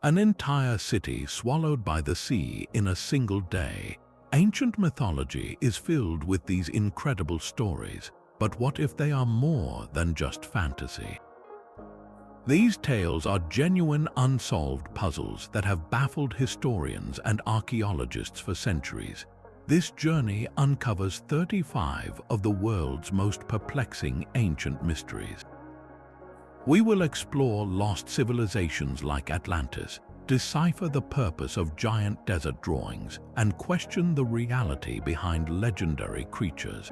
An entire city swallowed by the sea in a single day. Ancient mythology is filled with these incredible stories, but what if they are more than just fantasy? These tales are genuine unsolved puzzles that have baffled historians and archaeologists for centuries. This journey uncovers 35 of the world's most perplexing ancient mysteries. We will explore lost civilizations like Atlantis, decipher the purpose of giant desert drawings, and question the reality behind legendary creatures.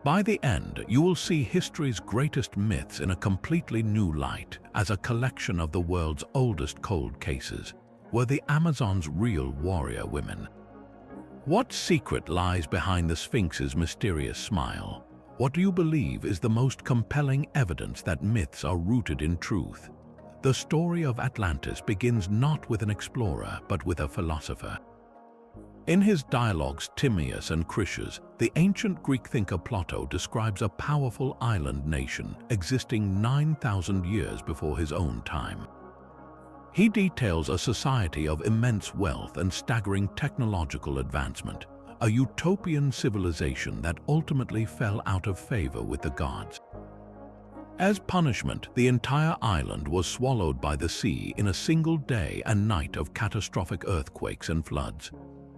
By the end, you will see history's greatest myths in a completely new light. As a collection of the world's oldest cold cases, were the Amazon's real warrior women? What secret lies behind the Sphinx's mysterious smile? What do you believe is the most compelling evidence that myths are rooted in truth? The story of Atlantis begins not with an explorer, but with a philosopher. In his dialogues Timaeus and Critias, the ancient Greek thinker Plato describes a powerful island nation existing 9,000 years before his own time. He details a society of immense wealth and staggering technological advancement, a utopian civilization that ultimately fell out of favor with the gods. As punishment, the entire island was swallowed by the sea in a single day and night of catastrophic earthquakes and floods.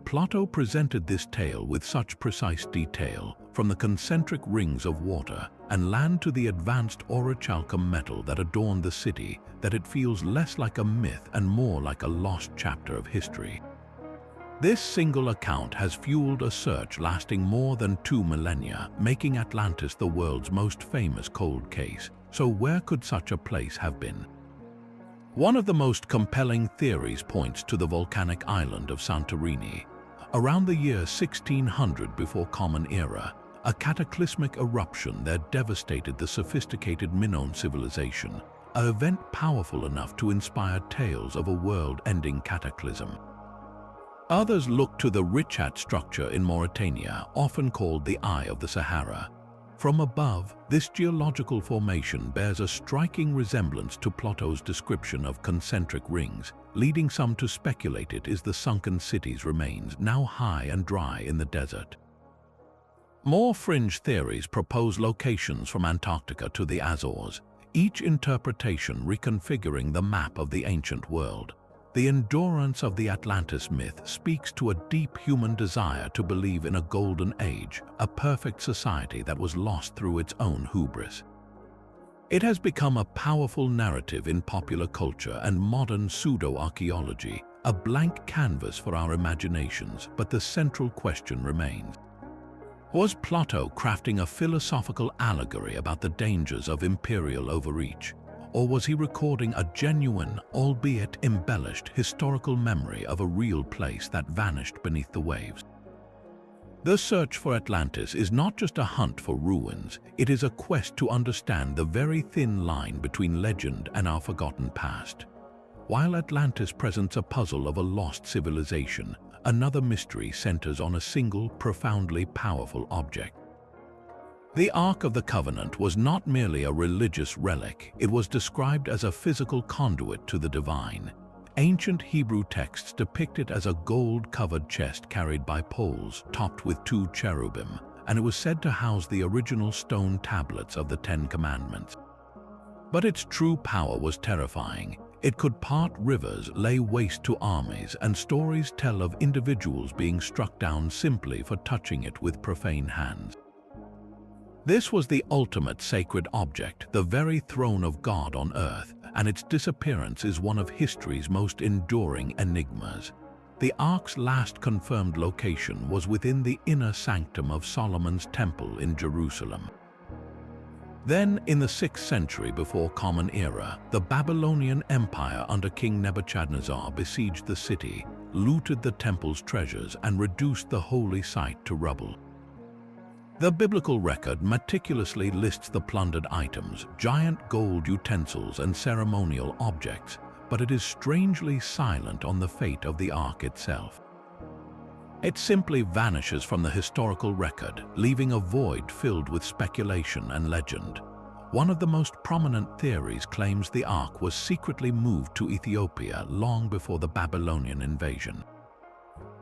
Plato presented this tale with such precise detail, from the concentric rings of water and land to the advanced orichalcum metal that adorned the city, that it feels less like a myth and more like a lost chapter of history. This single account has fueled a search lasting more than 2 millennia, making Atlantis the world's most famous cold case. So where could such a place have been? One of the most compelling theories points to the volcanic island of Santorini. Around the year 1600 before Common Era, a cataclysmic eruption there devastated the sophisticated Minoan civilization, an event powerful enough to inspire tales of a world-ending cataclysm. Others look to the Richat structure in Mauritania, often called the Eye of the Sahara. From above, this geological formation bears a striking resemblance to Plato's description of concentric rings, leading some to speculate it is the sunken city's remains, now high and dry in the desert. More fringe theories propose locations from Antarctica to the Azores, each interpretation reconfiguring the map of the ancient world. The endurance of the Atlantis myth speaks to a deep human desire to believe in a golden age, a perfect society that was lost through its own hubris. It has become a powerful narrative in popular culture and modern pseudo-archaeology, a blank canvas for our imaginations, but the central question remains. Was Plato crafting a philosophical allegory about the dangers of imperial overreach? Or was he recording a genuine, albeit embellished, historical memory of a real place that vanished beneath the waves? The search for Atlantis is not just a hunt for ruins, it is a quest to understand the very thin line between legend and our forgotten past. While Atlantis presents a puzzle of a lost civilization, another mystery centers on a single, profoundly powerful object. The Ark of the Covenant was not merely a religious relic, it was described as a physical conduit to the divine. Ancient Hebrew texts depict it as a gold-covered chest carried by poles, topped with 2 cherubim, and it was said to house the original stone tablets of the 10 Commandments. But its true power was terrifying. It could part rivers, lay waste to armies, and stories tell of individuals being struck down simply for touching it with profane hands. This was the ultimate sacred object, the very throne of God on earth, and its disappearance is one of history's most enduring enigmas. The Ark's last confirmed location was within the inner sanctum of Solomon's Temple in Jerusalem. Then, in the 6th century before Common Era, the Babylonian Empire under King Nebuchadnezzar besieged the city, looted the temple's treasures, and reduced the holy site to rubble. The biblical record meticulously lists the plundered items, giant gold utensils and ceremonial objects, but it is strangely silent on the fate of the Ark itself. It simply vanishes from the historical record, leaving a void filled with speculation and legend. One of the most prominent theories claims the Ark was secretly moved to Ethiopia long before the Babylonian invasion.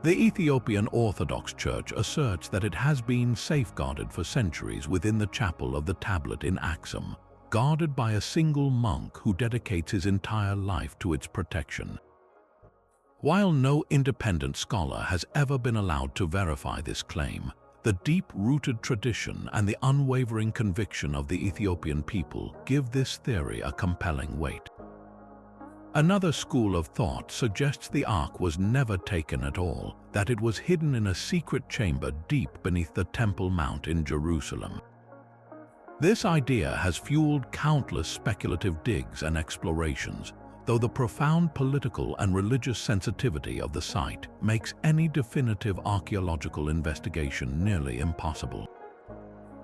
The Ethiopian Orthodox Church asserts that it has been safeguarded for centuries within the chapel of the tablet in Axum, guarded by a single monk who dedicates his entire life to its protection. While no independent scholar has ever been allowed to verify this claim, the deep-rooted tradition and the unwavering conviction of the Ethiopian people give this theory a compelling weight. Another school of thought suggests the Ark was never taken at all, that it was hidden in a secret chamber deep beneath the Temple Mount in Jerusalem. This idea has fueled countless speculative digs and explorations, though the profound political and religious sensitivity of the site makes any definitive archaeological investigation nearly impossible.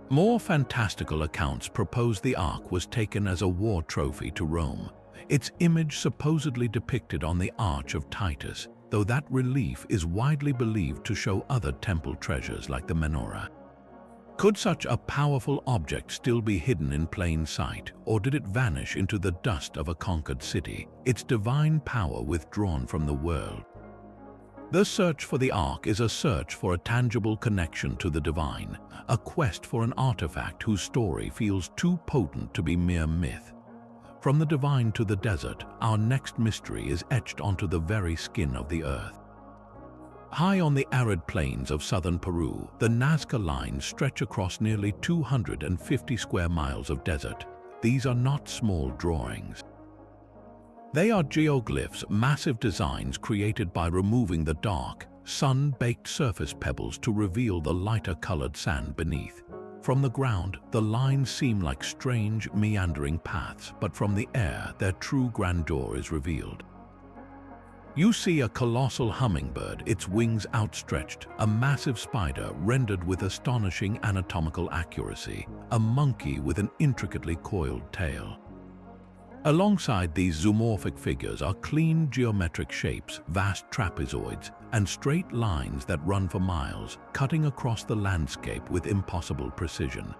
More fantastical accounts propose the Ark was taken as a war trophy to Rome, its image supposedly depicted on the Arch of Titus, though that relief is widely believed to show other temple treasures like the menorah. Could such a powerful object still be hidden in plain sight, or did it vanish into the dust of a conquered city, its divine power withdrawn from the world? The search for the Ark is a search for a tangible connection to the divine, a quest for an artifact whose story feels too potent to be mere myth. From the divine to the desert, our next mystery is etched onto the very skin of the earth. High on the arid plains of southern Peru, the Nazca Lines stretch across nearly 250 square miles of desert. These are not small drawings. They are geoglyphs, massive designs created by removing the dark, sun-baked surface pebbles to reveal the lighter-colored sand beneath. From the ground, the lines seem like strange, meandering paths, but from the air, their true grandeur is revealed. You see a colossal hummingbird, its wings outstretched, a massive spider rendered with astonishing anatomical accuracy, a monkey with an intricately coiled tail. Alongside these zoomorphic figures are clean geometric shapes, vast trapezoids, and straight lines that run for miles, cutting across the landscape with impossible precision.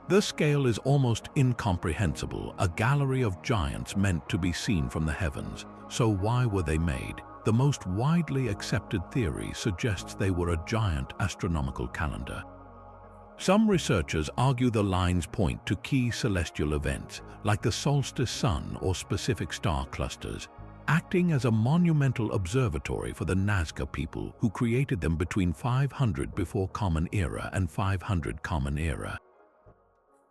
The scale is almost incomprehensible, a gallery of giants meant to be seen from the heavens. So why were they made? The most widely accepted theory suggests they were a giant astronomical calendar. Some researchers argue the lines point to key celestial events, like the solstice sun or specific star clusters, acting as a monumental observatory for the Nazca people who created them between 500 before Common Era and 500 Common Era.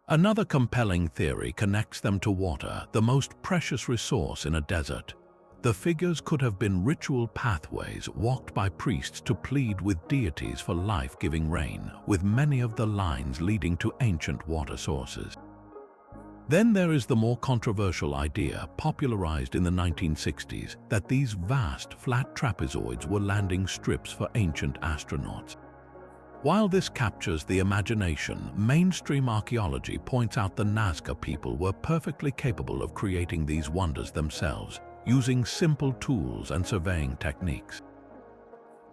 Another compelling theory connects them to water, the most precious resource in a desert. The figures could have been ritual pathways walked by priests to plead with deities for life-giving rain, with many of the lines leading to ancient water sources. Then there is the more controversial idea, popularized in the 1960s, that these vast, flat trapezoids were landing strips for ancient astronauts. While this captures the imagination, mainstream archaeology points out the Nazca people were perfectly capable of creating these wonders themselves, using simple tools and surveying techniques.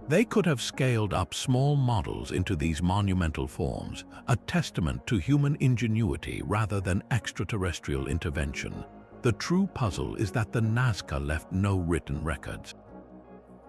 They could have scaled up small models into these monumental forms, a testament to human ingenuity rather than extraterrestrial intervention. The true puzzle is that the Nazca left no written records.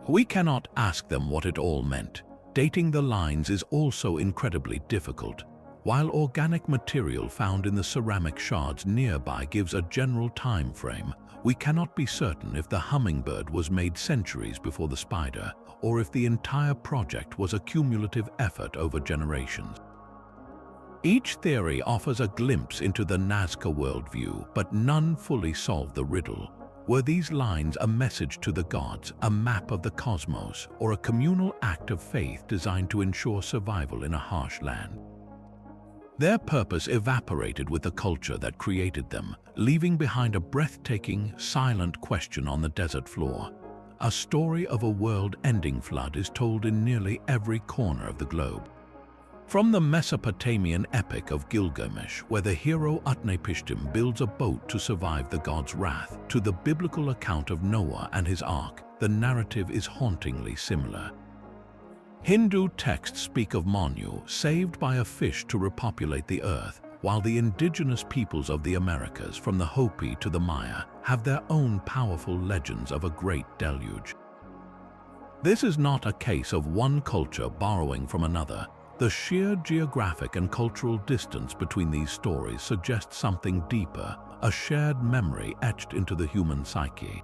We cannot ask them what it all meant. Dating the lines is also incredibly difficult. While organic material found in the ceramic shards nearby gives a general time frame, we cannot be certain if the hummingbird was made centuries before the spider, or if the entire project was a cumulative effort over generations. Each theory offers a glimpse into the Nazca worldview, but none fully solve the riddle. Were these lines a message to the gods, a map of the cosmos, or a communal act of faith designed to ensure survival in a harsh land? Their purpose evaporated with the culture that created them, leaving behind a breathtaking, silent question on the desert floor. A story of a world-ending flood is told in nearly every corner of the globe. From the Mesopotamian epic of Gilgamesh, where the hero Utnapishtim builds a boat to survive the god's wrath, to the biblical account of Noah and his ark, the narrative is hauntingly similar. Hindu texts speak of Manu, saved by a fish to repopulate the earth, while the indigenous peoples of the Americas, from the Hopi to the Maya, have their own powerful legends of a great deluge. This is not a case of one culture borrowing from another. The sheer geographic and cultural distance between these stories suggests something deeper, a shared memory etched into the human psyche.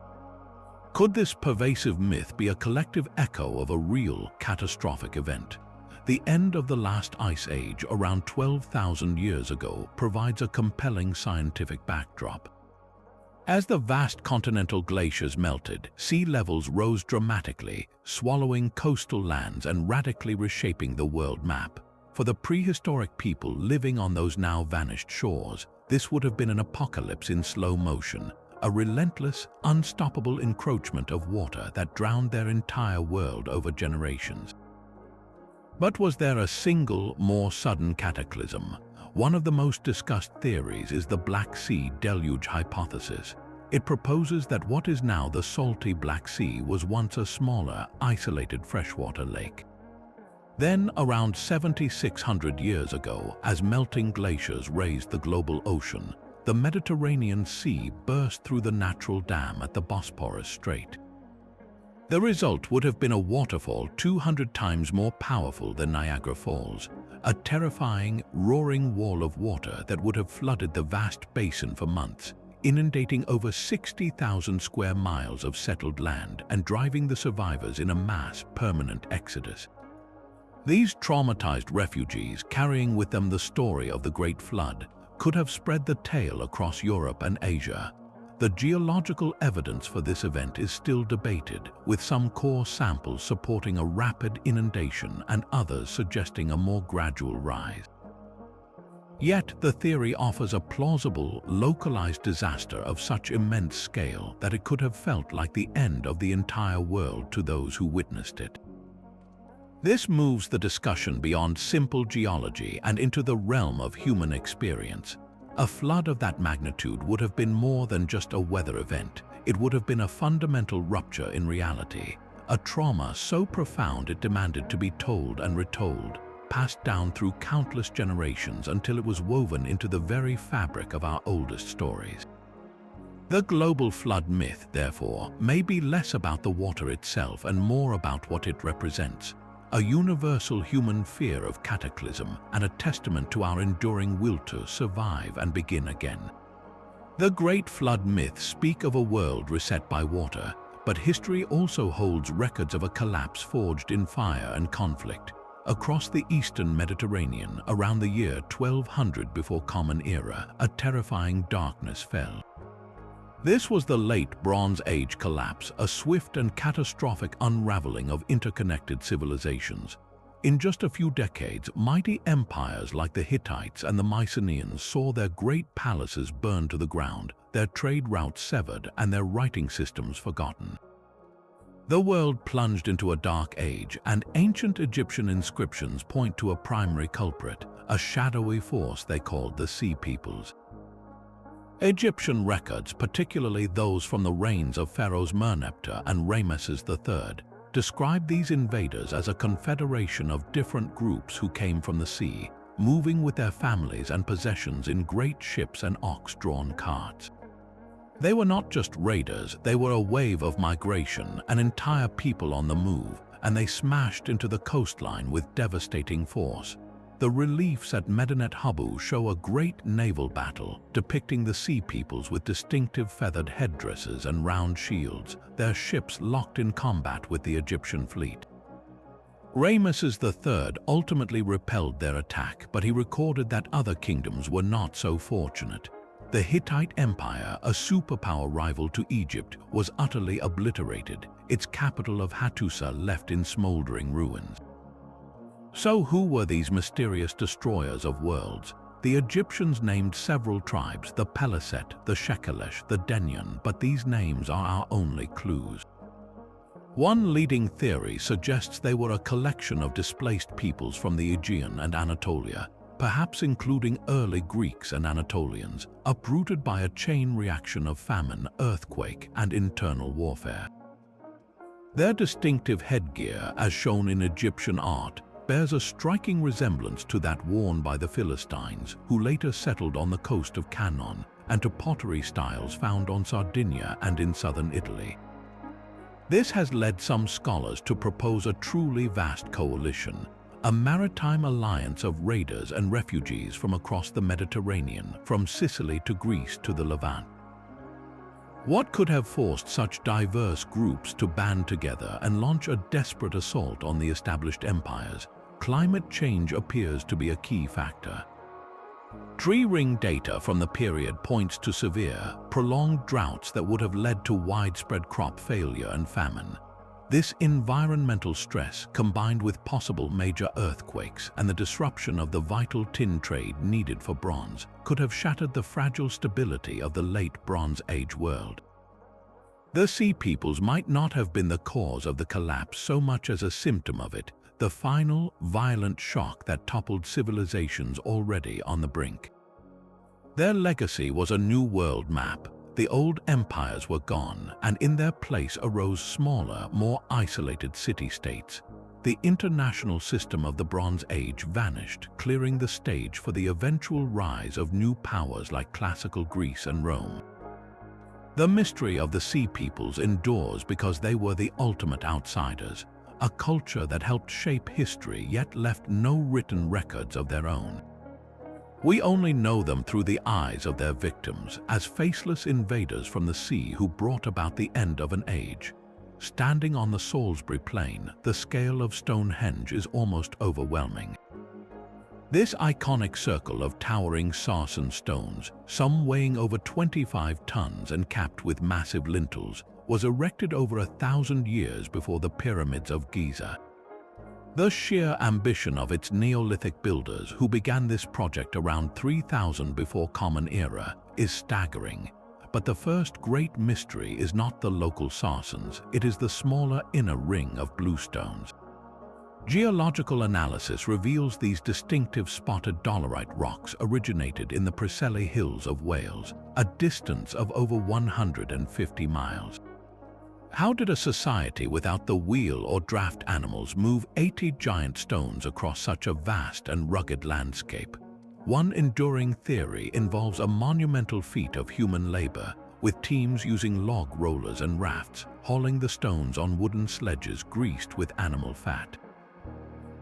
Could this pervasive myth be a collective echo of a real catastrophic event? The end of the last ice age around 12,000 years ago provides a compelling scientific backdrop. As the vast continental glaciers melted, sea levels rose dramatically, swallowing coastal lands and radically reshaping the world map. For the prehistoric people living on those now vanished shores, this would have been an apocalypse in slow motion, a relentless, unstoppable encroachment of water that drowned their entire world over generations. But was there a single, more sudden cataclysm? One of the most discussed theories is the Black Sea deluge hypothesis. It proposes that what is now the salty Black Sea was once a smaller, isolated freshwater lake. Then, around 7,600 years ago, as melting glaciers raised the global ocean, the Mediterranean Sea burst through the natural dam at the Bosporus Strait. The result would have been a waterfall 200 times more powerful than Niagara Falls, a terrifying, roaring wall of water that would have flooded the vast basin for months, inundating over 60,000 square miles of settled land and driving the survivors in a mass, permanent exodus. These traumatized refugees, carrying with them the story of the Great Flood, could have spread the tale across Europe and Asia. The geological evidence for this event is still debated, with some core samples supporting a rapid inundation and others suggesting a more gradual rise. Yet the theory offers a plausible, localized disaster of such immense scale that it could have felt like the end of the entire world to those who witnessed it. This moves the discussion beyond simple geology and into the realm of human experience. A flood of that magnitude would have been more than just a weather event. It would have been a fundamental rupture in reality, a trauma so profound it demanded to be told and retold, passed down through countless generations until it was woven into the very fabric of our oldest stories. The global flood myth, therefore, may be less about the water itself and more about what it represents. A universal human fear of cataclysm and a testament to our enduring will to survive and begin again. The Great Flood myths speak of a world reset by water, but history also holds records of a collapse forged in fire and conflict. Across the eastern Mediterranean, around the year 1200 before Common Era, a terrifying darkness fell. This was the late Bronze Age collapse, a swift and catastrophic unraveling of interconnected civilizations. In just a few decades, mighty empires like the Hittites and the Mycenaeans saw their great palaces burned to the ground, their trade routes severed, and their writing systems forgotten. The world plunged into a dark age, and ancient Egyptian inscriptions point to a primary culprit, a shadowy force they called the Sea Peoples. Egyptian records, particularly those from the reigns of pharaohs Merneptah and Ramesses III, describe these invaders as a confederation of different groups who came from the sea, moving with their families and possessions in great ships and ox-drawn carts. They were not just raiders, they were a wave of migration, an entire people on the move, and they smashed into the coastline with devastating force. The reliefs at Medinet Habu show a great naval battle, depicting the Sea Peoples with distinctive feathered headdresses and round shields, their ships locked in combat with the Egyptian fleet. Ramesses III ultimately repelled their attack, but he recorded that other kingdoms were not so fortunate. The Hittite Empire, a superpower rival to Egypt, was utterly obliterated, its capital of Hattusa left in smoldering ruins. So who were these mysterious destroyers of worlds? The Egyptians named several tribes, the Peliset, the Shekelesh, the Denyen, but these names are our only clues. One leading theory suggests they were a collection of displaced peoples from the Aegean and Anatolia, perhaps including early Greeks and Anatolians, uprooted by a chain reaction of famine, earthquake, and internal warfare. Their distinctive headgear, as shown in Egyptian art, bears a striking resemblance to that worn by the Philistines, who later settled on the coast of Canaan, and to pottery styles found on Sardinia and in southern Italy. This has led some scholars to propose a truly vast coalition, a maritime alliance of raiders and refugees from across the Mediterranean, from Sicily to Greece to the Levant. What could have forced such diverse groups to band together and launch a desperate assault on the established empires? Climate change appears to be a key factor. Tree ring data from the period points to severe, prolonged droughts that would have led to widespread crop failure and famine. This environmental stress, combined with possible major earthquakes and the disruption of the vital tin trade needed for bronze, could have shattered the fragile stability of the late Bronze Age world. The Sea Peoples might not have been the cause of the collapse so much as a symptom of it, the final, violent shock that toppled civilizations already on the brink. Their legacy was a new world map. The old empires were gone, and in their place arose smaller, more isolated city-states. The international system of the Bronze Age vanished, clearing the stage for the eventual rise of new powers like classical Greece and Rome. The mystery of the Sea Peoples endures because they were the ultimate outsiders, a culture that helped shape history yet left no written records of their own. We only know them through the eyes of their victims, as faceless invaders from the sea who brought about the end of an age. Standing on the Salisbury Plain, the scale of Stonehenge is almost overwhelming. This iconic circle of towering sarsen stones, some weighing over 25 tons and capped with massive lintels, was erected over 1,000 years before the pyramids of Giza. The sheer ambition of its Neolithic builders, who began this project around 3000 before Common Era, is staggering. But the first great mystery is not the local sarsens, it is the smaller inner ring of bluestones. Geological analysis reveals these distinctive spotted dolerite rocks originated in the Preseli Hills of Wales, a distance of over 150 miles. How did a society without the wheel or draft animals move 80 giant stones across such a vast and rugged landscape? One enduring theory involves a monumental feat of human labor, with teams using log rollers and rafts, hauling the stones on wooden sledges greased with animal fat.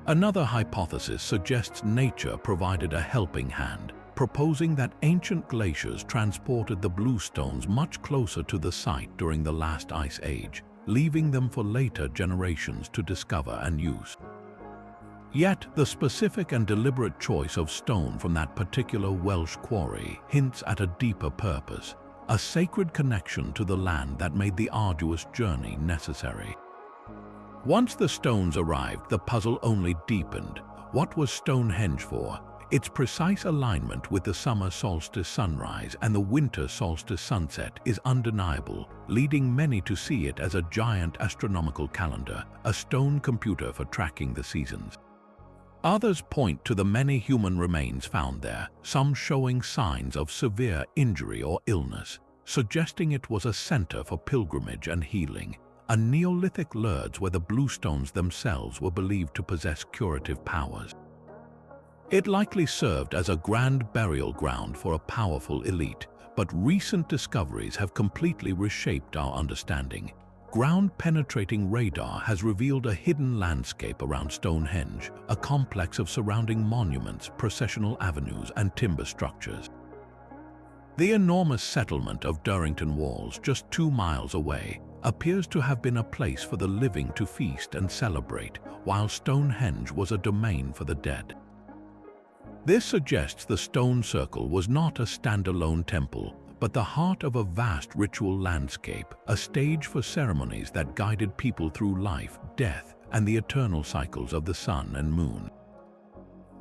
Another hypothesis suggests nature provided a helping hand, proposing that ancient glaciers transported the bluestones much closer to the site during the last ice age, leaving them for later generations to discover and use. Yet, the specific and deliberate choice of stone from that particular Welsh quarry hints at a deeper purpose, a sacred connection to the land that made the arduous journey necessary. Once the stones arrived, the puzzle only deepened. What was Stonehenge for? Its precise alignment with the summer solstice sunrise and the winter solstice sunset is undeniable, leading many to see it as a giant astronomical calendar, a stone computer for tracking the seasons. Others point to the many human remains found there, some showing signs of severe injury or illness, suggesting it was a center for pilgrimage and healing, a Neolithic Lourdes where the bluestones themselves were believed to possess curative powers. It likely served as a grand burial ground for a powerful elite, but recent discoveries have completely reshaped our understanding. Ground-penetrating radar has revealed a hidden landscape around Stonehenge, a complex of surrounding monuments, processional avenues, and timber structures. The enormous settlement of Durrington Walls, just 2 miles away, appears to have been a place for the living to feast and celebrate, while Stonehenge was a domain for the dead. This suggests the stone circle was not a standalone temple, but the heart of a vast ritual landscape, a stage for ceremonies that guided people through life, death, and the eternal cycles of the sun and moon.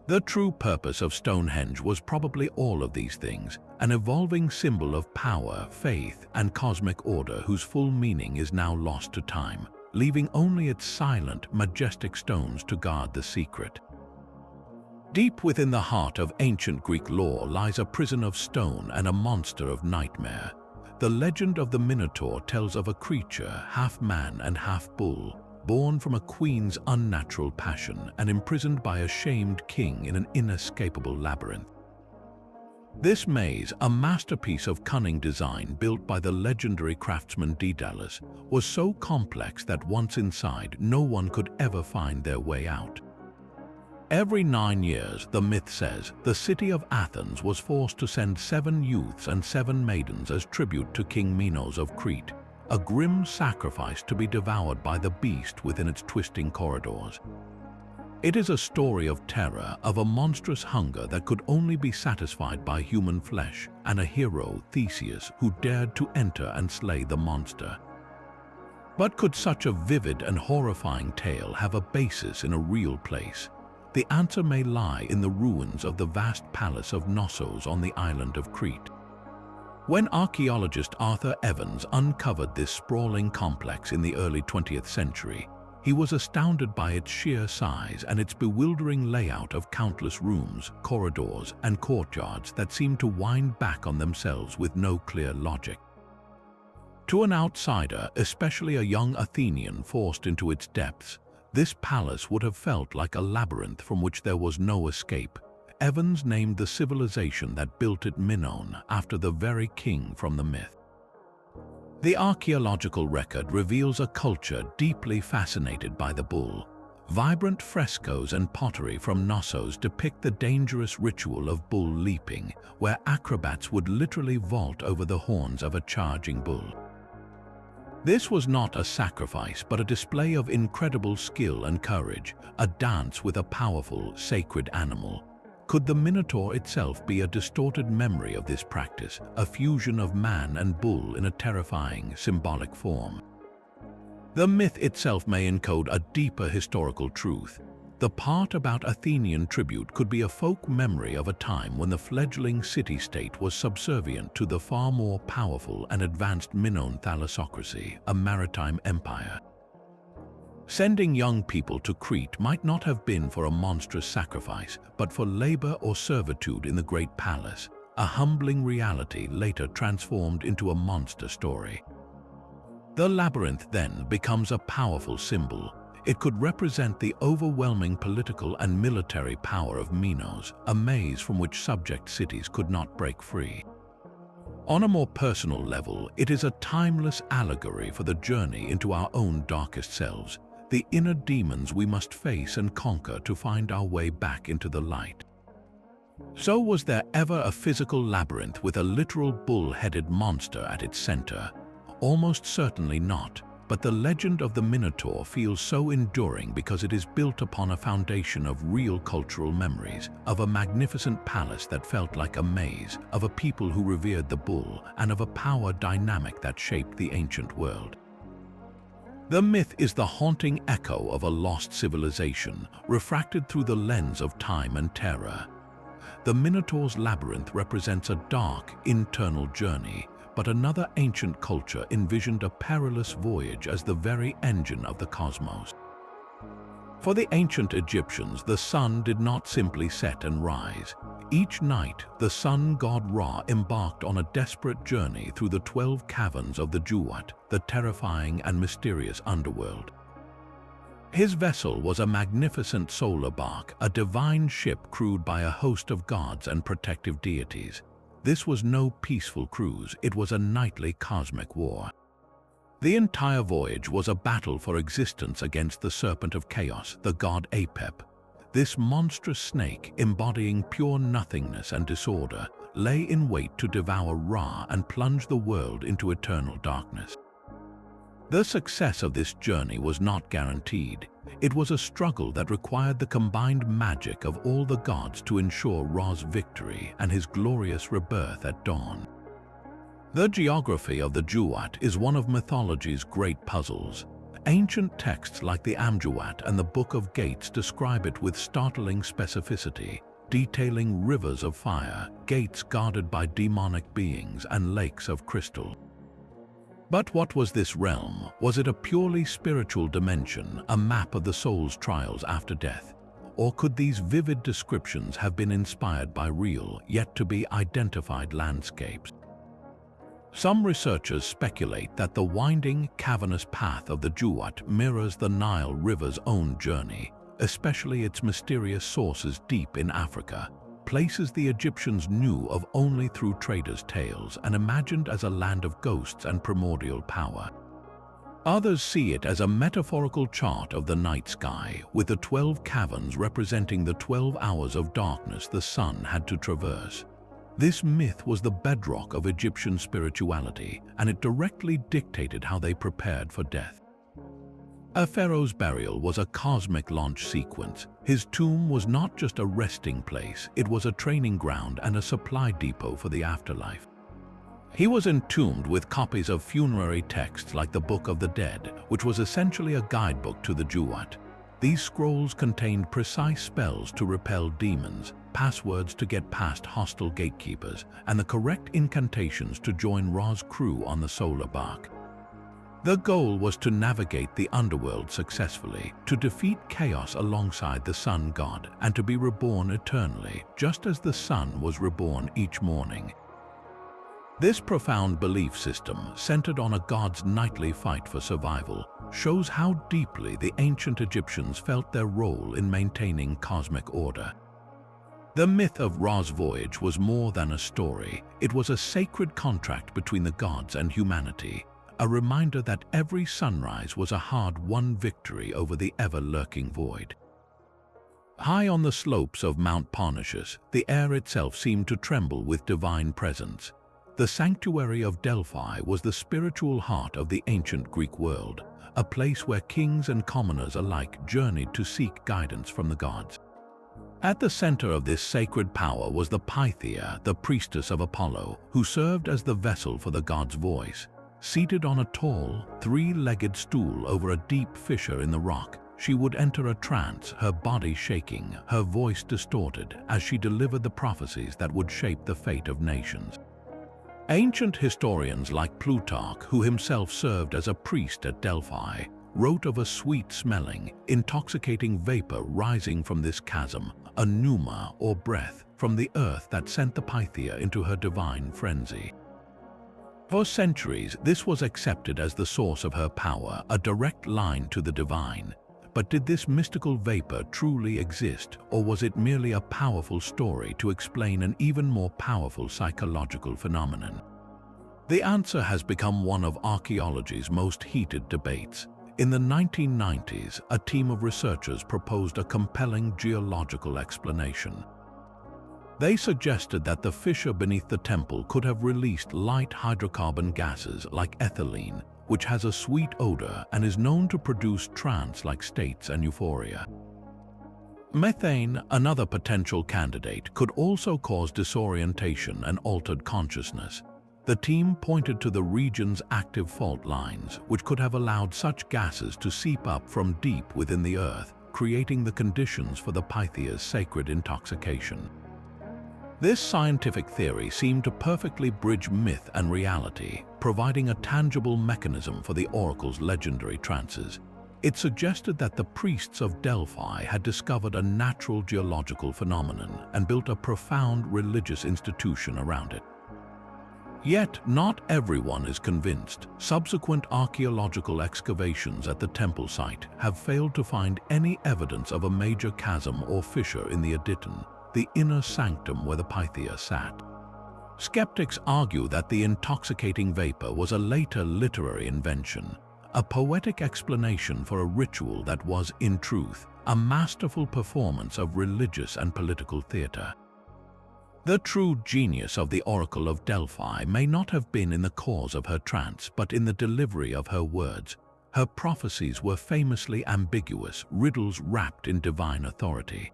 The true purpose of Stonehenge was probably all of these things, an evolving symbol of power, faith, and cosmic order whose full meaning is now lost to time, leaving only its silent, majestic stones to guard the secret. Deep within the heart of ancient Greek lore lies a prison of stone and a monster of nightmare. The legend of the Minotaur tells of a creature, half man and half bull, born from a queen's unnatural passion and imprisoned by a shamed king in an inescapable labyrinth. This maze, a masterpiece of cunning design built by the legendary craftsman Daedalus, was so complex that once inside, no one could ever find their way out. Every 9 years, the myth says, the city of Athens was forced to send 7 youths and 7 maidens as tribute to King Minos of Crete, a grim sacrifice to be devoured by the beast within its twisting corridors. It is a story of terror, of a monstrous hunger that could only be satisfied by human flesh, and a hero, Theseus, who dared to enter and slay the monster. But could such a vivid and horrifying tale have a basis in a real place? The answer may lie in the ruins of the vast palace of Knossos on the island of Crete. When archaeologist Arthur Evans uncovered this sprawling complex in the early 20th century, he was astounded by its sheer size and its bewildering layout of countless rooms, corridors, and courtyards that seemed to wind back on themselves with no clear logic. To an outsider, especially a young Athenian forced into its depths, this palace would have felt like a labyrinth from which there was no escape. Evans named the civilization that built it Minon, after the very king from the myth. The archaeological record reveals a culture deeply fascinated by the bull. Vibrant frescoes and pottery from Knossos depict the dangerous ritual of bull leaping, where acrobats would literally vault over the horns of a charging bull. This was not a sacrifice, but a display of incredible skill and courage, a dance with a powerful, sacred animal. Could the Minotaur itself be a distorted memory of this practice, a fusion of man and bull in a terrifying, symbolic form? The myth itself may encode a deeper historical truth. The part about Athenian tribute could be a folk memory of a time when the fledgling city-state was subservient to the far more powerful and advanced Minoan thalassocracy, a maritime empire. Sending young people to Crete might not have been for a monstrous sacrifice, but for labor or servitude in the great palace, a humbling reality later transformed into a monster story. The labyrinth then becomes a powerful symbol. It could represent the overwhelming political and military power of Minos, a maze from which subject cities could not break free. On a more personal level, it is a timeless allegory for the journey into our own darkest selves, the inner demons we must face and conquer to find our way back into the light. So, was there ever a physical labyrinth with a literal bull-headed monster at its center? Almost certainly not, but the legend of the Minotaur feels so enduring because it is built upon a foundation of real cultural memories, of a magnificent palace that felt like a maze, of a people who revered the bull, and of a power dynamic that shaped the ancient world. The myth is the haunting echo of a lost civilization, refracted through the lens of time and terror. The Minotaur's labyrinth represents a dark, internal journey, but another ancient culture envisioned a perilous voyage as the very engine of the cosmos. For the ancient Egyptians, the sun did not simply set and rise. Each night, the sun god Ra embarked on a desperate journey through the 12 caverns of the Duat, the terrifying and mysterious underworld. His vessel was a magnificent solar bark, a divine ship crewed by a host of gods and protective deities. This was no peaceful cruise, it was a nightly cosmic war. The entire voyage was a battle for existence against the serpent of chaos, the god Apep. This monstrous snake, embodying pure nothingness and disorder, lay in wait to devour Ra and plunge the world into eternal darkness. The success of this journey was not guaranteed. It was a struggle that required the combined magic of all the gods to ensure Ra's victory and his glorious rebirth at dawn. The geography of the Duat is one of mythology's great puzzles. Ancient texts like the Amduat and the Book of Gates describe it with startling specificity, detailing rivers of fire, gates guarded by demonic beings, and lakes of crystal. But what was this realm? Was it a purely spiritual dimension, a map of the soul's trials after death? Or could these vivid descriptions have been inspired by real, yet to be identified landscapes? Some researchers speculate that the winding, cavernous path of the Juat mirrors the Nile River's own journey, especially its mysterious sources deep in Africa, places the Egyptians knew of only through traders' tales and imagined as a land of ghosts and primordial power. Others see it as a metaphorical chart of the night sky, with the 12 caverns representing the 12 hours of darkness the sun had to traverse. This myth was the bedrock of Egyptian spirituality, and it directly dictated how they prepared for death. A pharaoh's burial was a cosmic launch sequence. His tomb was not just a resting place, it was a training ground and a supply depot for the afterlife. He was entombed with copies of funerary texts like the Book of the Dead, which was essentially a guidebook to the Juat. These scrolls contained precise spells to repel demons, passwords to get past hostile gatekeepers, and the correct incantations to join Ra's crew on the solar bark. The goal was to navigate the underworld successfully, to defeat chaos alongside the sun god, and to be reborn eternally, just as the sun was reborn each morning. This profound belief system, centered on a god's nightly fight for survival, shows how deeply the ancient Egyptians felt their role in maintaining cosmic order. The myth of Ra's voyage was more than a story. It was a sacred contract between the gods and humanity, a reminder that every sunrise was a hard-won victory over the ever-lurking void. High on the slopes of Mount Parnassus, the air itself seemed to tremble with divine presence. The sanctuary of Delphi was the spiritual heart of the ancient Greek world, a place where kings and commoners alike journeyed to seek guidance from the gods. At the center of this sacred power was the Pythia, the priestess of Apollo, who served as the vessel for the god's voice. Seated on a tall, three-legged stool over a deep fissure in the rock, she would enter a trance, her body shaking, her voice distorted, as she delivered the prophecies that would shape the fate of nations. Ancient historians like Plutarch, who himself served as a priest at Delphi, wrote of a sweet-smelling, intoxicating vapor rising from this chasm, a pneuma or breath from the earth that sent the Pythia into her divine frenzy. For centuries, this was accepted as the source of her power, a direct line to the divine. But did this mystical vapor truly exist, or was it merely a powerful story to explain an even more powerful psychological phenomenon? The answer has become one of archaeology's most heated debates. In the 1990s, a team of researchers proposed a compelling geological explanation. They suggested that the fissure beneath the temple could have released light hydrocarbon gases like ethylene, which has a sweet odor and is known to produce trance-like states and euphoria. Methane, another potential candidate, could also cause disorientation and altered consciousness. The team pointed to the region's active fault lines, which could have allowed such gases to seep up from deep within the earth, creating the conditions for the Pythia's sacred intoxication. This scientific theory seemed to perfectly bridge myth and reality, providing a tangible mechanism for the oracle's legendary trances. It suggested that the priests of Delphi had discovered a natural geological phenomenon and built a profound religious institution around it. Yet, not everyone is convinced. Subsequent archaeological excavations at the temple site have failed to find any evidence of a major chasm or fissure in the Adyton, the inner sanctum where the Pythia sat. Skeptics argue that the intoxicating vapor was a later literary invention, a poetic explanation for a ritual that was, in truth, a masterful performance of religious and political theater. The true genius of the Oracle of Delphi may not have been in the cause of her trance, but in the delivery of her words. Her prophecies were famously ambiguous, riddles wrapped in divine authority.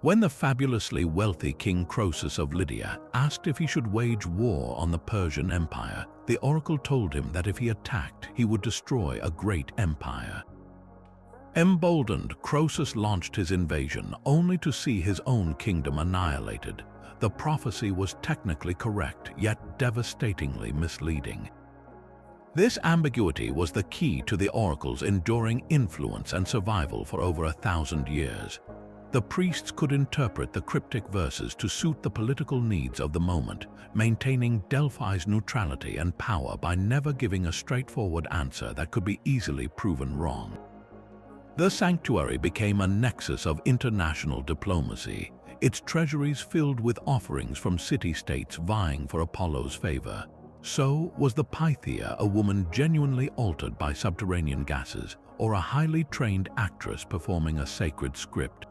When the fabulously wealthy King Croesus of Lydia asked if he should wage war on the Persian Empire, the oracle told him that if he attacked, he would destroy a great empire. Emboldened, Croesus launched his invasion, only to see his own kingdom annihilated. The prophecy was technically correct, yet devastatingly misleading. This ambiguity was the key to the oracle's enduring influence and survival for over 1,000 years. The priests could interpret the cryptic verses to suit the political needs of the moment, maintaining Delphi's neutrality and power by never giving a straightforward answer that could be easily proven wrong. The sanctuary became a nexus of international diplomacy, its treasuries filled with offerings from city-states vying for Apollo's favor. So was the Pythia, a woman genuinely altered by subterranean gases, or a highly trained actress performing a sacred script.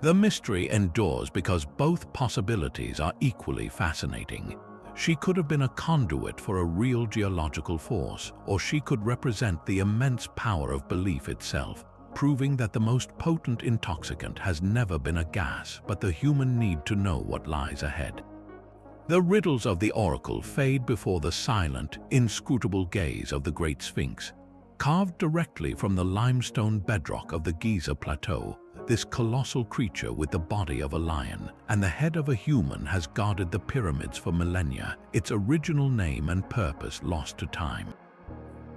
The mystery endures because both possibilities are equally fascinating. She could have been a conduit for a real geological force, or she could represent the immense power of belief itself, proving that the most potent intoxicant has never been a gas, but the human need to know what lies ahead. The riddles of the oracle fade before the silent, inscrutable gaze of the Great Sphinx. Carved directly from the limestone bedrock of the Giza Plateau, this colossal creature with the body of a lion and the head of a human has guarded the pyramids for millennia, its original name and purpose lost to time.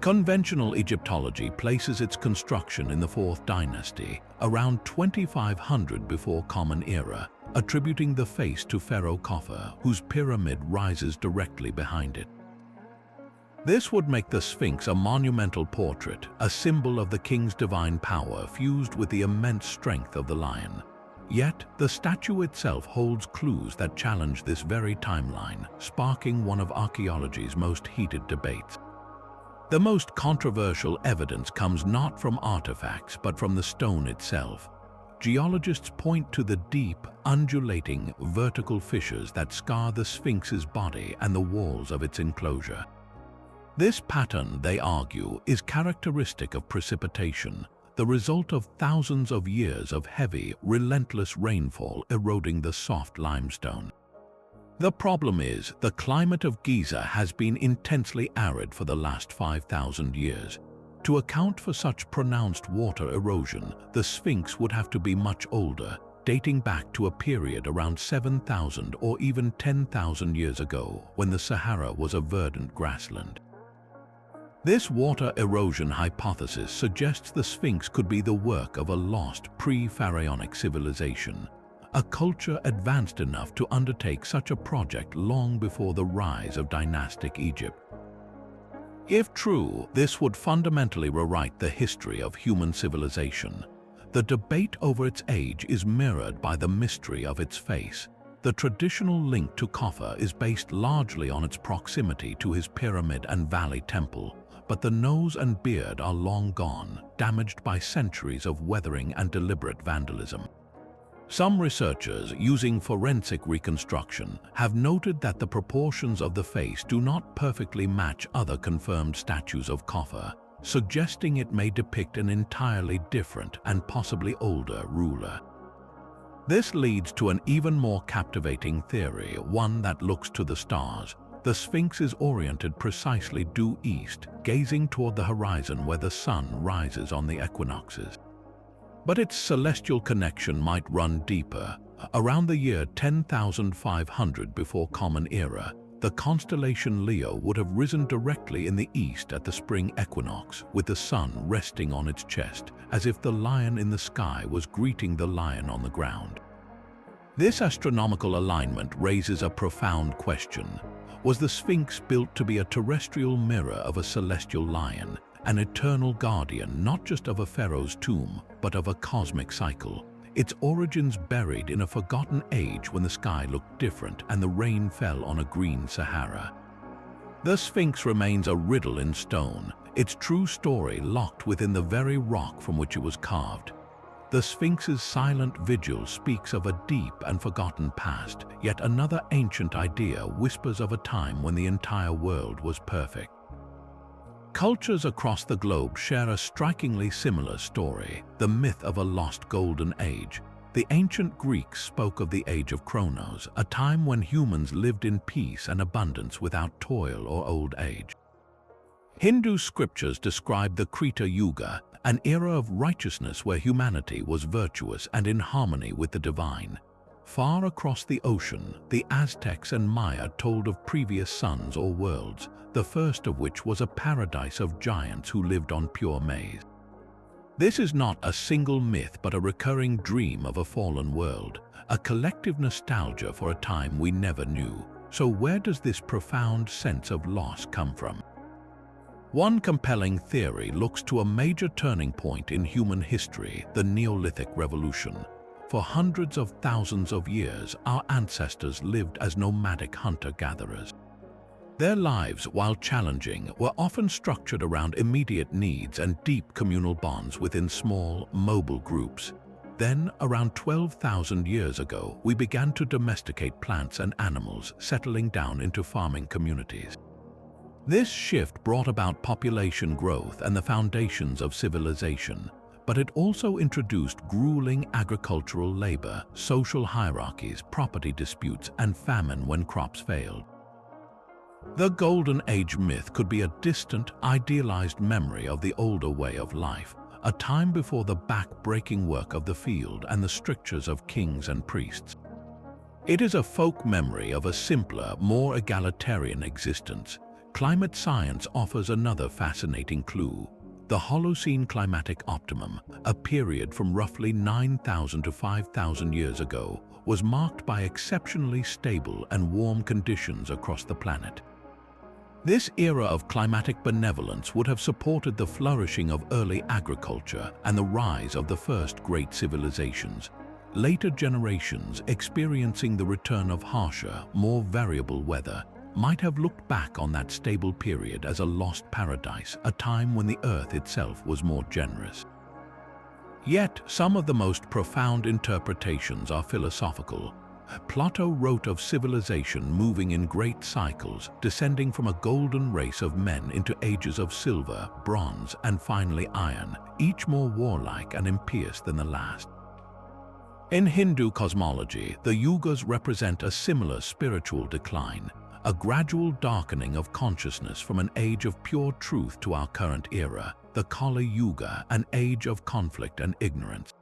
Conventional Egyptology places its construction in the 4th dynasty, around 2500 before Common Era, attributing the face to Pharaoh Khafre, whose pyramid rises directly behind it. This would make the Sphinx a monumental portrait, a symbol of the king's divine power fused with the immense strength of the lion. Yet, the statue itself holds clues that challenge this very timeline, sparking one of archaeology's most heated debates. The most controversial evidence comes not from artifacts, but from the stone itself. Geologists point to the deep, undulating, vertical fissures that scar the Sphinx's body and the walls of its enclosure. This pattern, they argue, is characteristic of precipitation, the result of thousands of years of heavy, relentless rainfall eroding the soft limestone. The problem is, the climate of Giza has been intensely arid for the last 5,000 years. To account for such pronounced water erosion, the Sphinx would have to be much older, dating back to a period around 7,000 or even 10,000 years ago, when the Sahara was a verdant grassland. This water erosion hypothesis suggests the Sphinx could be the work of a lost pre-pharaonic civilization, a culture advanced enough to undertake such a project long before the rise of dynastic Egypt. If true, this would fundamentally rewrite the history of human civilization. The debate over its age is mirrored by the mystery of its face. The traditional link to Khafre is based largely on its proximity to his pyramid and valley temple, but the nose and beard are long gone, damaged by centuries of weathering and deliberate vandalism. Some researchers, using forensic reconstruction, have noted that the proportions of the face do not perfectly match other confirmed statues of Khafre, suggesting it may depict an entirely different and possibly older ruler. This leads to an even more captivating theory, one that looks to the stars. The Sphinx is oriented precisely due east, gazing toward the horizon where the sun rises on the equinoxes. But its celestial connection might run deeper. Around the year 10,500 before Common Era, the constellation Leo would have risen directly in the east at the spring equinox, with the sun resting on its chest, as if the lion in the sky was greeting the lion on the ground. This astronomical alignment raises a profound question. Was the Sphinx built to be a terrestrial mirror of a celestial lion, an eternal guardian not just of a pharaoh's tomb, but of a cosmic cycle? Its origins buried in a forgotten age when the sky looked different and the rain fell on a green Sahara. The Sphinx remains a riddle in stone, its true story locked within the very rock from which it was carved. The Sphinx's silent vigil speaks of a deep and forgotten past, yet another ancient idea whispers of a time when the entire world was perfect. Cultures across the globe share a strikingly similar story, the myth of a lost golden age. The ancient Greeks spoke of the age of Kronos, a time when humans lived in peace and abundance without toil or old age. Hindu scriptures describe the Krita Yuga, an era of righteousness where humanity was virtuous and in harmony with the divine. Far across the ocean, the Aztecs and Maya told of previous suns or worlds, the first of which was a paradise of giants who lived on pure maize. This is not a single myth but a recurring dream of a fallen world, a collective nostalgia for a time we never knew. So where does this profound sense of loss come from? One compelling theory looks to a major turning point in human history, the Neolithic Revolution. For hundreds of thousands of years, our ancestors lived as nomadic hunter-gatherers. Their lives, while challenging, were often structured around immediate needs and deep communal bonds within small, mobile groups. Then, around 12,000 years ago, we began to domesticate plants and animals, settling down into farming communities. This shift brought about population growth and the foundations of civilization, but it also introduced grueling agricultural labor, social hierarchies, property disputes, and famine when crops failed. The Golden Age myth could be a distant, idealized memory of the older way of life, a time before the back-breaking work of the field and the strictures of kings and priests. It is a folk memory of a simpler, more egalitarian existence. Climate science offers another fascinating clue. The Holocene climatic optimum, a period from roughly 9,000 to 5,000 years ago, was marked by exceptionally stable and warm conditions across the planet. This era of climatic benevolence would have supported the flourishing of early agriculture and the rise of the first great civilizations. Later generations, experiencing the return of harsher, more variable weather, might have looked back on that stable period as a lost paradise, a time when the earth itself was more generous. Yet, some of the most profound interpretations are philosophical. Plato wrote of civilization moving in great cycles, descending from a golden race of men into ages of silver, bronze, and finally iron, each more warlike and impious than the last. In Hindu cosmology, the yugas represent a similar spiritual decline, a gradual darkening of consciousness from an age of pure truth to our current era, the Kali Yuga, an age of conflict and ignorance.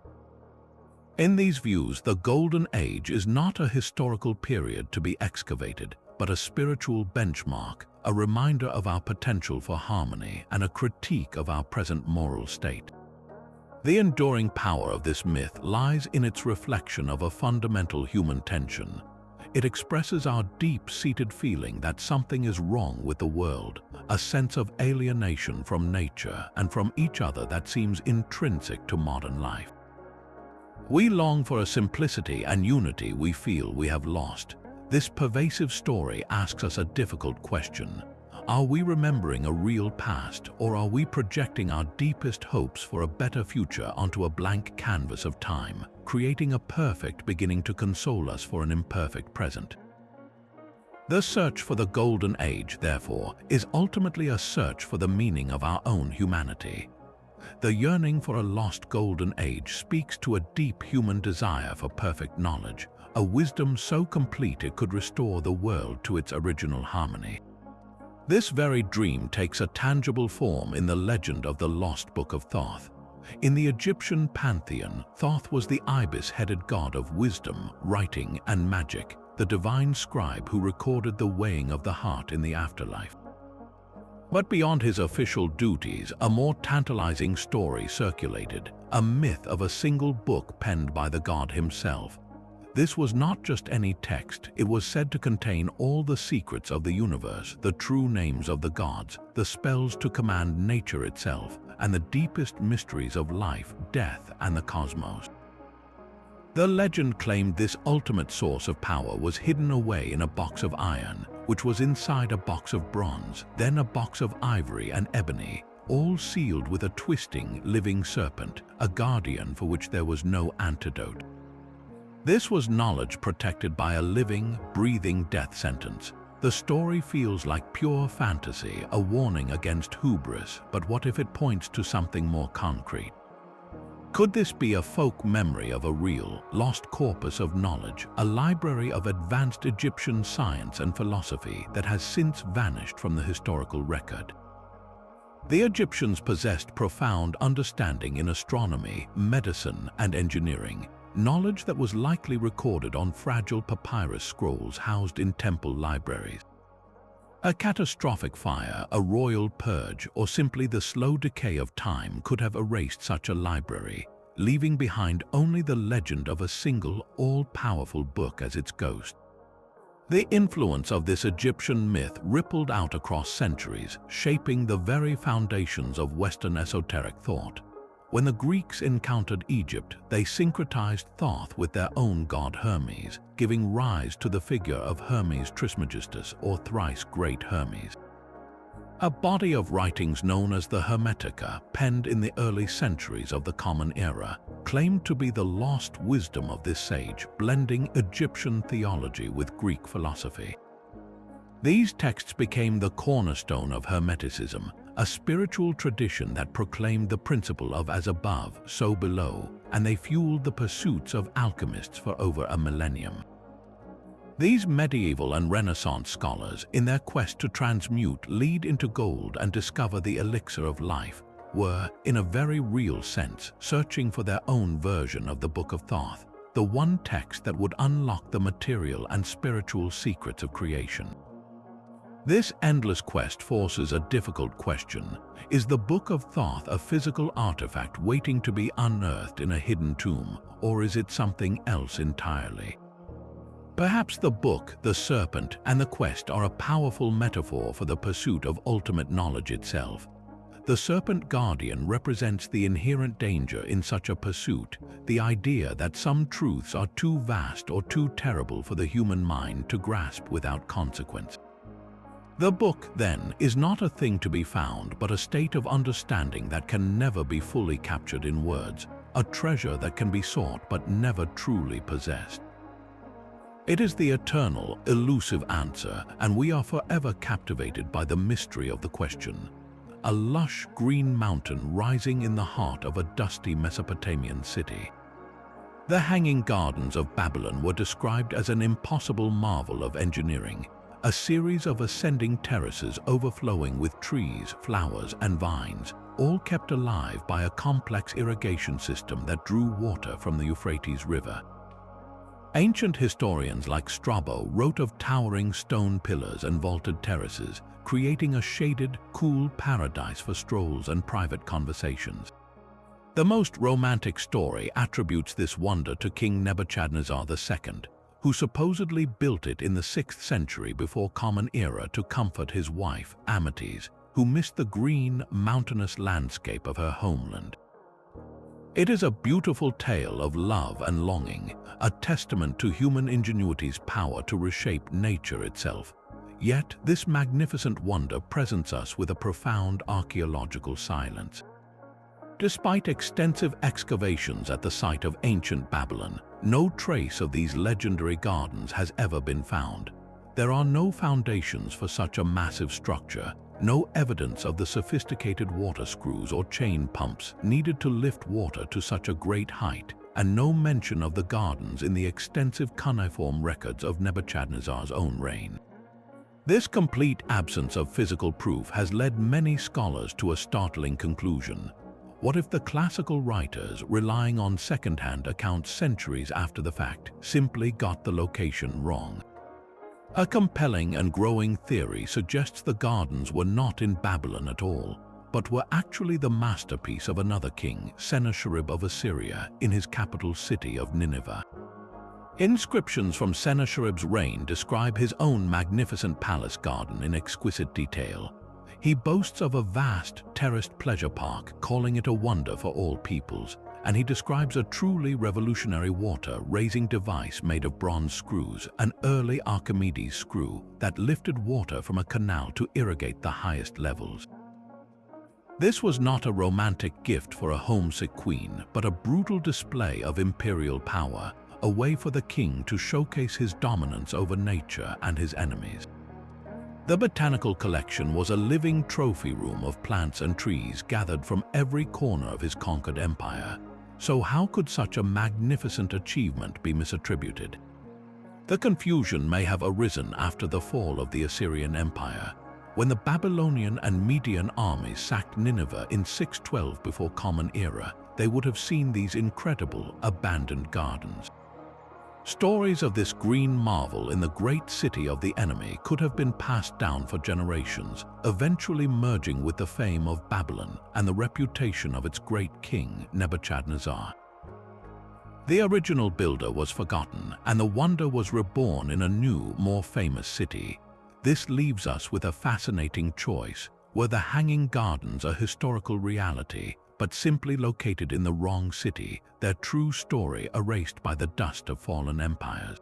In these views, the Golden Age is not a historical period to be excavated, but a spiritual benchmark, a reminder of our potential for harmony and a critique of our present moral state. The enduring power of this myth lies in its reflection of a fundamental human tension. It expresses our deep-seated feeling that something is wrong with the world, a sense of alienation from nature and from each other that seems intrinsic to modern life. We long for a simplicity and unity we feel we have lost. This pervasive story asks us a difficult question. Are we remembering a real past, or are we projecting our deepest hopes for a better future onto a blank canvas of time, creating a perfect beginning to console us for an imperfect present? The search for the Golden Age, therefore, is ultimately a search for the meaning of our own humanity. The yearning for a lost Golden Age speaks to a deep human desire for perfect knowledge, a wisdom so complete it could restore the world to its original harmony. This very dream takes a tangible form in the legend of the lost Book of Thoth. In the Egyptian pantheon, Thoth was the ibis-headed god of wisdom, writing, and magic, the divine scribe who recorded the weighing of the heart in the afterlife. But beyond his official duties, a more tantalizing story circulated, a myth of a single book penned by the god himself. This was not just any text, it was said to contain all the secrets of the universe, the true names of the gods, the spells to command nature itself, and the deepest mysteries of life, death, and the cosmos. The legend claimed this ultimate source of power was hidden away in a box of iron, which was inside a box of bronze, then a box of ivory and ebony, all sealed with a twisting, living serpent, a guardian for which there was no antidote. This was knowledge protected by a living, breathing death sentence. The story feels like pure fantasy, a warning against hubris, but what if it points to something more concrete? Could this be a folk memory of a real, lost corpus of knowledge, a library of advanced Egyptian science and philosophy that has since vanished from the historical record? The Egyptians possessed profound understanding in astronomy, medicine, and engineering, knowledge that was likely recorded on fragile papyrus scrolls housed in temple libraries. A catastrophic fire, a royal purge, or simply the slow decay of time could have erased such a library, leaving behind only the legend of a single, all-powerful book as its ghost. The influence of this Egyptian myth rippled out across centuries, shaping the very foundations of Western esoteric thought. When the Greeks encountered Egypt, they syncretized Thoth with their own god Hermes, giving rise to the figure of Hermes Trismegistus, or thrice great Hermes. A body of writings known as the Hermetica, penned in the early centuries of the Common Era, claimed to be the lost wisdom of this sage, blending Egyptian theology with Greek philosophy. These texts became the cornerstone of Hermeticism, a spiritual tradition that proclaimed the principle of as above, so below, and they fueled the pursuits of alchemists for over a millennium. These medieval and Renaissance scholars, in their quest to transmute lead into gold and discover the elixir of life, were, in a very real sense, searching for their own version of the Book of Thoth, the one text that would unlock the material and spiritual secrets of creation. This endless quest forces a difficult question. Is the Book of Thoth a physical artifact waiting to be unearthed in a hidden tomb, or is it something else entirely? Perhaps the book, the serpent, and the quest are a powerful metaphor for the pursuit of ultimate knowledge itself. The serpent guardian represents the inherent danger in such a pursuit, the idea that some truths are too vast or too terrible for the human mind to grasp without consequence. The book, then, is not a thing to be found, but a state of understanding that can never be fully captured in words, a treasure that can be sought but never truly possessed. It is the eternal, elusive answer, and we are forever captivated by the mystery of the question. A lush green mountain rising in the heart of a dusty Mesopotamian city. The Hanging Gardens of Babylon were described as an impossible marvel of engineering, a series of ascending terraces overflowing with trees, flowers, and vines, all kept alive by a complex irrigation system that drew water from the Euphrates River. Ancient historians like Strabo wrote of towering stone pillars and vaulted terraces, creating a shaded, cool paradise for strolls and private conversations. The most romantic story attributes this wonder to King Nebuchadnezzar II, who supposedly built it in the 6th century before Common Era to comfort his wife, Ametes, who missed the green, mountainous landscape of her homeland. It is a beautiful tale of love and longing, a testament to human ingenuity's power to reshape nature itself. Yet, this magnificent wonder presents us with a profound archaeological silence. Despite extensive excavations at the site of ancient Babylon, no trace of these legendary gardens has ever been found. There are no foundations for such a massive structure, no evidence of the sophisticated water screws or chain pumps needed to lift water to such a great height, and no mention of the gardens in the extensive cuneiform records of Nebuchadnezzar's own reign. This complete absence of physical proof has led many scholars to a startling conclusion. What if the classical writers, relying on second-hand accounts centuries after the fact, simply got the location wrong? A compelling and growing theory suggests the gardens were not in Babylon at all, but were actually the masterpiece of another king, Sennacherib of Assyria, in his capital city of Nineveh. Inscriptions from Sennacherib's reign describe his own magnificent palace garden in exquisite detail. He boasts of a vast, terraced pleasure park, calling it a wonder for all peoples, and he describes a truly revolutionary water-raising device made of bronze screws, an early Archimedes screw that lifted water from a canal to irrigate the highest levels. This was not a romantic gift for a homesick queen, but a brutal display of imperial power, a way for the king to showcase his dominance over nature and his enemies. The botanical collection was a living trophy room of plants and trees gathered from every corner of his conquered empire. So how could such a magnificent achievement be misattributed? The confusion may have arisen after the fall of the Assyrian Empire, when the Babylonian and Median armies sacked Nineveh in 612 before Common Era. They would have seen these incredible, abandoned gardens. Stories of this green marvel in the great city of the enemy could have been passed down for generations, eventually merging with the fame of Babylon and the reputation of its great king, Nebuchadnezzar. The original builder was forgotten, and the wonder was reborn in a new, more famous city. This leaves us with a fascinating choice. Were the Hanging Gardens a historical reality, but simply located in the wrong city, their true story erased by the dust of fallen empires?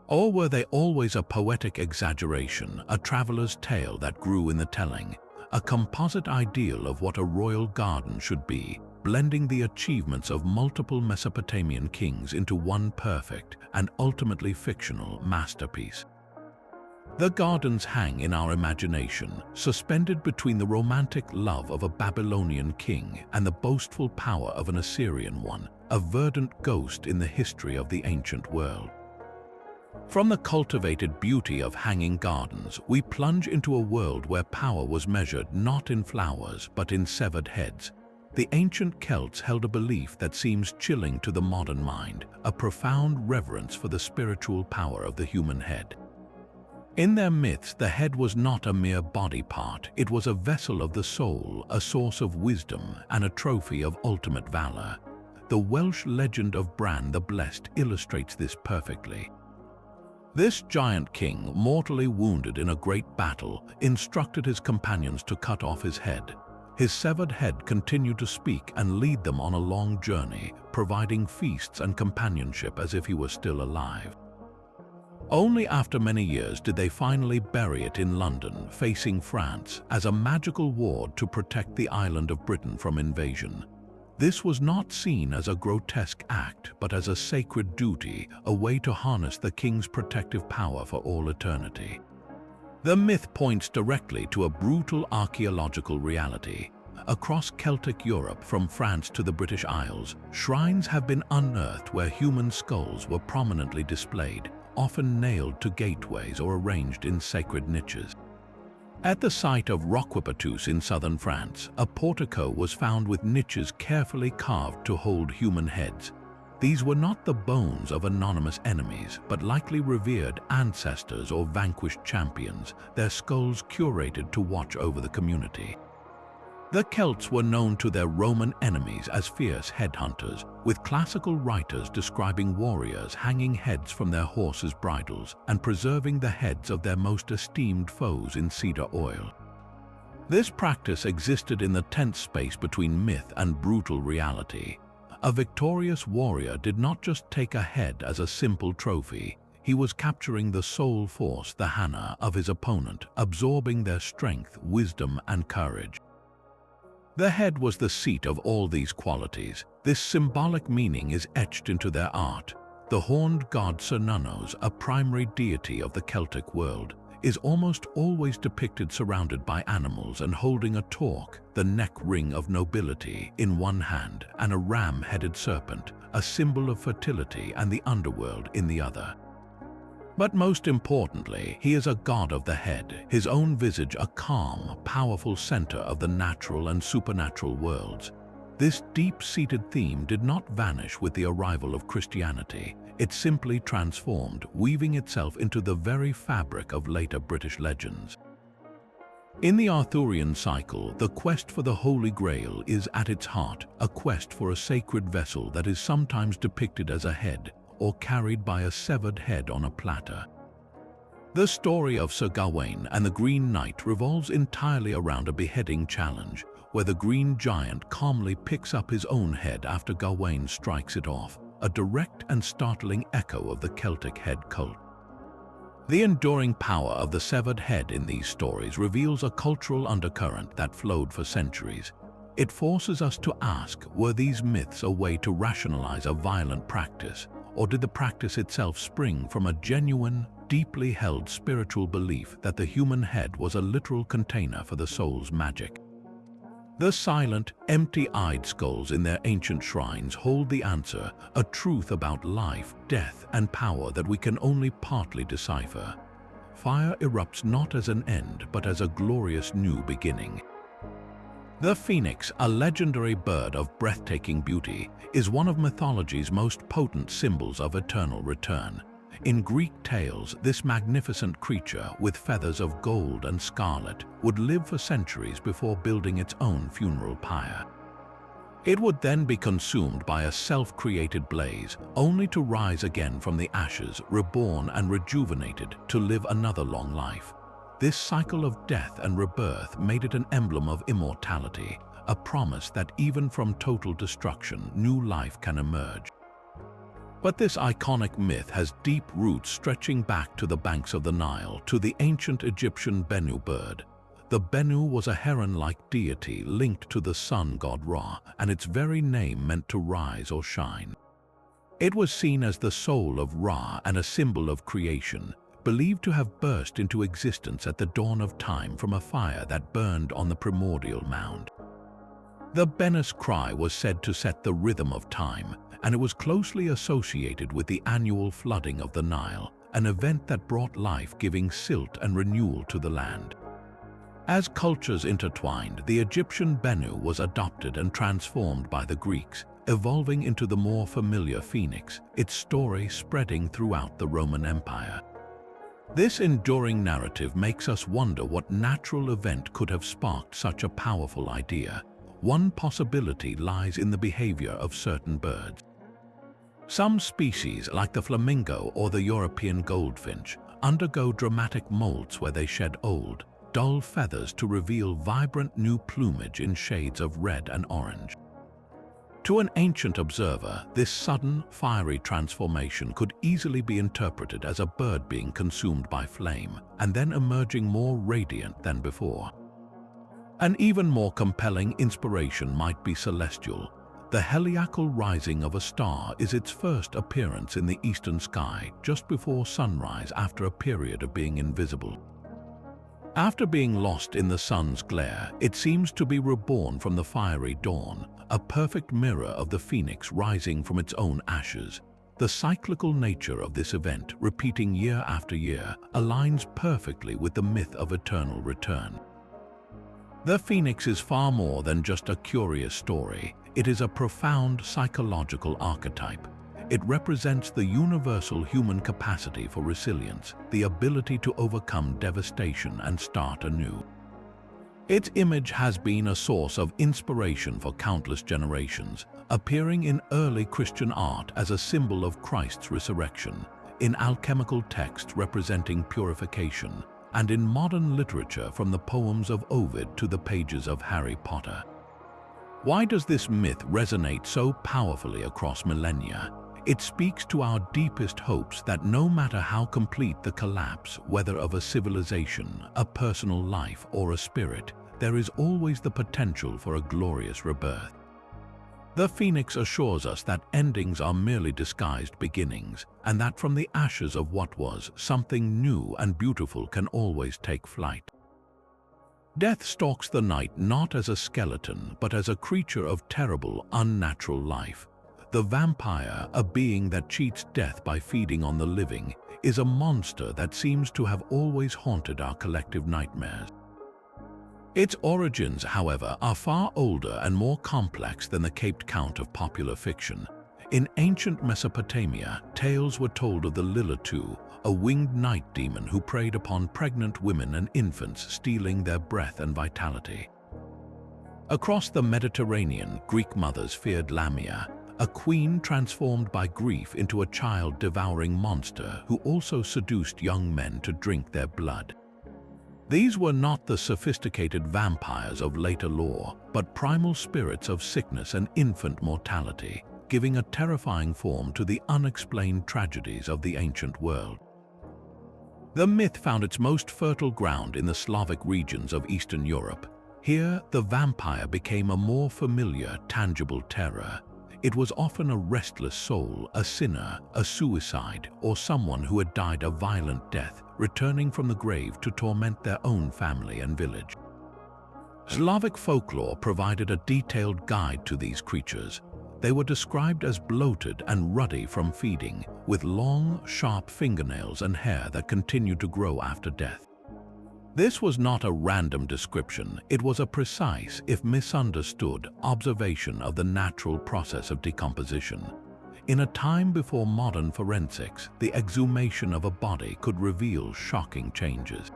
Or were they always a poetic exaggeration, a traveler's tale that grew in the telling, a composite ideal of what a royal garden should be, blending the achievements of multiple Mesopotamian kings into one perfect and ultimately fictional masterpiece? The gardens hang in our imagination, suspended between the romantic love of a Babylonian king and the boastful power of an Assyrian one, a verdant ghost in the history of the ancient world. From the cultivated beauty of hanging gardens, we plunge into a world where power was measured not in flowers but in severed heads. The ancient Celts held a belief that seems chilling to the modern mind, a profound reverence for the spiritual power of the human head. In their myths, the head was not a mere body part, it was a vessel of the soul, a source of wisdom, and a trophy of ultimate valor. The Welsh legend of Bran the Blessed illustrates this perfectly. This giant king, mortally wounded in a great battle, instructed his companions to cut off his head. His severed head continued to speak and lead them on a long journey, providing feasts and companionship as if he were still alive. Only after many years did they finally bury it in London, facing France, as a magical ward to protect the island of Britain from invasion. This was not seen as a grotesque act, but as a sacred duty, a way to harness the king's protective power for all eternity. The myth points directly to a brutal archaeological reality. Across Celtic Europe, from France to the British Isles, shrines have been unearthed where human skulls were prominently displayed, often nailed to gateways or arranged in sacred niches. At the site of Roquepetus in southern France, a portico was found with niches carefully carved to hold human heads. These were not the bones of anonymous enemies, but likely revered ancestors or vanquished champions, their skulls curated to watch over the community. The Celts were known to their Roman enemies as fierce headhunters, with classical writers describing warriors hanging heads from their horses' bridles and preserving the heads of their most esteemed foes in cedar oil. This practice existed in the tense space between myth and brutal reality. A victorious warrior did not just take a head as a simple trophy. He was capturing the soul force, the hana, of his opponent, absorbing their strength, wisdom, and courage. The head was the seat of all these qualities. This symbolic meaning is etched into their art. The horned god Cernunnos, a primary deity of the Celtic world, is almost always depicted surrounded by animals and holding a torque, the neck ring of nobility, in one hand, and a ram-headed serpent, a symbol of fertility and the underworld, in the other. But most importantly, he is a god of the head, his own visage a calm, powerful center of the natural and supernatural worlds. This deep-seated theme did not vanish with the arrival of Christianity. It simply transformed, weaving itself into the very fabric of later British legends. In the Arthurian cycle, the quest for the Holy Grail is at its heart, a quest for a sacred vessel that is sometimes depicted as a head, or carried by a severed head on a platter. The story of Sir Gawain and the Green Knight revolves entirely around a beheading challenge, where the Green Giant calmly picks up his own head after Gawain strikes it off, a direct and startling echo of the Celtic head cult. The enduring power of the severed head in these stories reveals a cultural undercurrent that flowed for centuries. It forces us to ask, were these myths a way to rationalize a violent practice, or did the practice itself spring from a genuine, deeply held spiritual belief that the human head was a literal container for the soul's magic? The silent, empty-eyed skulls in their ancient shrines hold the answer, a truth about life, death, and power that we can only partly decipher. Fire erupts not as an end, but as a glorious new beginning. The phoenix, a legendary bird of breathtaking beauty, is one of mythology's most potent symbols of eternal return. In Greek tales, this magnificent creature, with feathers of gold and scarlet, would live for centuries before building its own funeral pyre. It would then be consumed by a self-created blaze, only to rise again from the ashes, reborn and rejuvenated, to live another long life. This cycle of death and rebirth made it an emblem of immortality, a promise that even from total destruction, new life can emerge. But this iconic myth has deep roots stretching back to the banks of the Nile, to the ancient Egyptian Bennu bird. The Bennu was a heron-like deity linked to the sun god Ra, and its very name meant to rise or shine. It was seen as the soul of Ra and a symbol of creation, believed to have burst into existence at the dawn of time from a fire that burned on the primordial mound. The Bennu's cry was said to set the rhythm of time, and it was closely associated with the annual flooding of the Nile, an event that brought life-giving silt and renewal to the land. As cultures intertwined, the Egyptian Bennu was adopted and transformed by the Greeks, evolving into the more familiar phoenix, its story spreading throughout the Roman Empire. This enduring narrative makes us wonder what natural event could have sparked such a powerful idea. One possibility lies in the behavior of certain birds. Some species, like the flamingo or the European goldfinch, undergo dramatic molts where they shed old, dull feathers to reveal vibrant new plumage in shades of red and orange. To an ancient observer, this sudden, fiery transformation could easily be interpreted as a bird being consumed by flame and then emerging more radiant than before. An even more compelling inspiration might be celestial. The heliacal rising of a star is its first appearance in the eastern sky just before sunrise after a period of being invisible. After being lost in the sun's glare, it seems to be reborn from the fiery dawn, a perfect mirror of the phoenix rising from its own ashes. The cyclical nature of this event, repeating year after year, aligns perfectly with the myth of eternal return. The phoenix is far more than just a curious story. It is a profound psychological archetype. It represents the universal human capacity for resilience, the ability to overcome devastation and start anew. Its image has been a source of inspiration for countless generations, appearing in early Christian art as a symbol of Christ's resurrection, in alchemical texts representing purification, and in modern literature from the poems of Ovid to the pages of Harry Potter. Why does this myth resonate so powerfully across millennia? It speaks to our deepest hopes that no matter how complete the collapse, whether of a civilization, a personal life, or a spirit, there is always the potential for a glorious rebirth. The phoenix assures us that endings are merely disguised beginnings, and that from the ashes of what was, something new and beautiful can always take flight. Death stalks the night not as a skeleton, but as a creature of terrible, unnatural life. The vampire, a being that cheats death by feeding on the living, is a monster that seems to have always haunted our collective nightmares. Its origins, however, are far older and more complex than the caped count of popular fiction. In ancient Mesopotamia, tales were told of the Lilatu, a winged night demon who preyed upon pregnant women and infants, stealing their breath and vitality. Across the Mediterranean, Greek mothers feared Lamia, a queen transformed by grief into a child-devouring monster who also seduced young men to drink their blood. These were not the sophisticated vampires of later lore, but primal spirits of sickness and infant mortality, giving a terrifying form to the unexplained tragedies of the ancient world. The myth found its most fertile ground in the Slavic regions of Eastern Europe. Here, the vampire became a more familiar, tangible terror. It was often a restless soul, a sinner, a suicide, or someone who had died a violent death, returning from the grave to torment their own family and village. Slavic folklore provided a detailed guide to these creatures. They were described as bloated and ruddy from feeding, with long, sharp fingernails and hair that continued to grow after death. This was not a random description, it was a precise, if misunderstood, observation of the natural process of decomposition. In a time before modern forensics, the exhumation of a body could reveal shocking changes.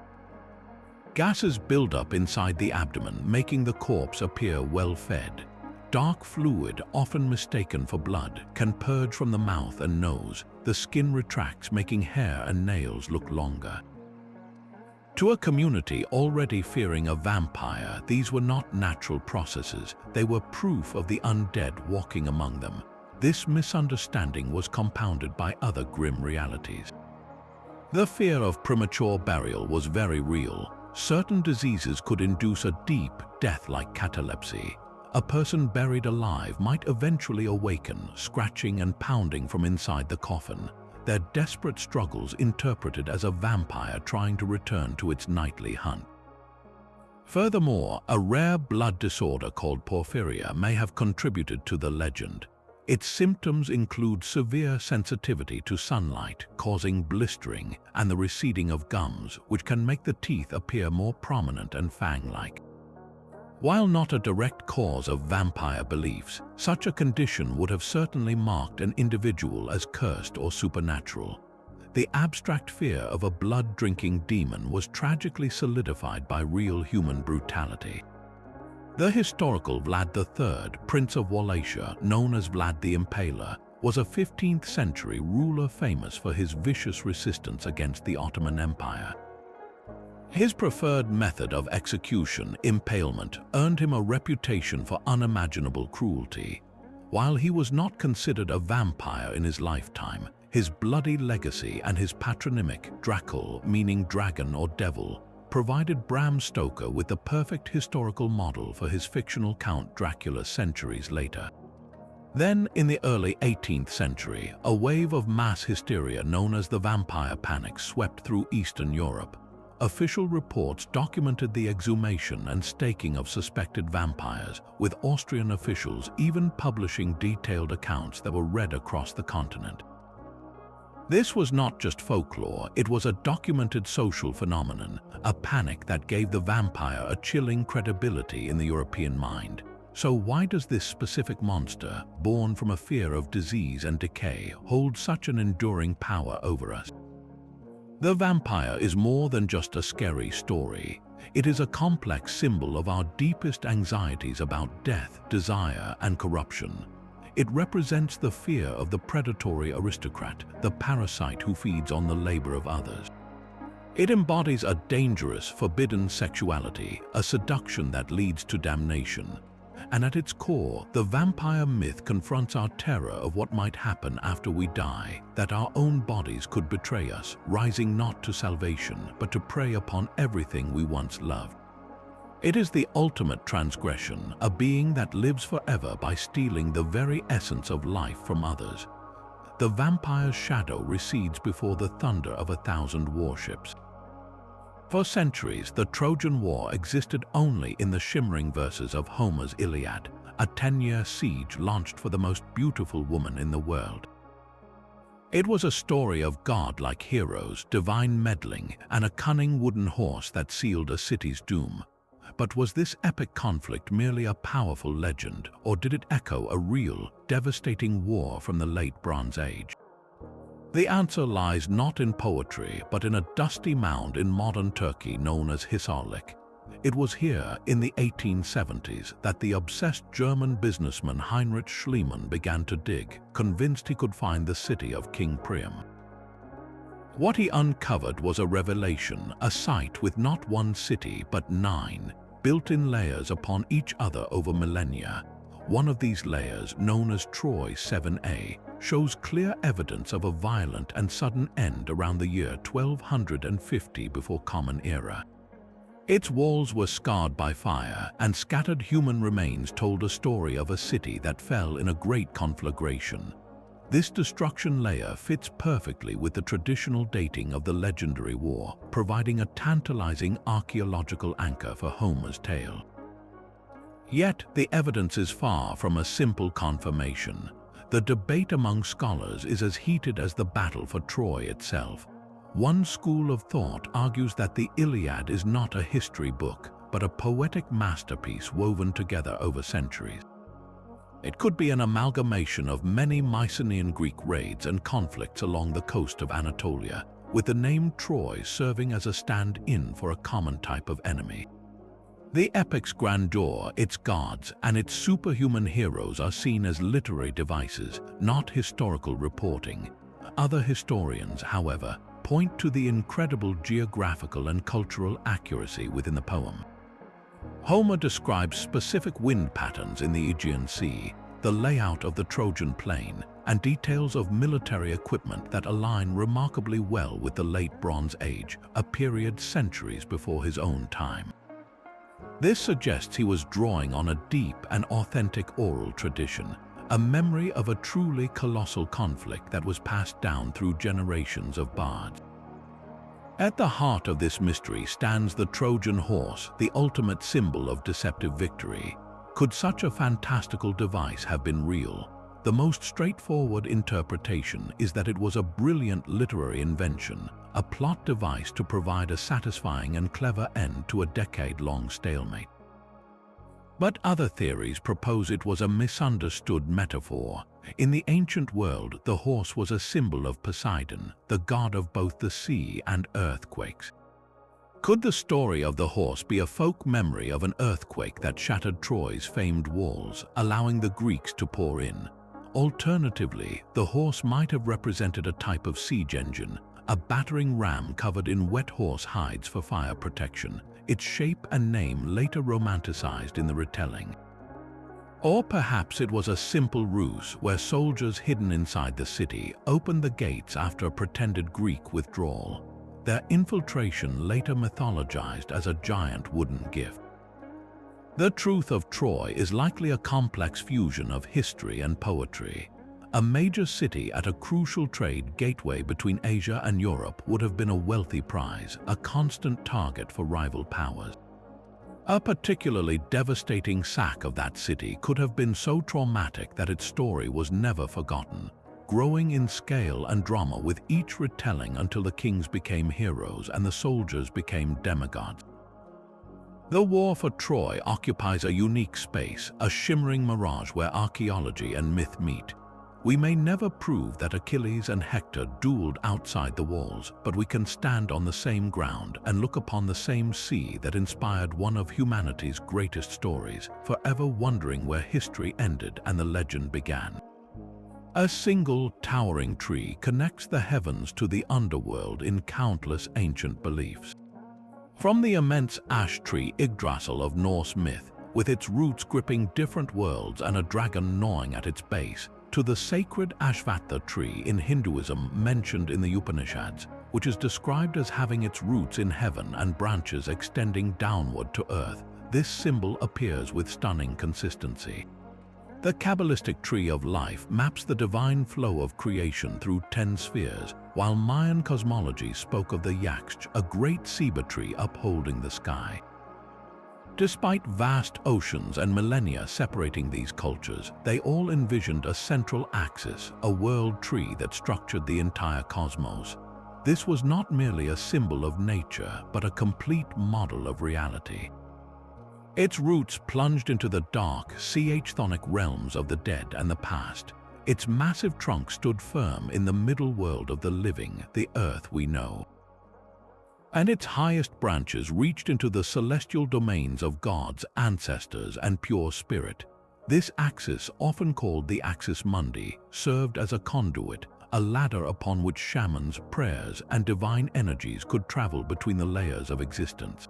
Gases build up inside the abdomen, making the corpse appear well-fed. Dark fluid, often mistaken for blood, can purge from the mouth and nose. The skin retracts, making hair and nails look longer. To a community already fearing a vampire, these were not natural processes. They were proof of the undead walking among them. This misunderstanding was compounded by other grim realities. The fear of premature burial was very real. Certain diseases could induce a deep, death-like catalepsy. A person buried alive might eventually awaken, scratching and pounding from inside the coffin, their desperate struggles interpreted as a vampire trying to return to its nightly hunt. Furthermore, a rare blood disorder called porphyria may have contributed to the legend. Its symptoms include severe sensitivity to sunlight, causing blistering, and the receding of gums, which can make the teeth appear more prominent and fang-like. While not a direct cause of vampire beliefs, such a condition would have certainly marked an individual as cursed or supernatural. The abstract fear of a blood-drinking demon was tragically solidified by real human brutality. The historical Vlad III, Prince of Wallachia, known as Vlad the Impaler, was a 15th century ruler famous for his vicious resistance against the Ottoman Empire. His preferred method of execution, impalement, earned him a reputation for unimaginable cruelty. While he was not considered a vampire in his lifetime, his bloody legacy and his patronymic, Dracul, meaning dragon or devil, provided Bram Stoker with the perfect historical model for his fictional Count Dracula centuries later. Then, in the early 18th century, a wave of mass hysteria known as the vampire panic swept through Eastern Europe. Official reports documented the exhumation and staking of suspected vampires, with Austrian officials even publishing detailed accounts that were read across the continent. This was not just folklore, it was a documented social phenomenon, a panic that gave the vampire a chilling credibility in the European mind. So why does this specific monster, born from a fear of disease and decay, hold such an enduring power over us? The vampire is more than just a scary story. It is a complex symbol of our deepest anxieties about death, desire, and corruption. It represents the fear of the predatory aristocrat, the parasite who feeds on the labor of others. It embodies a dangerous, forbidden sexuality, a seduction that leads to damnation. And at its core, the vampire myth confronts our terror of what might happen after we die, that our own bodies could betray us, rising not to salvation, but to prey upon everything we once loved. It is the ultimate transgression, a being that lives forever by stealing the very essence of life from others. The vampire's shadow recedes before the thunder of 1,000 warships. For centuries, the Trojan War existed only in the shimmering verses of Homer's Iliad, a 10-year siege launched for the most beautiful woman in the world. It was a story of godlike heroes, divine meddling, and a cunning wooden horse that sealed a city's doom. But was this epic conflict merely a powerful legend, or did it echo a real, devastating war from the late Bronze Age? The answer lies not in poetry, but in a dusty mound in modern Turkey known as Hisarlik. It was here, in the 1870s, that the obsessed German businessman Heinrich Schliemann began to dig, convinced he could find the city of King Priam. What he uncovered was a revelation, a site with not one city, but 9, built in layers upon each other over millennia. One of these layers, known as Troy 7a, shows clear evidence of a violent and sudden end around the year 1250 before Common Era. Its walls were scarred by fire, and scattered human remains told a story of a city that fell in a great conflagration. This destruction layer fits perfectly with the traditional dating of the legendary war, providing a tantalizing archaeological anchor for Homer's tale. Yet, the evidence is far from a simple confirmation. The debate among scholars is as heated as the battle for Troy itself. One school of thought argues that the Iliad is not a history book, but a poetic masterpiece woven together over centuries. It could be an amalgamation of many Mycenaean Greek raids and conflicts along the coast of Anatolia, with the name Troy serving as a stand-in for a common type of enemy. The epic's grandeur, its gods, and its superhuman heroes are seen as literary devices, not historical reporting. Other historians, however, point to the incredible geographical and cultural accuracy within the poem. Homer describes specific wind patterns in the Aegean Sea, the layout of the Trojan plain, and details of military equipment that align remarkably well with the Late Bronze Age, a period centuries before his own time. This suggests he was drawing on a deep and authentic oral tradition, a memory of a truly colossal conflict that was passed down through generations of bards. At the heart of this mystery stands the Trojan horse, the ultimate symbol of deceptive victory. Could such a fantastical device have been real? The most straightforward interpretation is that it was a brilliant literary invention, a plot device to provide a satisfying and clever end to a decade-long stalemate. But other theories propose it was a misunderstood metaphor. In the ancient world, the horse was a symbol of Poseidon, the god of both the sea and earthquakes. Could the story of the horse be a folk memory of an earthquake that shattered Troy's famed walls, allowing the Greeks to pour in? Alternatively, the horse might have represented a type of siege engine, a battering ram covered in wet horse hides for fire protection, its shape and name later romanticized in the retelling. Or perhaps it was a simple ruse where soldiers hidden inside the city opened the gates after a pretended Greek withdrawal, their infiltration later mythologized as a giant wooden gift. The truth of Troy is likely a complex fusion of history and poetry. A major city at a crucial trade gateway between Asia and Europe would have been a wealthy prize, a constant target for rival powers. A particularly devastating sack of that city could have been so traumatic that its story was never forgotten, growing in scale and drama with each retelling until the kings became heroes and the soldiers became demigods. The war for Troy occupies a unique space, a shimmering mirage where archaeology and myth meet. We may never prove that Achilles and Hector dueled outside the walls, but we can stand on the same ground and look upon the same sea that inspired one of humanity's greatest stories, forever wondering where history ended and the legend began. A single towering tree connects the heavens to the underworld in countless ancient beliefs. From the immense ash tree Yggdrasil of Norse myth, with its roots gripping different worlds and a dragon gnawing at its base, to the sacred Ashvattha tree in Hinduism mentioned in the Upanishads, which is described as having its roots in heaven and branches extending downward to earth, this symbol appears with stunning consistency. The Kabbalistic tree of life maps the divine flow of creation through 10 spheres, while Mayan cosmology spoke of the Yaksh, a great ceiba tree upholding the sky. Despite vast oceans and millennia separating these cultures, they all envisioned a central axis, a world tree that structured the entire cosmos. This was not merely a symbol of nature, but a complete model of reality. Its roots plunged into the dark, chthonic realms of the dead and the past. Its massive trunk stood firm in the middle world of the living, the earth we know. And its highest branches reached into the celestial domains of gods, ancestors, and pure spirit. This axis, often called the Axis Mundi, served as a conduit, a ladder upon which shamans, prayers, and divine energies could travel between the layers of existence.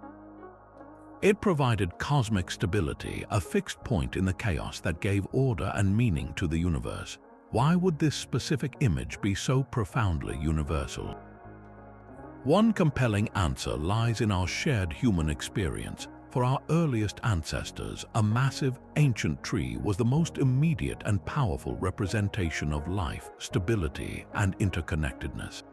It provided cosmic stability, a fixed point in the chaos that gave order and meaning to the universe. Why would this specific image be so profoundly universal? One compelling answer lies in our shared human experience. For our earliest ancestors, a massive, ancient tree was the most immediate and powerful representation of life, stability, and interconnectedness.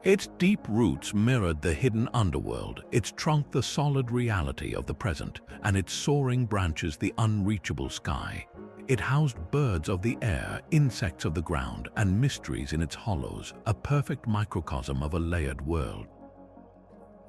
Its deep roots mirrored the hidden underworld, its trunk the solid reality of the present, and its soaring branches the unreachable sky. It housed birds of the air, insects of the ground, and mysteries in its hollows, a perfect microcosm of a layered world.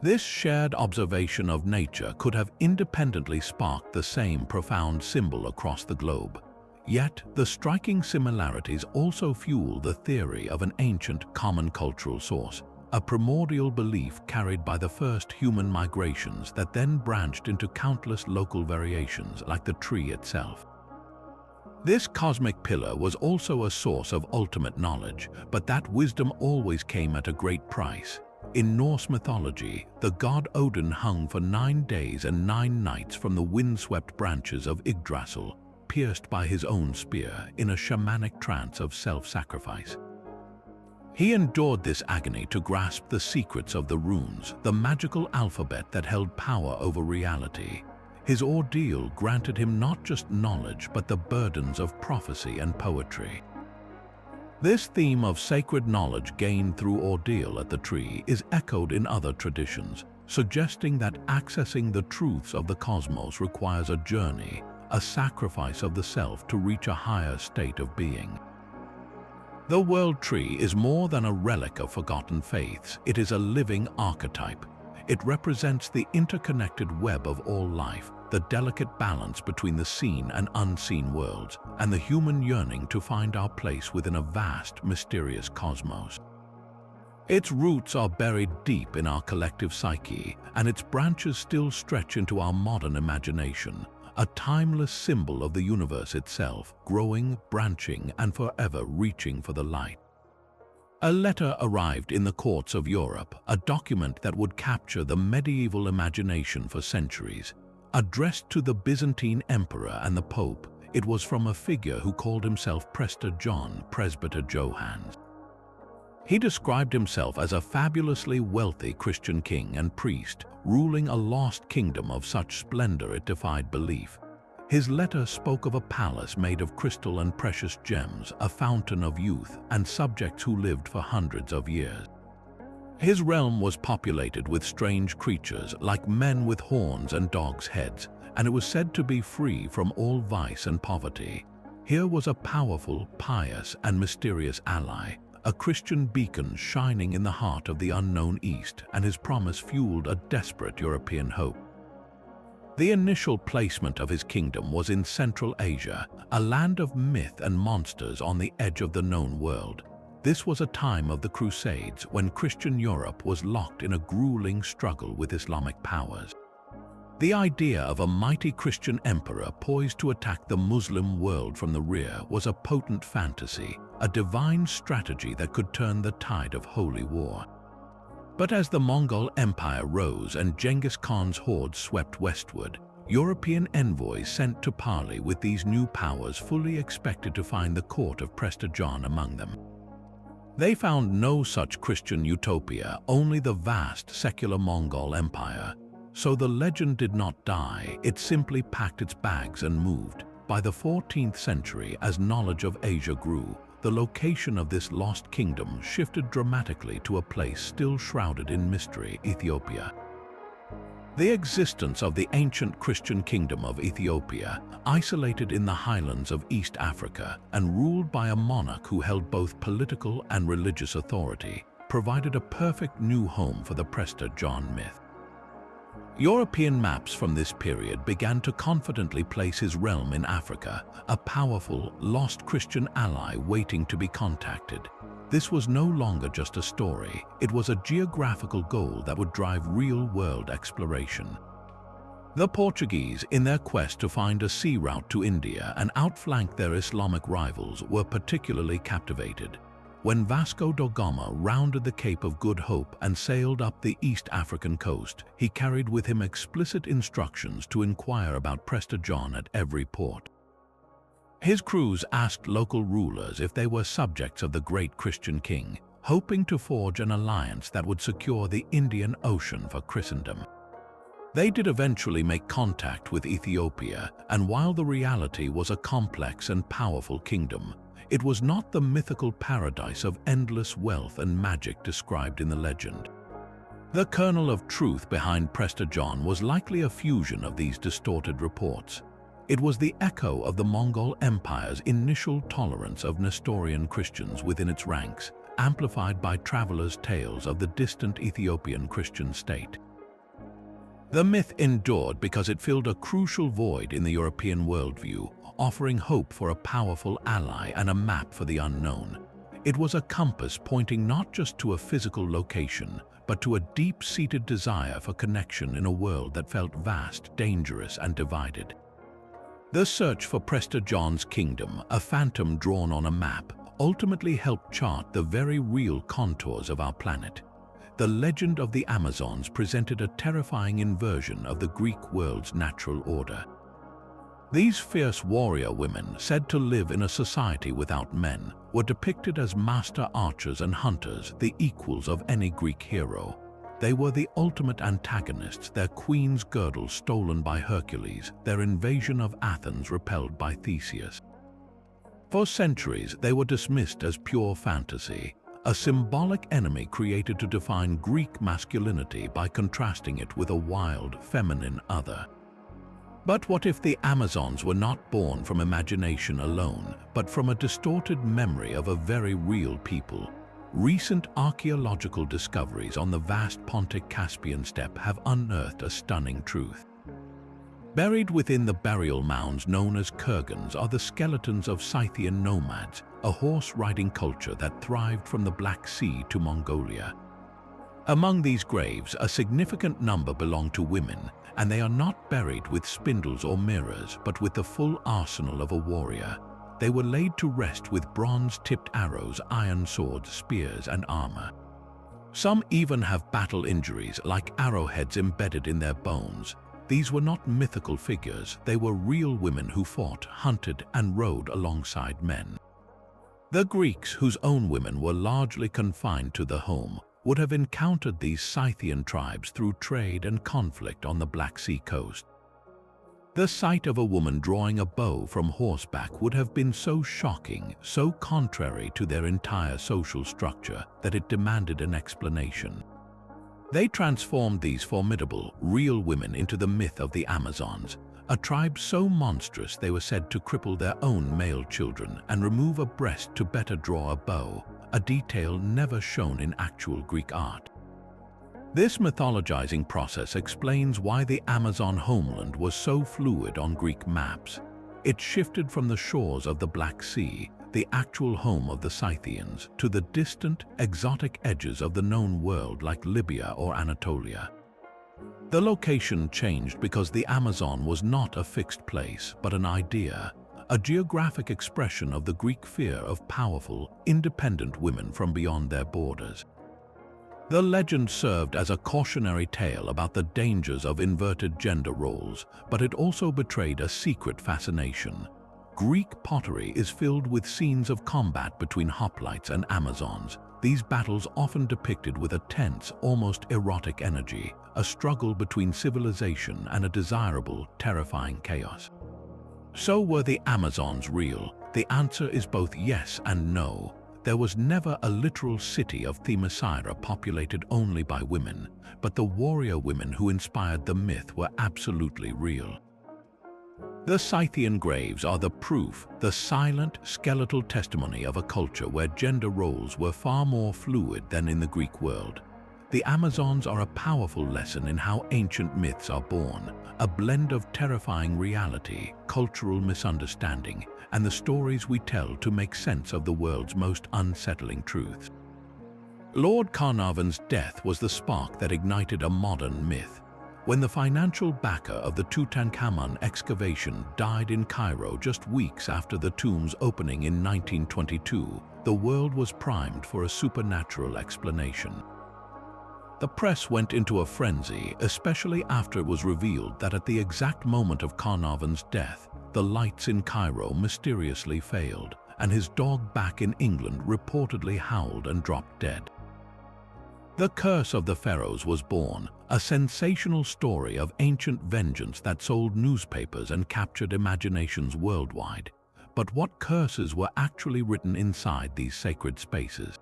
This shared observation of nature could have independently sparked the same profound symbol across the globe. Yet, the striking similarities also fuel the theory of an ancient common cultural source, a primordial belief carried by the first human migrations that then branched into countless local variations like the tree itself. This cosmic pillar was also a source of ultimate knowledge, but that wisdom always came at a great price. In Norse mythology, the god Odin hung for 9 days and 9 nights from the windswept branches of Yggdrasil, pierced by his own spear in a shamanic trance of self-sacrifice. He endured this agony to grasp the secrets of the runes, the magical alphabet that held power over reality. His ordeal granted him not just knowledge but the burdens of prophecy and poetry. This theme of sacred knowledge gained through ordeal at the tree is echoed in other traditions, suggesting that accessing the truths of the cosmos requires a journey, a sacrifice of the self to reach a higher state of being. The world tree is more than a relic of forgotten faiths, it is a living archetype. It represents the interconnected web of all life, the delicate balance between the seen and unseen worlds, and the human yearning to find our place within a vast, mysterious cosmos. Its roots are buried deep in our collective psyche, and its branches still stretch into our modern imagination, a timeless symbol of the universe itself, growing, branching, and forever reaching for the light. A letter arrived in the courts of Europe, a document that would capture the medieval imagination for centuries. Addressed to the Byzantine Emperor and the Pope, it was from a figure who called himself Prester John, Presbyter Johannes. He described himself as a fabulously wealthy Christian king and priest, ruling a lost kingdom of such splendor it defied belief. His letter spoke of a palace made of crystal and precious gems, a fountain of youth, and subjects who lived for hundreds of years. His realm was populated with strange creatures, like men with horns and dogs' heads, and it was said to be free from all vice and poverty. Here was a powerful, pious, and mysterious ally, a Christian beacon shining in the heart of the unknown East, and his promise fueled a desperate European hope. The initial placement of his kingdom was in Central Asia, a land of myth and monsters on the edge of the known world. This was a time of the Crusades when Christian Europe was locked in a grueling struggle with Islamic powers. The idea of a mighty Christian emperor poised to attack the Muslim world from the rear was a potent fantasy, a divine strategy that could turn the tide of holy war. But as the Mongol Empire rose and Genghis Khan's hordes swept westward, European envoys sent to parley with these new powers fully expected to find the court of Prester John among them. They found no such Christian utopia, only the vast secular Mongol Empire. So the legend did not die, it simply packed its bags and moved. By the 14th century, as knowledge of Asia grew, the location of this lost kingdom shifted dramatically to a place still shrouded in mystery, Ethiopia. The existence of the ancient Christian kingdom of Ethiopia, isolated in the highlands of East Africa and ruled by a monarch who held both political and religious authority, provided a perfect new home for the Prester John myth. European maps from this period began to confidently place his realm in Africa, a powerful, lost Christian ally waiting to be contacted. This was no longer just a story, it was a geographical goal that would drive real-world exploration. The Portuguese, in their quest to find a sea route to India and outflank their Islamic rivals, were particularly captivated. When Vasco da Gama rounded the Cape of Good Hope and sailed up the East African coast, he carried with him explicit instructions to inquire about Prester John at every port. His crews asked local rulers if they were subjects of the great Christian king, hoping to forge an alliance that would secure the Indian Ocean for Christendom. They did eventually make contact with Ethiopia, and while the reality was a complex and powerful kingdom, it was not the mythical paradise of endless wealth and magic described in the legend. The kernel of truth behind Prester John was likely a fusion of these distorted reports. It was the echo of the Mongol Empire's initial tolerance of Nestorian Christians within its ranks, amplified by travelers' tales of the distant Ethiopian Christian state. The myth endured because it filled a crucial void in the European worldview, offering hope for a powerful ally and a map for the unknown. It was a compass pointing not just to a physical location, but to a deep-seated desire for connection in a world that felt vast, dangerous, and divided. The search for Prester John's kingdom, a phantom drawn on a map, ultimately helped chart the very real contours of our planet. The legend of the Amazons presented a terrifying inversion of the Greek world's natural order. These fierce warrior women, said to live in a society without men, were depicted as master archers and hunters, the equals of any Greek hero. They were the ultimate antagonists, their queen's girdle stolen by Hercules, their invasion of Athens repelled by Theseus. For centuries, they were dismissed as pure fantasy, a symbolic enemy created to define Greek masculinity by contrasting it with a wild, feminine other. But what if the Amazons were not born from imagination alone, but from a distorted memory of a very real people? Recent archaeological discoveries on the vast Pontic Caspian steppe have unearthed a stunning truth. Buried within the burial mounds known as kurgans are the skeletons of Scythian nomads, a horse-riding culture that thrived from the Black Sea to Mongolia. Among these graves, a significant number belong to women, and they are not buried with spindles or mirrors, but with the full arsenal of a warrior. They were laid to rest with bronze-tipped arrows, iron swords, spears, and armor. Some even have battle injuries, like arrowheads embedded in their bones. These were not mythical figures, they were real women who fought, hunted, and rode alongside men. The Greeks, whose own women were largely confined to the home, would have encountered these Scythian tribes through trade and conflict on the Black Sea coast. The sight of a woman drawing a bow from horseback would have been so shocking, so contrary to their entire social structure, that it demanded an explanation. They transformed these formidable, real women into the myth of the Amazons, a tribe so monstrous they were said to cripple their own male children and remove a breast to better draw a bow, a detail never shown in actual Greek art. This mythologizing process explains why the Amazon homeland was so fluid on Greek maps. It shifted from the shores of the Black Sea, the actual home of the Scythians, to the distant, exotic edges of the known world like Libya or Anatolia. The location changed because the Amazon was not a fixed place, but an idea, a geographic expression of the Greek fear of powerful, independent women from beyond their borders. The legend served as a cautionary tale about the dangers of inverted gender roles, but it also betrayed a secret fascination. Greek pottery is filled with scenes of combat between hoplites and Amazons. These battles often depicted with a tense, almost erotic energy, a struggle between civilization and a desirable, terrifying chaos. So were the Amazons real? The answer is both yes and no. There was never a literal city of Themyscira populated only by women, but the warrior women who inspired the myth were absolutely real. The Scythian graves are the proof, the silent, skeletal testimony of a culture where gender roles were far more fluid than in the Greek world. The Amazons are a powerful lesson in how ancient myths are born, a blend of terrifying reality, cultural misunderstanding, and the stories we tell to make sense of the world's most unsettling truths. Lord Carnarvon's death was the spark that ignited a modern myth. When the financial backer of the Tutankhamun excavation died in Cairo just weeks after the tomb's opening in 1922, the world was primed for a supernatural explanation. The press went into a frenzy, especially after it was revealed that at the exact moment of Carnarvon's death, the lights in Cairo mysteriously failed, and his dog back in England reportedly howled and dropped dead. The Curse of the Pharaohs was born, a sensational story of ancient vengeance that sold newspapers and captured imaginations worldwide. But what curses were actually written inside these sacred spaces?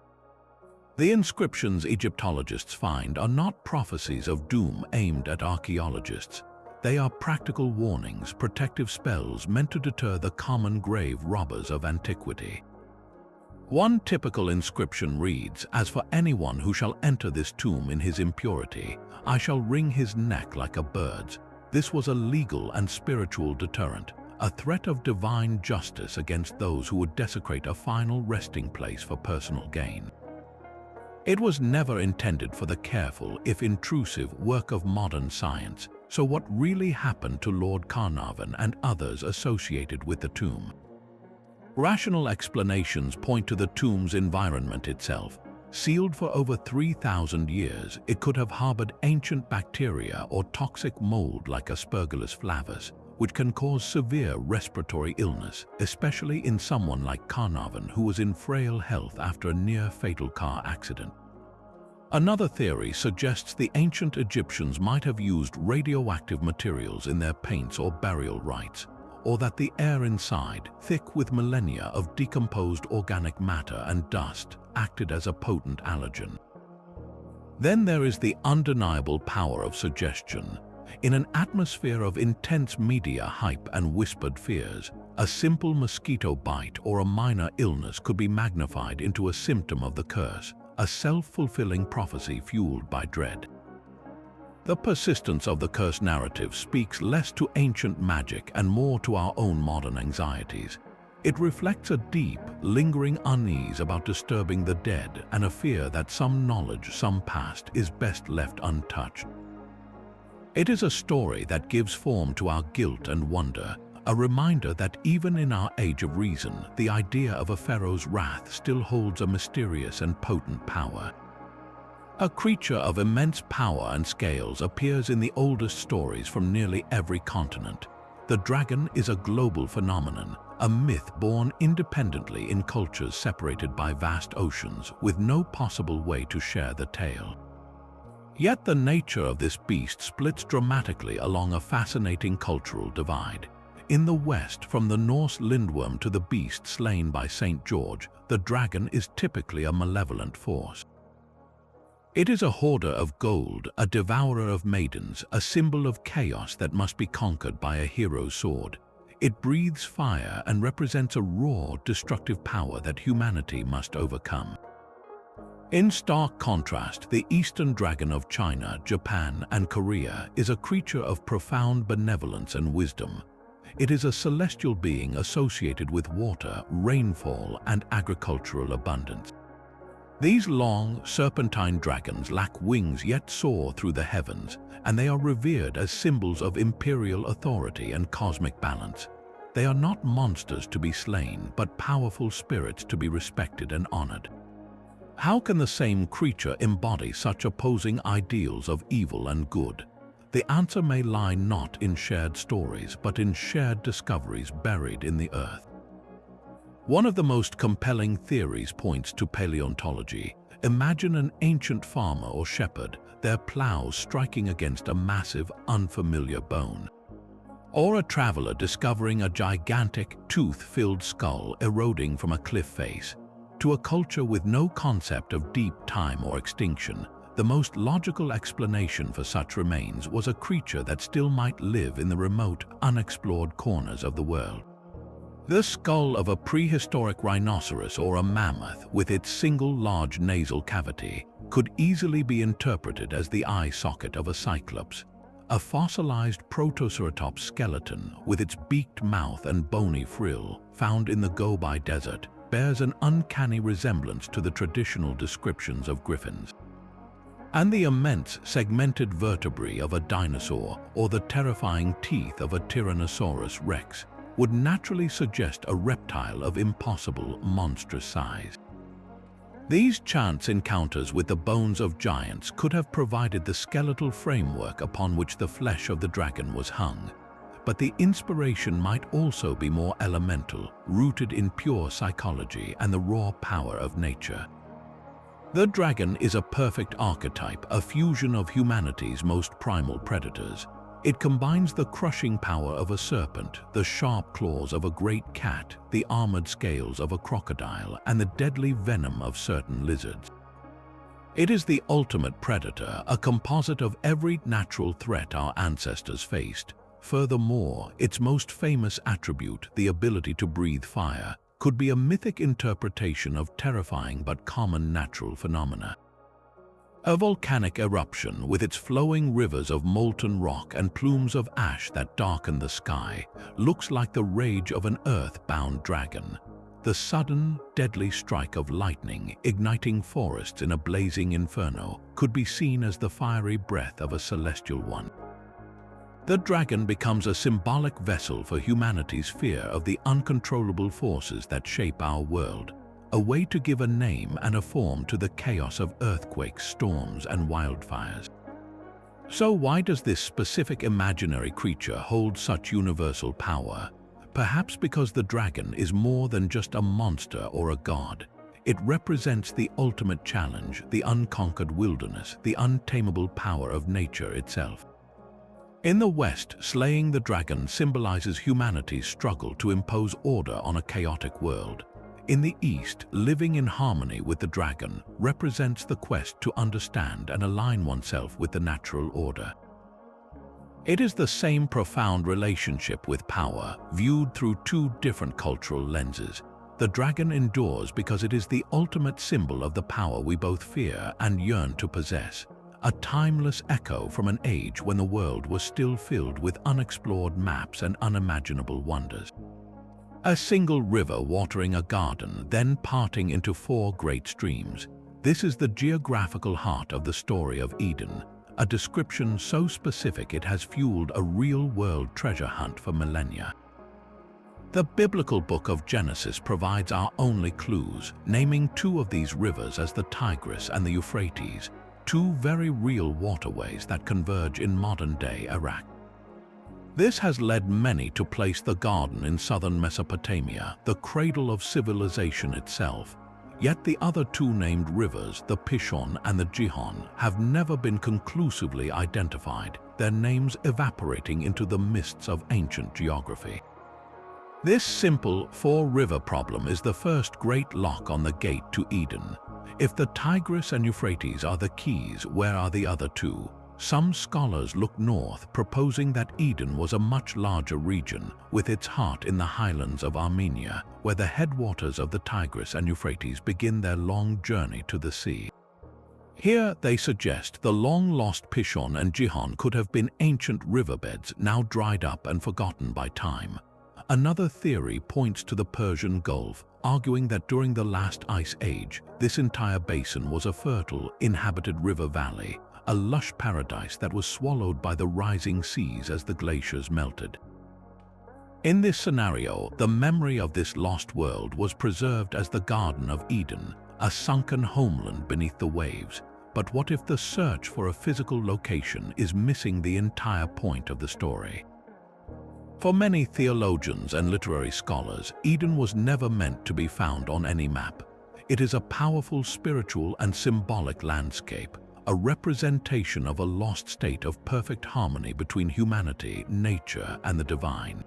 The inscriptions Egyptologists find are not prophecies of doom aimed at archaeologists. They are practical warnings, protective spells meant to deter the common grave robbers of antiquity. One typical inscription reads, "As for anyone who shall enter this tomb in his impurity, I shall wring his neck like a bird's." This was a legal and spiritual deterrent, a threat of divine justice against those who would desecrate a final resting place for personal gain. It was never intended for the careful, if intrusive, work of modern science. So what really happened to Lord Carnarvon and others associated with the tomb? Rational explanations point to the tomb's environment itself. Sealed for over 3,000 years, it could have harbored ancient bacteria or toxic mold like Aspergillus flavus, which can cause severe respiratory illness, especially in someone like Carnarvon, who was in frail health after a near-fatal car accident. Another theory suggests the ancient Egyptians might have used radioactive materials in their paints or burial rites, or that the air inside, thick with millennia of decomposed organic matter and dust, acted as a potent allergen. Then there is the undeniable power of suggestion. In an atmosphere of intense media hype and whispered fears, a simple mosquito bite or a minor illness could be magnified into a symptom of the curse, a self-fulfilling prophecy fueled by dread. The persistence of the curse narrative speaks less to ancient magic and more to our own modern anxieties. It reflects a deep, lingering unease about disturbing the dead and a fear that some knowledge, some past, is best left untouched. It is a story that gives form to our guilt and wonder, a reminder that even in our age of reason, the idea of a pharaoh's wrath still holds a mysterious and potent power. A creature of immense power and scales appears in the oldest stories from nearly every continent. The dragon is a global phenomenon, a myth born independently in cultures separated by vast oceans, with no possible way to share the tale. Yet the nature of this beast splits dramatically along a fascinating cultural divide. In the West, from the Norse lindworm to the beast slain by St. George, the dragon is typically a malevolent force. It is a hoarder of gold, a devourer of maidens, a symbol of chaos that must be conquered by a hero's sword. It breathes fire and represents a raw, destructive power that humanity must overcome. In stark contrast, the Eastern dragon of China, Japan, and Korea is a creature of profound benevolence and wisdom. It is a celestial being associated with water, rainfall, and agricultural abundance. These long, serpentine dragons lack wings yet soar through the heavens, and they are revered as symbols of imperial authority and cosmic balance. They are not monsters to be slain, but powerful spirits to be respected and honored. How can the same creature embody such opposing ideals of evil and good? The answer may lie not in shared stories, but in shared discoveries buried in the earth. One of the most compelling theories points to paleontology. Imagine an ancient farmer or shepherd, their plows striking against a massive, unfamiliar bone. Or a traveler discovering a gigantic, tooth-filled skull eroding from a cliff face. To a culture with no concept of deep time or extinction, the most logical explanation for such remains was a creature that still might live in the remote, unexplored corners of the world. The skull of a prehistoric rhinoceros or a mammoth, with its single large nasal cavity, could easily be interpreted as the eye socket of a cyclops. A fossilized Protoceratops skeleton, with its beaked mouth and bony frill, found in the Gobi Desert, bears an uncanny resemblance to the traditional descriptions of griffins. And the immense, segmented vertebrae of a dinosaur or the terrifying teeth of a Tyrannosaurus rex would naturally suggest a reptile of impossible, monstrous size. These chance encounters with the bones of giants could have provided the skeletal framework upon which the flesh of the dragon was hung. But the inspiration might also be more elemental, rooted in pure psychology and the raw power of nature. The dragon is a perfect archetype, a fusion of humanity's most primal predators. It combines the crushing power of a serpent, the sharp claws of a great cat, the armored scales of a crocodile, and the deadly venom of certain lizards. It is the ultimate predator, a composite of every natural threat our ancestors faced. Furthermore, its most famous attribute, the ability to breathe fire, could be a mythic interpretation of terrifying but common natural phenomena. A volcanic eruption with its flowing rivers of molten rock and plumes of ash that darken the sky looks like the rage of an earth-bound dragon. The sudden, deadly strike of lightning, igniting forests in a blazing inferno, could be seen as the fiery breath of a celestial one. The dragon becomes a symbolic vessel for humanity's fear of the uncontrollable forces that shape our world, a way to give a name and a form to the chaos of earthquakes, storms, and wildfires. So why does this specific imaginary creature hold such universal power? Perhaps because the dragon is more than just a monster or a god. It represents the ultimate challenge, the unconquered wilderness, the untamable power of nature itself. In the West, slaying the dragon symbolizes humanity's struggle to impose order on a chaotic world. In the East, living in harmony with the dragon represents the quest to understand and align oneself with the natural order. It is the same profound relationship with power, viewed through two different cultural lenses. The dragon endures because it is the ultimate symbol of the power we both fear and yearn to possess, a timeless echo from an age when the world was still filled with unexplored maps and unimaginable wonders. A single river watering a garden, then parting into four great streams. This is the geographical heart of the story of Eden, a description so specific it has fueled a real-world treasure hunt for millennia. The biblical book of Genesis provides our only clues, naming two of these rivers as the Tigris and the Euphrates, two very real waterways that converge in modern-day Iraq. This has led many to place the garden in southern Mesopotamia, the cradle of civilization itself. Yet the other two named rivers, the Pishon and the Gihon, have never been conclusively identified, their names evaporating into the mists of ancient geography. This simple four-river problem is the first great lock on the gate to Eden. If the Tigris and Euphrates are the keys, where are the other two? Some scholars look north, proposing that Eden was a much larger region, with its heart in the highlands of Armenia, where the headwaters of the Tigris and Euphrates begin their long journey to the sea. Here, they suggest the long-lost Pishon and Gihon could have been ancient riverbeds now dried up and forgotten by time. Another theory points to the Persian Gulf, arguing that during the last ice age, this entire basin was a fertile, inhabited river valley, a lush paradise that was swallowed by the rising seas as the glaciers melted. In this scenario, the memory of this lost world was preserved as the Garden of Eden, a sunken homeland beneath the waves. But what if the search for a physical location is missing the entire point of the story? For many theologians and literary scholars, Eden was never meant to be found on any map. It is a powerful spiritual and symbolic landscape, a representation of a lost state of perfect harmony between humanity, nature, and the divine.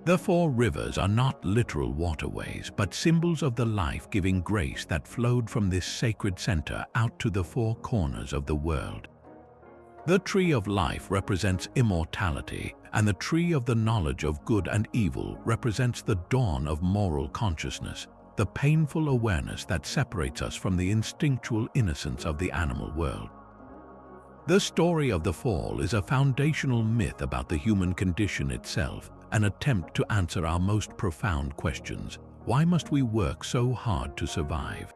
The four rivers are not literal waterways, but symbols of the life-giving grace that flowed from this sacred center out to the four corners of the world. The tree of life represents immortality, and the tree of the knowledge of good and evil represents the dawn of moral consciousness, the painful awareness that separates us from the instinctual innocence of the animal world. The story of the fall is a foundational myth about the human condition itself, an attempt to answer our most profound questions. Why must we work so hard to survive?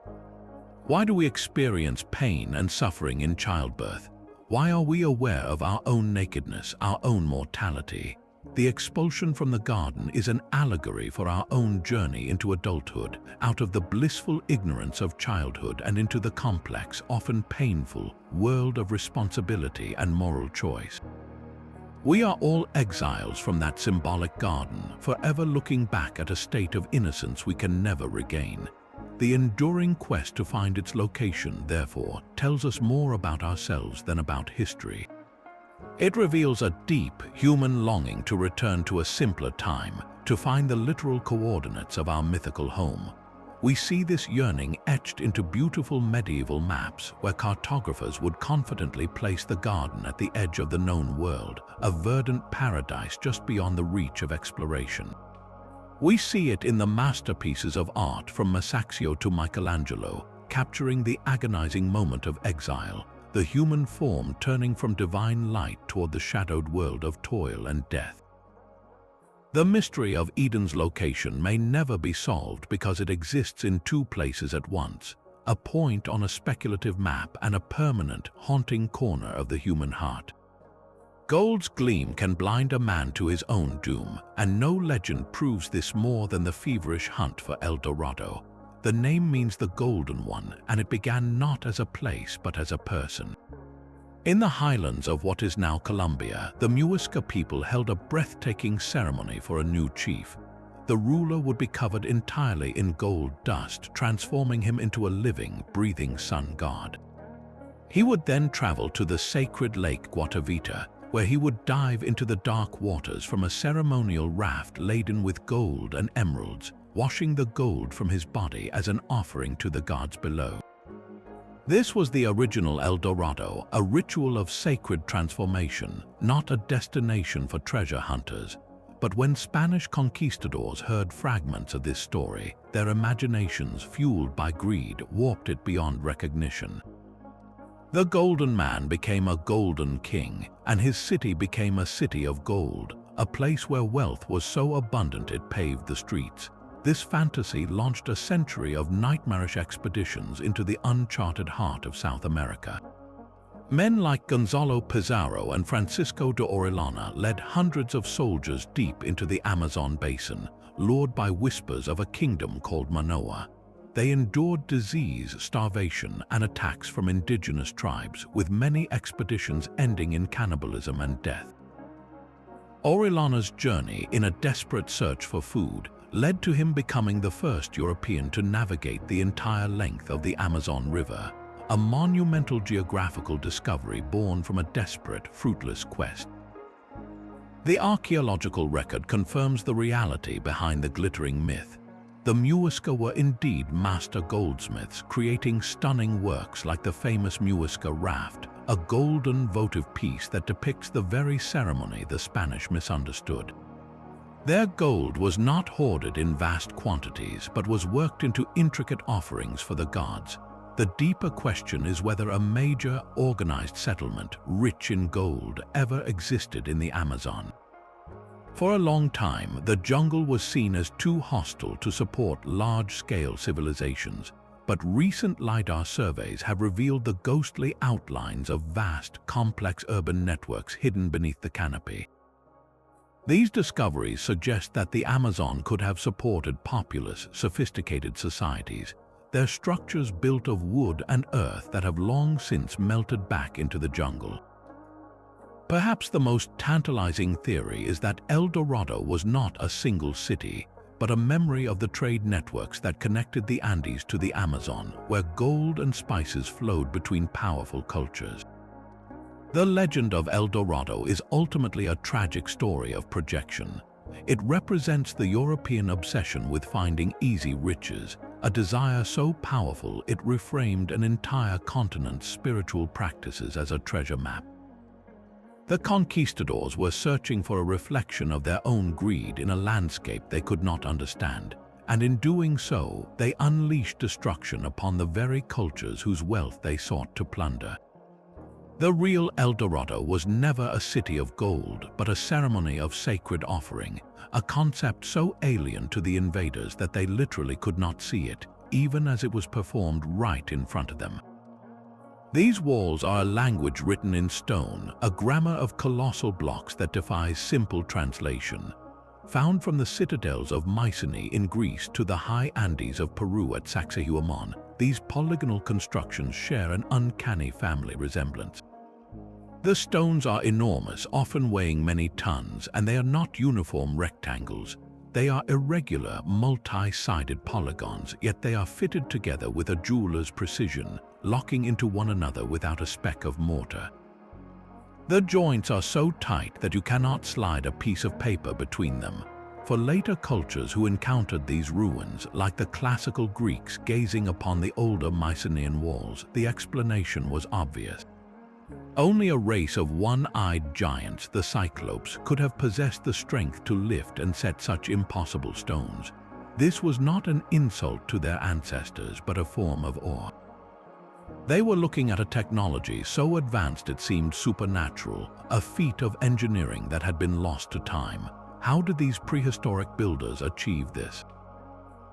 Why do we experience pain and suffering in childbirth? Why are we aware of our own nakedness, our own mortality? The expulsion from the garden is an allegory for our own journey into adulthood, out of the blissful ignorance of childhood and into the complex, often painful, world of responsibility and moral choice. We are all exiles from that symbolic garden, forever looking back at a state of innocence we can never regain. The enduring quest to find its location, therefore, tells us more about ourselves than about history. It reveals a deep, human longing to return to a simpler time, to find the literal coordinates of our mythical home. We see this yearning etched into beautiful medieval maps where cartographers would confidently place the garden at the edge of the known world, a verdant paradise just beyond the reach of exploration. We see it in the masterpieces of art from Masaccio to Michelangelo, capturing the agonizing moment of exile, the human form turning from divine light toward the shadowed world of toil and death. The mystery of Eden's location may never be solved because it exists in two places at once, a point on a speculative map and a permanent, haunting corner of the human heart. Gold's gleam can blind a man to his own doom, and no legend proves this more than the feverish hunt for El Dorado. The name means the Golden One, and it began not as a place but as a person. In the highlands of what is now Colombia, the Muisca people held a breathtaking ceremony for a new chief. The ruler would be covered entirely in gold dust, transforming him into a living, breathing sun god. He would then travel to the sacred lake Guatavita, where he would dive into the dark waters from a ceremonial raft laden with gold and emeralds, washing the gold from his body as an offering to the gods below. This was the original El Dorado, a ritual of sacred transformation, not a destination for treasure hunters. But when Spanish conquistadors heard fragments of this story, their imaginations, fueled by greed, warped it beyond recognition. The Golden Man became a golden king, and his city became a city of gold, a place where wealth was so abundant it paved the streets. This fantasy launched a century of nightmarish expeditions into the uncharted heart of South America. Men like Gonzalo Pizarro and Francisco de Orellana led hundreds of soldiers deep into the Amazon basin, lured by whispers of a kingdom called Manoa. They endured disease, starvation, and attacks from indigenous tribes, with many expeditions ending in cannibalism and death. Orellana's journey in a desperate search for food led to him becoming the first European to navigate the entire length of the Amazon River, a monumental geographical discovery born from a desperate, fruitless quest. The archaeological record confirms the reality behind the glittering myth. The Muisca were indeed master goldsmiths, creating stunning works like the famous Muisca raft, a golden votive piece that depicts the very ceremony the Spanish misunderstood. Their gold was not hoarded in vast quantities, but was worked into intricate offerings for the gods. The deeper question is whether a major, organized settlement, rich in gold, ever existed in the Amazon. For a long time, the jungle was seen as too hostile to support large-scale civilizations, but recent LiDAR surveys have revealed the ghostly outlines of vast, complex urban networks hidden beneath the canopy. These discoveries suggest that the Amazon could have supported populous, sophisticated societies, their structures built of wood and earth that have long since melted back into the jungle. Perhaps the most tantalizing theory is that El Dorado was not a single city, but a memory of the trade networks that connected the Andes to the Amazon, where gold and spices flowed between powerful cultures. The legend of El Dorado is ultimately a tragic story of projection. It represents the European obsession with finding easy riches, a desire so powerful it reframed an entire continent's spiritual practices as a treasure map. The conquistadors were searching for a reflection of their own greed in a landscape they could not understand, and in doing so, they unleashed destruction upon the very cultures whose wealth they sought to plunder. The real El Dorado was never a city of gold, but a ceremony of sacred offering, a concept so alien to the invaders that they literally could not see it, even as it was performed right in front of them. These walls are a language written in stone, a grammar of colossal blocks that defies simple translation. Found from the citadels of Mycenae in Greece to the high Andes of Peru at Sacsayhuaman, these polygonal constructions share an uncanny family resemblance. The stones are enormous, often weighing many tons, and they are not uniform rectangles. They are irregular, multi-sided polygons, yet they are fitted together with a jeweler's precision, locking into one another without a speck of mortar. The joints are so tight that you cannot slide a piece of paper between them. For later cultures who encountered these ruins, like the classical Greeks gazing upon the older Mycenaean walls, the explanation was obvious. Only a race of one-eyed giants, the Cyclopes, could have possessed the strength to lift and set such impossible stones. This was not an insult to their ancestors, but a form of awe. They were looking at a technology so advanced it seemed supernatural, a feat of engineering that had been lost to time. How did these prehistoric builders achieve this?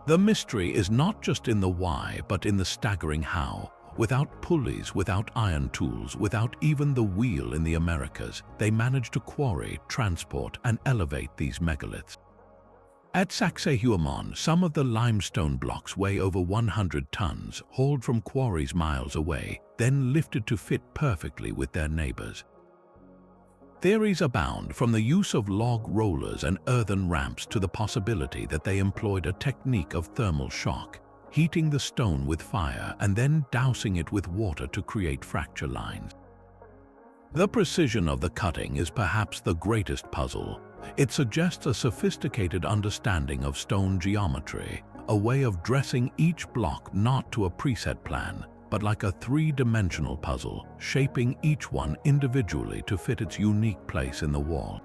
The mystery is not just in the why, but in the staggering how. Without pulleys, without iron tools, without even the wheel in the Americas, they managed to quarry, transport, and elevate these megaliths. At Sacsayhuaman, some of the limestone blocks weigh over 100 tons, hauled from quarries miles away, then lifted to fit perfectly with their neighbors. Theories abound, from the use of log rollers and earthen ramps to the possibility that they employed a technique of thermal shock, heating the stone with fire and then dousing it with water to create fracture lines. The precision of the cutting is perhaps the greatest puzzle. It suggests a sophisticated understanding of stone geometry, a way of dressing each block not to a preset plan, but like a three-dimensional puzzle, shaping each one individually to fit its unique place in the wall.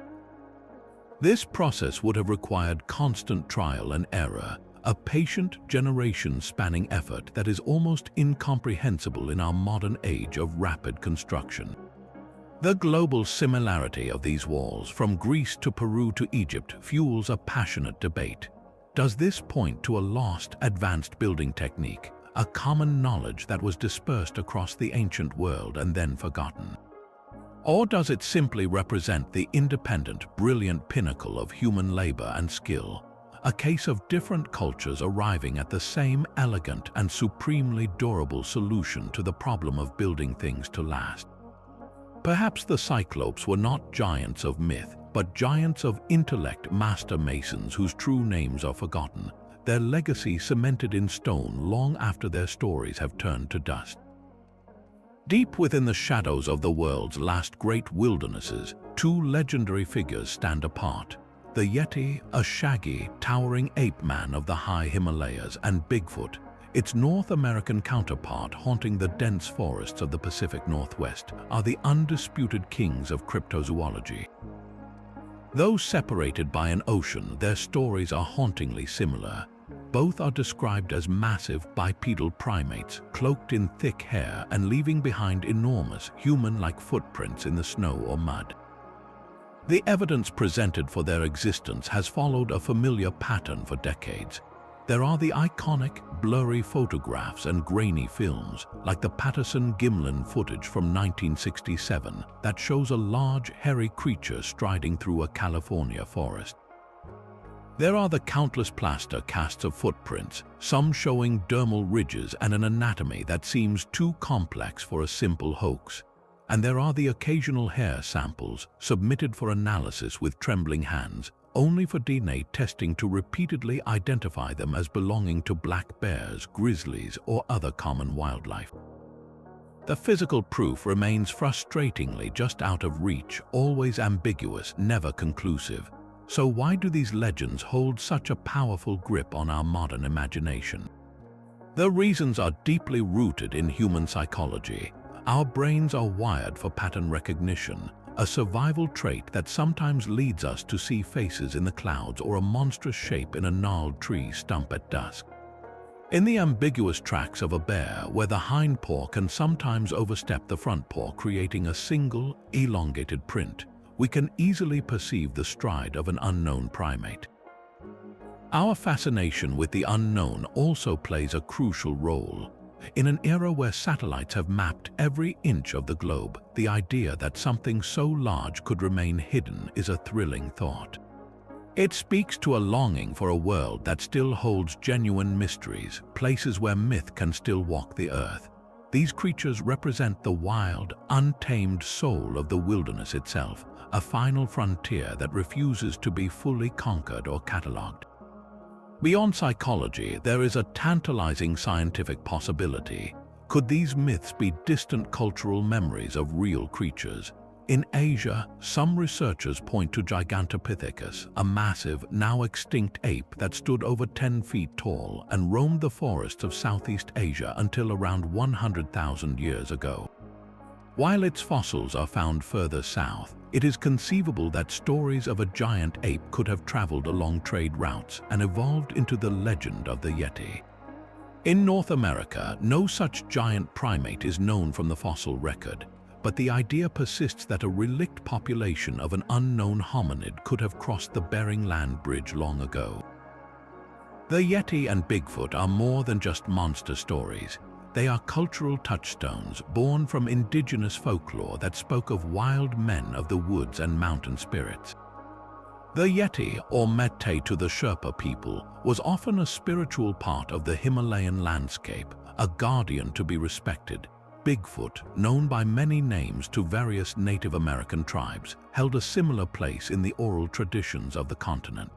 This process would have required constant trial and error, a patient, generation-spanning effort that is almost incomprehensible in our modern age of rapid construction. The global similarity of these walls, from Greece to Peru to Egypt, fuels a passionate debate. Does this point to a lost, advanced building technique, a common knowledge that was dispersed across the ancient world and then forgotten? Or does it simply represent the independent, brilliant pinnacle of human labor and skill, a case of different cultures arriving at the same elegant and supremely durable solution to the problem of building things to last? Perhaps the Cyclopes were not giants of myth, but giants of intellect, master masons whose true names are forgotten, their legacy cemented in stone long after their stories have turned to dust. Deep within the shadows of the world's last great wildernesses, two legendary figures stand apart. The Yeti, a shaggy, towering ape-man of the high Himalayas, and Bigfoot, its North American counterpart haunting the dense forests of the Pacific Northwest, are the undisputed kings of cryptozoology. Though separated by an ocean, their stories are hauntingly similar. Both are described as massive bipedal primates, cloaked in thick hair and leaving behind enormous, human-like footprints in the snow or mud. The evidence presented for their existence has followed a familiar pattern for decades. There are the iconic, blurry photographs and grainy films, like the Patterson-Gimlin footage from 1967 that shows a large, hairy creature striding through a California forest. There are the countless plaster casts of footprints, some showing dermal ridges and an anatomy that seems too complex for a simple hoax. And there are the occasional hair samples submitted for analysis with trembling hands, only for DNA testing to repeatedly identify them as belonging to black bears, grizzlies, or other common wildlife. The physical proof remains frustratingly just out of reach, always ambiguous, never conclusive. So why do these legends hold such a powerful grip on our modern imagination? The reasons are deeply rooted in human psychology. Our brains are wired for pattern recognition, a survival trait that sometimes leads us to see faces in the clouds or a monstrous shape in a gnarled tree stump at dusk. In the ambiguous tracks of a bear, where the hind paw can sometimes overstep the front paw, creating a single, elongated print, we can easily perceive the stride of an unknown primate. Our fascination with the unknown also plays a crucial role. In an era where satellites have mapped every inch of the globe, the idea that something so large could remain hidden is a thrilling thought. It speaks to a longing for a world that still holds genuine mysteries, places where myth can still walk the earth. These creatures represent the wild, untamed soul of the wilderness itself, a final frontier that refuses to be fully conquered or catalogued. Beyond psychology, there is a tantalizing scientific possibility. Could these myths be distant cultural memories of real creatures? In Asia, some researchers point to Gigantopithecus, a massive, now extinct ape that stood over 10 feet tall and roamed the forests of Southeast Asia until around 100,000 years ago. While its fossils are found further south, it is conceivable that stories of a giant ape could have traveled along trade routes and evolved into the legend of the Yeti. In North America, no such giant primate is known from the fossil record, but the idea persists that a relict population of an unknown hominid could have crossed the Bering Land Bridge long ago. The Yeti and Bigfoot are more than just monster stories. They are cultural touchstones born from indigenous folklore that spoke of wild men of the woods and mountain spirits. The Yeti, or Mettey to the Sherpa people, was often a spiritual part of the Himalayan landscape, a guardian to be respected. Bigfoot, known by many names to various Native American tribes, held a similar place in the oral traditions of the continent.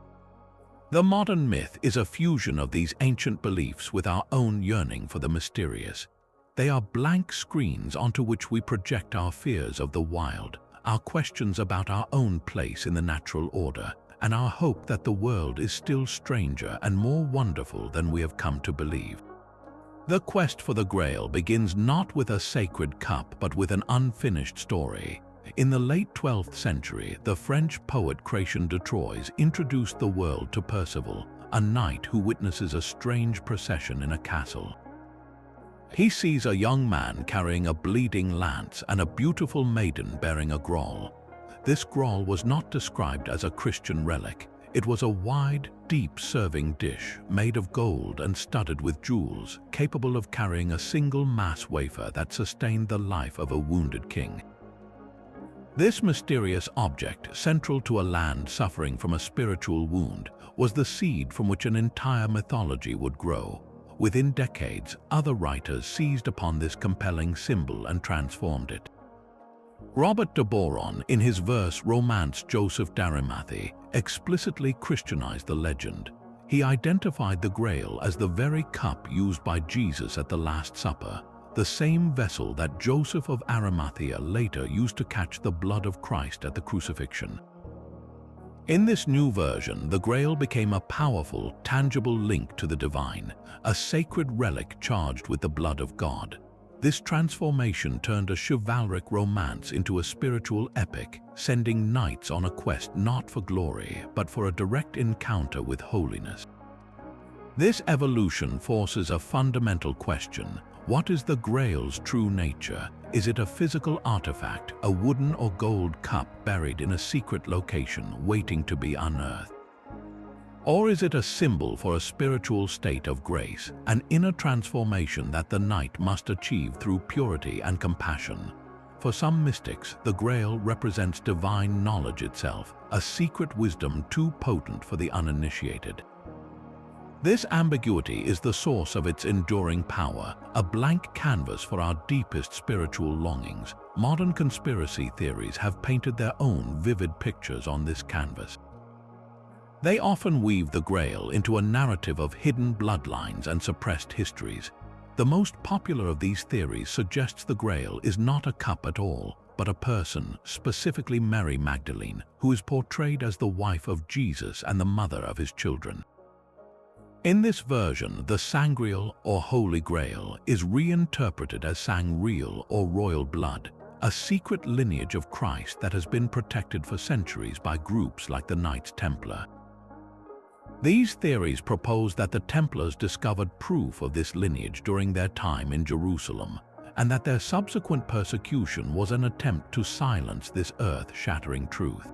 The modern myth is a fusion of these ancient beliefs with our own yearning for the mysterious. They are blank screens onto which we project our fears of the wild, our questions about our own place in the natural order, and our hope that the world is still stranger and more wonderful than we have come to believe. The quest for the Grail begins not with a sacred cup but with an unfinished story. In the late 12th century, the French poet Kraken de Troyes introduced the world to Percival, a knight who witnesses a strange procession in a castle. He sees a young man carrying a bleeding lance and a beautiful maiden bearing a grawl. This grawl was not described as a Christian relic. It was a wide, deep serving dish made of gold and studded with jewels, capable of carrying a single mass wafer that sustained the life of a wounded king. This mysterious object, central to a land suffering from a spiritual wound, was the seed from which an entire mythology would grow. Within decades, other writers seized upon this compelling symbol and transformed it. Robert de Boron, in his verse Romance Joseph d'Arimathie, explicitly Christianized the legend. He identified the Grail as the very cup used by Jesus at the Last Supper, the same vessel that Joseph of Arimathea later used to catch the blood of Christ at the crucifixion. In this new version, the Grail became a powerful, tangible link to the divine, a sacred relic charged with the blood of God. This transformation turned a chivalric romance into a spiritual epic, sending knights on a quest not for glory, but for a direct encounter with holiness. This evolution forces a fundamental question. What is the Grail's true nature? Is it a physical artifact, a wooden or gold cup buried in a secret location waiting to be unearthed? Or is it a symbol for a spiritual state of grace, an inner transformation that the knight must achieve through purity and compassion? For some mystics, the Grail represents divine knowledge itself, a secret wisdom too potent for the uninitiated. This ambiguity is the source of its enduring power, a blank canvas for our deepest spiritual longings. Modern conspiracy theories have painted their own vivid pictures on this canvas. They often weave the Grail into a narrative of hidden bloodlines and suppressed histories. The most popular of these theories suggests the Grail is not a cup at all, but a person, specifically Mary Magdalene, who is portrayed as the wife of Jesus and the mother of his children. In this version, the Sangreal, or Holy Grail, is reinterpreted as Sangreal, or royal blood, a secret lineage of Christ that has been protected for centuries by groups like the Knights Templar. These theories propose that the Templars discovered proof of this lineage during their time in Jerusalem, and that their subsequent persecution was an attempt to silence this earth-shattering truth.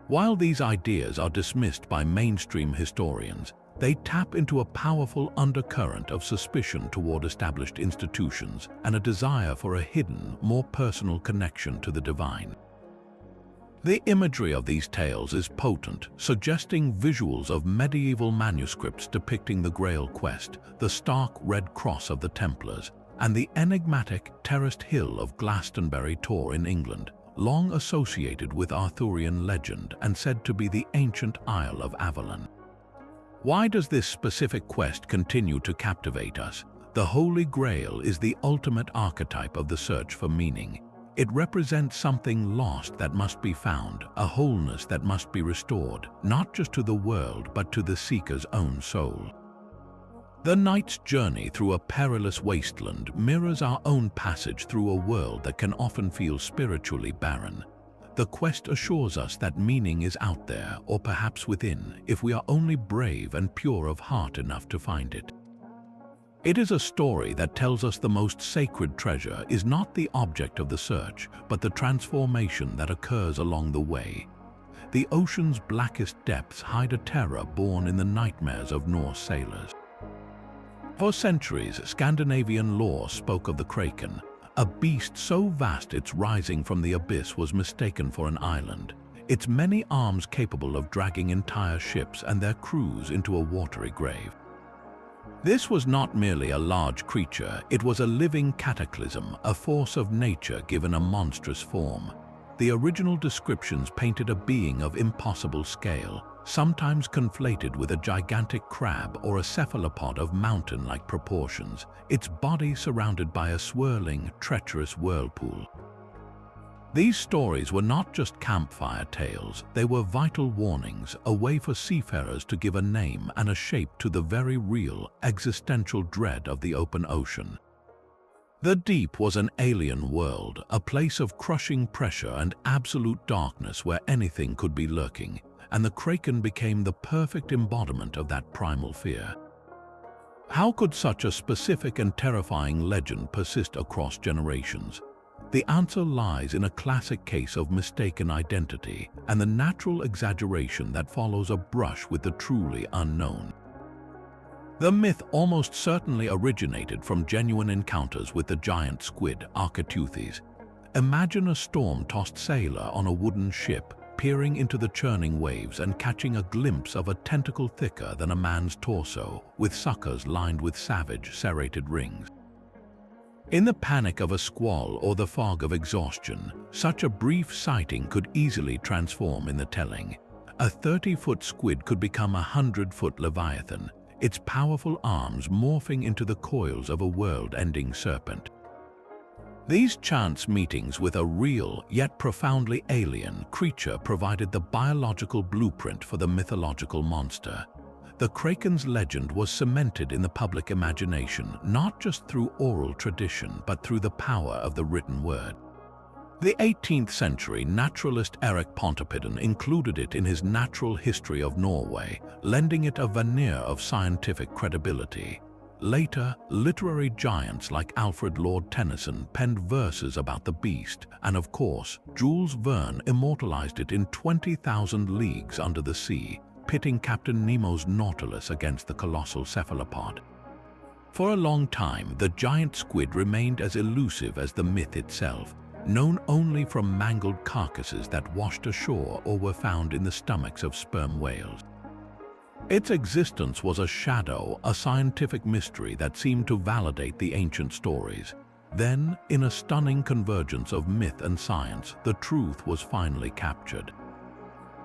While these ideas are dismissed by mainstream historians, they tap into a powerful undercurrent of suspicion toward established institutions and a desire for a hidden, more personal connection to the divine. The imagery of these tales is potent, suggesting visuals of medieval manuscripts depicting the Grail quest, the stark red cross of the Templars, and the enigmatic terraced hill of Glastonbury Tor in England, long associated with Arthurian legend and said to be the ancient Isle of Avalon. Why does this specific quest continue to captivate us? The Holy Grail is the ultimate archetype of the search for meaning. It represents something lost that must be found, a wholeness that must be restored, not just to the world but to the seeker's own soul. The knight's journey through a perilous wasteland mirrors our own passage through a world that can often feel spiritually barren. The quest assures us that meaning is out there, or perhaps within, if we are only brave and pure of heart enough to find it. It is a story that tells us the most sacred treasure is not the object of the search, but the transformation that occurs along the way. The ocean's blackest depths hide a terror born in the nightmares of Norse sailors. For centuries, Scandinavian lore spoke of the Kraken, a beast so vast its rising from the abyss was mistaken for an island, its many arms capable of dragging entire ships and their crews into a watery grave. This was not merely a large creature, it was a living cataclysm, a force of nature given a monstrous form. The original descriptions painted a being of impossible scale, sometimes conflated with a gigantic crab or a cephalopod of mountain-like proportions, its body surrounded by a swirling, treacherous whirlpool. These stories were not just campfire tales, they were vital warnings, a way for seafarers to give a name and a shape to the very real, existential dread of the open ocean. The deep was an alien world, a place of crushing pressure and absolute darkness where anything could be lurking, and the Kraken became the perfect embodiment of that primal fear. How could such a specific and terrifying legend persist across generations? The answer lies in a classic case of mistaken identity and the natural exaggeration that follows a brush with the truly unknown. The myth almost certainly originated from genuine encounters with the giant squid, Architeuthis. Imagine a storm-tossed sailor on a wooden ship, peering into the churning waves and catching a glimpse of a tentacle thicker than a man's torso, with suckers lined with savage, serrated rings. In the panic of a squall or the fog of exhaustion, such a brief sighting could easily transform in the telling. A 30-foot squid could become a 100-foot leviathan, its powerful arms morphing into the coils of a world-ending serpent. These chance meetings with a real, yet profoundly alien, creature provided the biological blueprint for the mythological monster. The Kraken's legend was cemented in the public imagination, not just through oral tradition, but through the power of the written word. The 18th century naturalist Erik Pontoppidan included it in his Natural History of Norway, lending it a veneer of scientific credibility. Later, literary giants like Alfred Lord Tennyson penned verses about the beast, and of course, Jules Verne immortalized it in 20,000 Leagues Under the Sea, pitting Captain Nemo's Nautilus against the colossal cephalopod. For a long time, the giant squid remained as elusive as the myth itself, known only from mangled carcasses that washed ashore or were found in the stomachs of sperm whales. Its existence was a shadow, a scientific mystery that seemed to validate the ancient stories. Then, in a stunning convergence of myth and science, the truth was finally captured.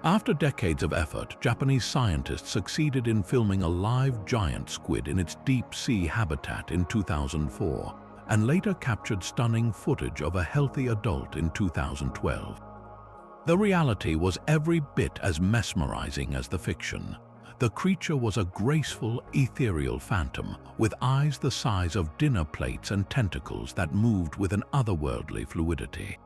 After decades of effort, Japanese scientists succeeded in filming a live giant squid in its deep-sea habitat in 2004, and later captured stunning footage of a healthy adult in 2012. The reality was every bit as mesmerizing as the fiction. The creature was a graceful, ethereal phantom, with eyes the size of dinner plates and tentacles that moved with an otherworldly fluidity.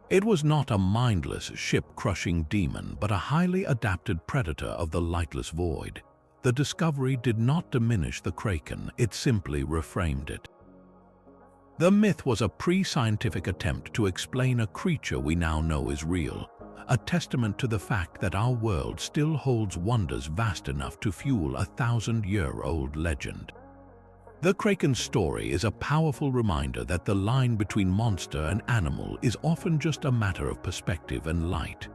It was not a mindless, ship-crushing demon, but a highly adapted predator of the lightless void. The discovery did not diminish the Kraken, it simply reframed it. The myth was a pre-scientific attempt to explain a creature we now know is real, a testament to the fact that our world still holds wonders vast enough to fuel a 1,000-year-old legend. The Kraken's story is a powerful reminder that the line between monster and animal is often just a matter of perspective and light.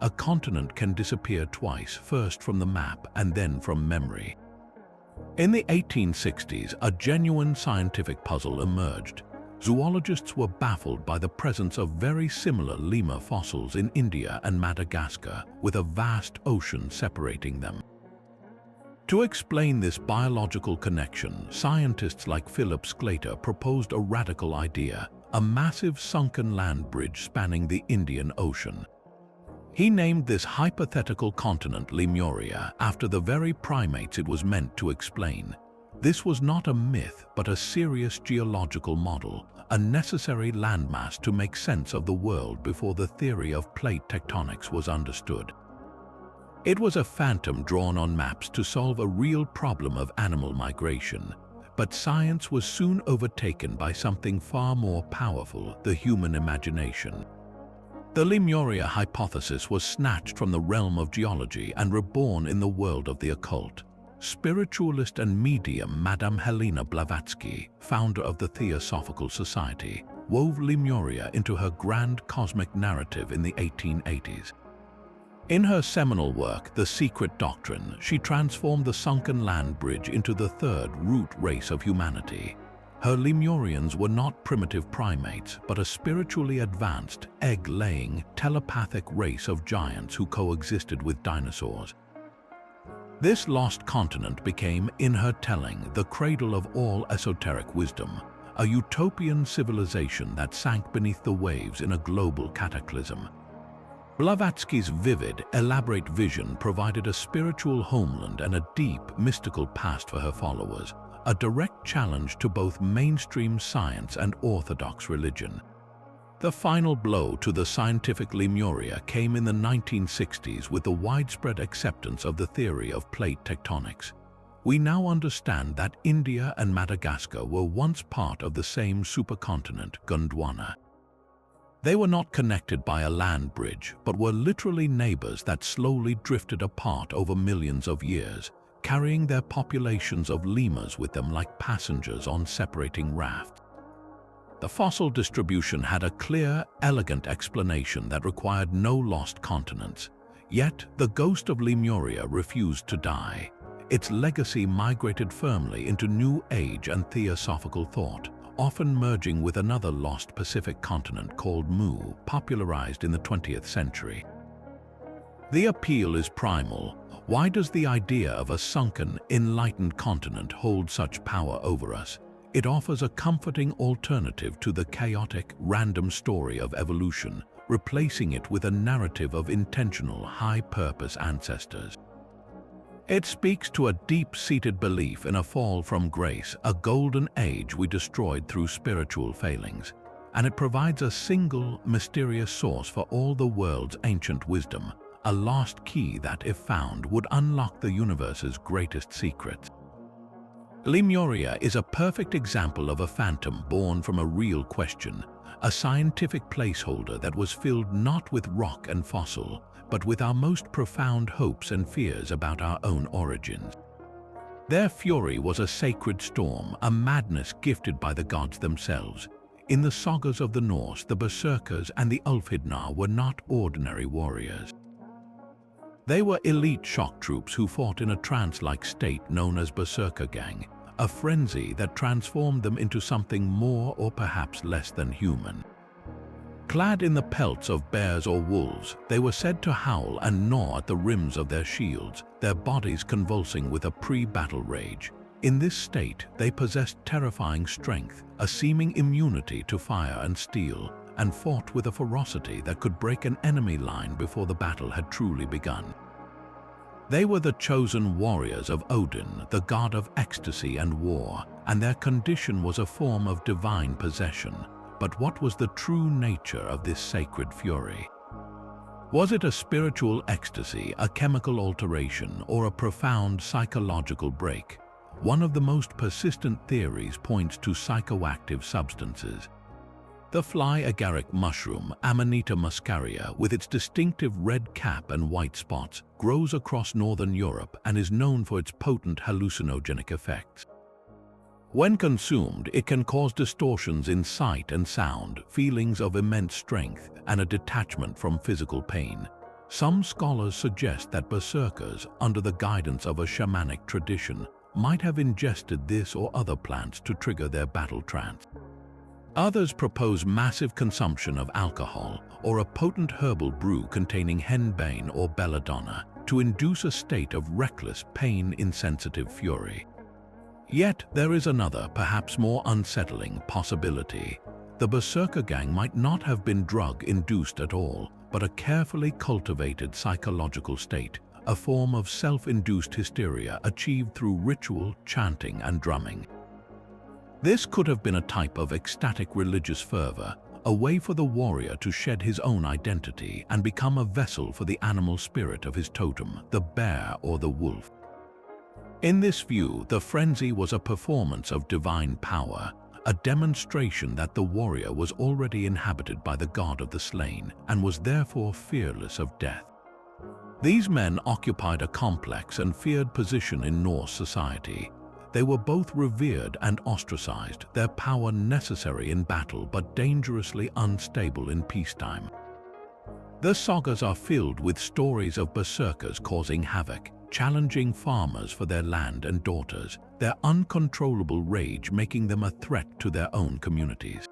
A continent can disappear twice, first from the map and then from memory. In the 1860s, a genuine scientific puzzle emerged. Zoologists were baffled by the presence of very similar lemur fossils in India and Madagascar, with a vast ocean separating them. To explain this biological connection, scientists like Philip Sclater proposed a radical idea: a massive sunken land bridge spanning the Indian Ocean. He named this hypothetical continent Lemuria after the very primates it was meant to explain. This was not a myth, but a serious geological model, a necessary landmass to make sense of the world before the theory of plate tectonics was understood. It was a phantom drawn on maps to solve a real problem of animal migration, but science was soon overtaken by something far more powerful, the human imagination. The Lemuria hypothesis was snatched from the realm of geology and reborn in the world of the occult. Spiritualist and medium Madame Helena Blavatsky, founder of the Theosophical Society, wove Lemuria into her grand cosmic narrative in the 1880s. In her seminal work, The Secret Doctrine, she transformed the sunken land bridge into the third root race of humanity. Her Lemurians were not primitive primates, but a spiritually advanced, egg-laying, telepathic race of giants who coexisted with dinosaurs. This lost continent became, in her telling, the cradle of all esoteric wisdom, a utopian civilization that sank beneath the waves in a global cataclysm. Blavatsky's vivid, elaborate vision provided a spiritual homeland and a deep, mystical past for her followers, a direct challenge to both mainstream science and orthodox religion. The final blow to the scientific Lemuria came in the 1960s with the widespread acceptance of the theory of plate tectonics. We now understand that India and Madagascar were once part of the same supercontinent, Gondwana. They were not connected by a land bridge, but were literally neighbors that slowly drifted apart over millions of years, carrying their populations of lemurs with them like passengers on separating rafts. The fossil distribution had a clear, elegant explanation that required no lost continents. Yet, the ghost of Lemuria refused to die. Its legacy migrated firmly into New Age and Theosophical thought, often merging with another lost Pacific continent called Mu, popularized in the 20th century. The appeal is primal. Why does the idea of a sunken, enlightened continent hold such power over us? It offers a comforting alternative to the chaotic, random story of evolution, replacing it with a narrative of intentional, high-purpose ancestors. It speaks to a deep-seated belief in a fall from grace, a golden age we destroyed through spiritual failings, and it provides a single, mysterious source for all the world's ancient wisdom, a lost key that, if found, would unlock the universe's greatest secrets. Lemuria is a perfect example of a phantom born from a real question, a scientific placeholder that was filled not with rock and fossil, but with our most profound hopes and fears about our own origins. Their fury was a sacred storm, a madness gifted by the gods themselves. In the sagas of the Norse, the Berserkers and the Ulfhednar were not ordinary warriors. They were elite shock troops who fought in a trance-like state known as Berserker Gang, a frenzy that transformed them into something more or perhaps less than human. Clad in the pelts of bears or wolves, they were said to howl and gnaw at the rims of their shields, their bodies convulsing with a pre-battle rage. In this state, they possessed terrifying strength, a seeming immunity to fire and steel, and fought with a ferocity that could break an enemy line before the battle had truly begun. They were the chosen warriors of Odin, the god of ecstasy and war, and their condition was a form of divine possession. But what was the true nature of this sacred fury? Was it a spiritual ecstasy, a chemical alteration, or a profound psychological break? One of the most persistent theories points to psychoactive substances. The fly agaric mushroom, Amanita muscaria, with its distinctive red cap and white spots, grows across northern Europe and is known for its potent hallucinogenic effects. When consumed, it can cause distortions in sight and sound, feelings of immense strength, and a detachment from physical pain. Some scholars suggest that berserkers, under the guidance of a shamanic tradition, might have ingested this or other plants to trigger their battle trance. Others propose massive consumption of alcohol or a potent herbal brew containing henbane or belladonna to induce a state of reckless, pain-insensitive fury. Yet there is another, perhaps more unsettling, possibility. the Berserker gang might not have been drug-induced at all, but a carefully cultivated psychological state, a form of self-induced hysteria achieved through ritual, chanting, and drumming. This could have been a type of ecstatic religious fervor, a way for the warrior to shed his own identity and become a vessel for the animal spirit of his totem, the bear or the wolf. In this view, the frenzy was a performance of divine power, a demonstration that the warrior was already inhabited by the god of the slain and was therefore fearless of death. These men occupied a complex and feared position in Norse society. They were both revered and ostracized, their power necessary in battle but dangerously unstable in peacetime. The sagas are filled with stories of berserkers causing havoc, challenging farmers for their land and daughters, their uncontrollable rage making them a threat to their own communities.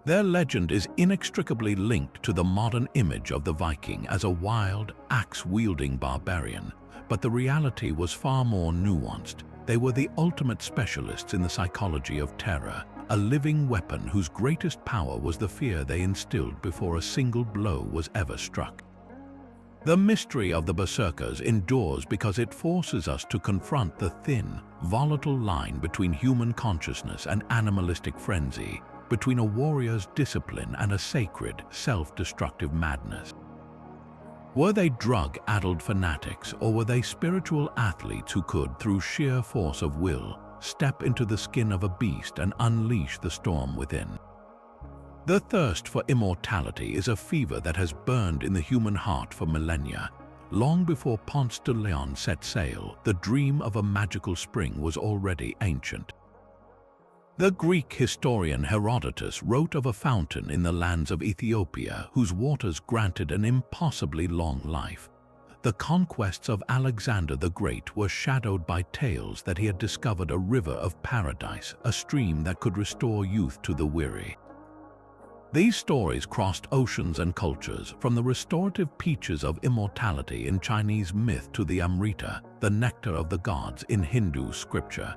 Their legend is inextricably linked to the modern image of the Viking as a wild, axe-wielding barbarian, but the reality was far more nuanced. They were the ultimate specialists in the psychology of terror, a living weapon whose greatest power was the fear they instilled before a single blow was ever struck. The mystery of the berserkers endures because it forces us to confront the thin, volatile line between human consciousness and animalistic frenzy, between a warrior's discipline and a sacred, self-destructive madness. Were they drug-addled fanatics, or were they spiritual athletes who could, through sheer force of will, step into the skin of a beast and unleash the storm within? The thirst for immortality is a fever that has burned in the human heart for millennia. Long before Ponce de Leon set sail, the dream of a magical spring was already ancient. The Greek historian Herodotus wrote of a fountain in the lands of Ethiopia whose waters granted an impossibly long life. The conquests of Alexander the Great were shadowed by tales that he had discovered a river of paradise, a stream that could restore youth to the weary. These stories crossed oceans and cultures, from the restorative peaches of immortality in Chinese myth to the Amrita, the nectar of the gods in Hindu scripture.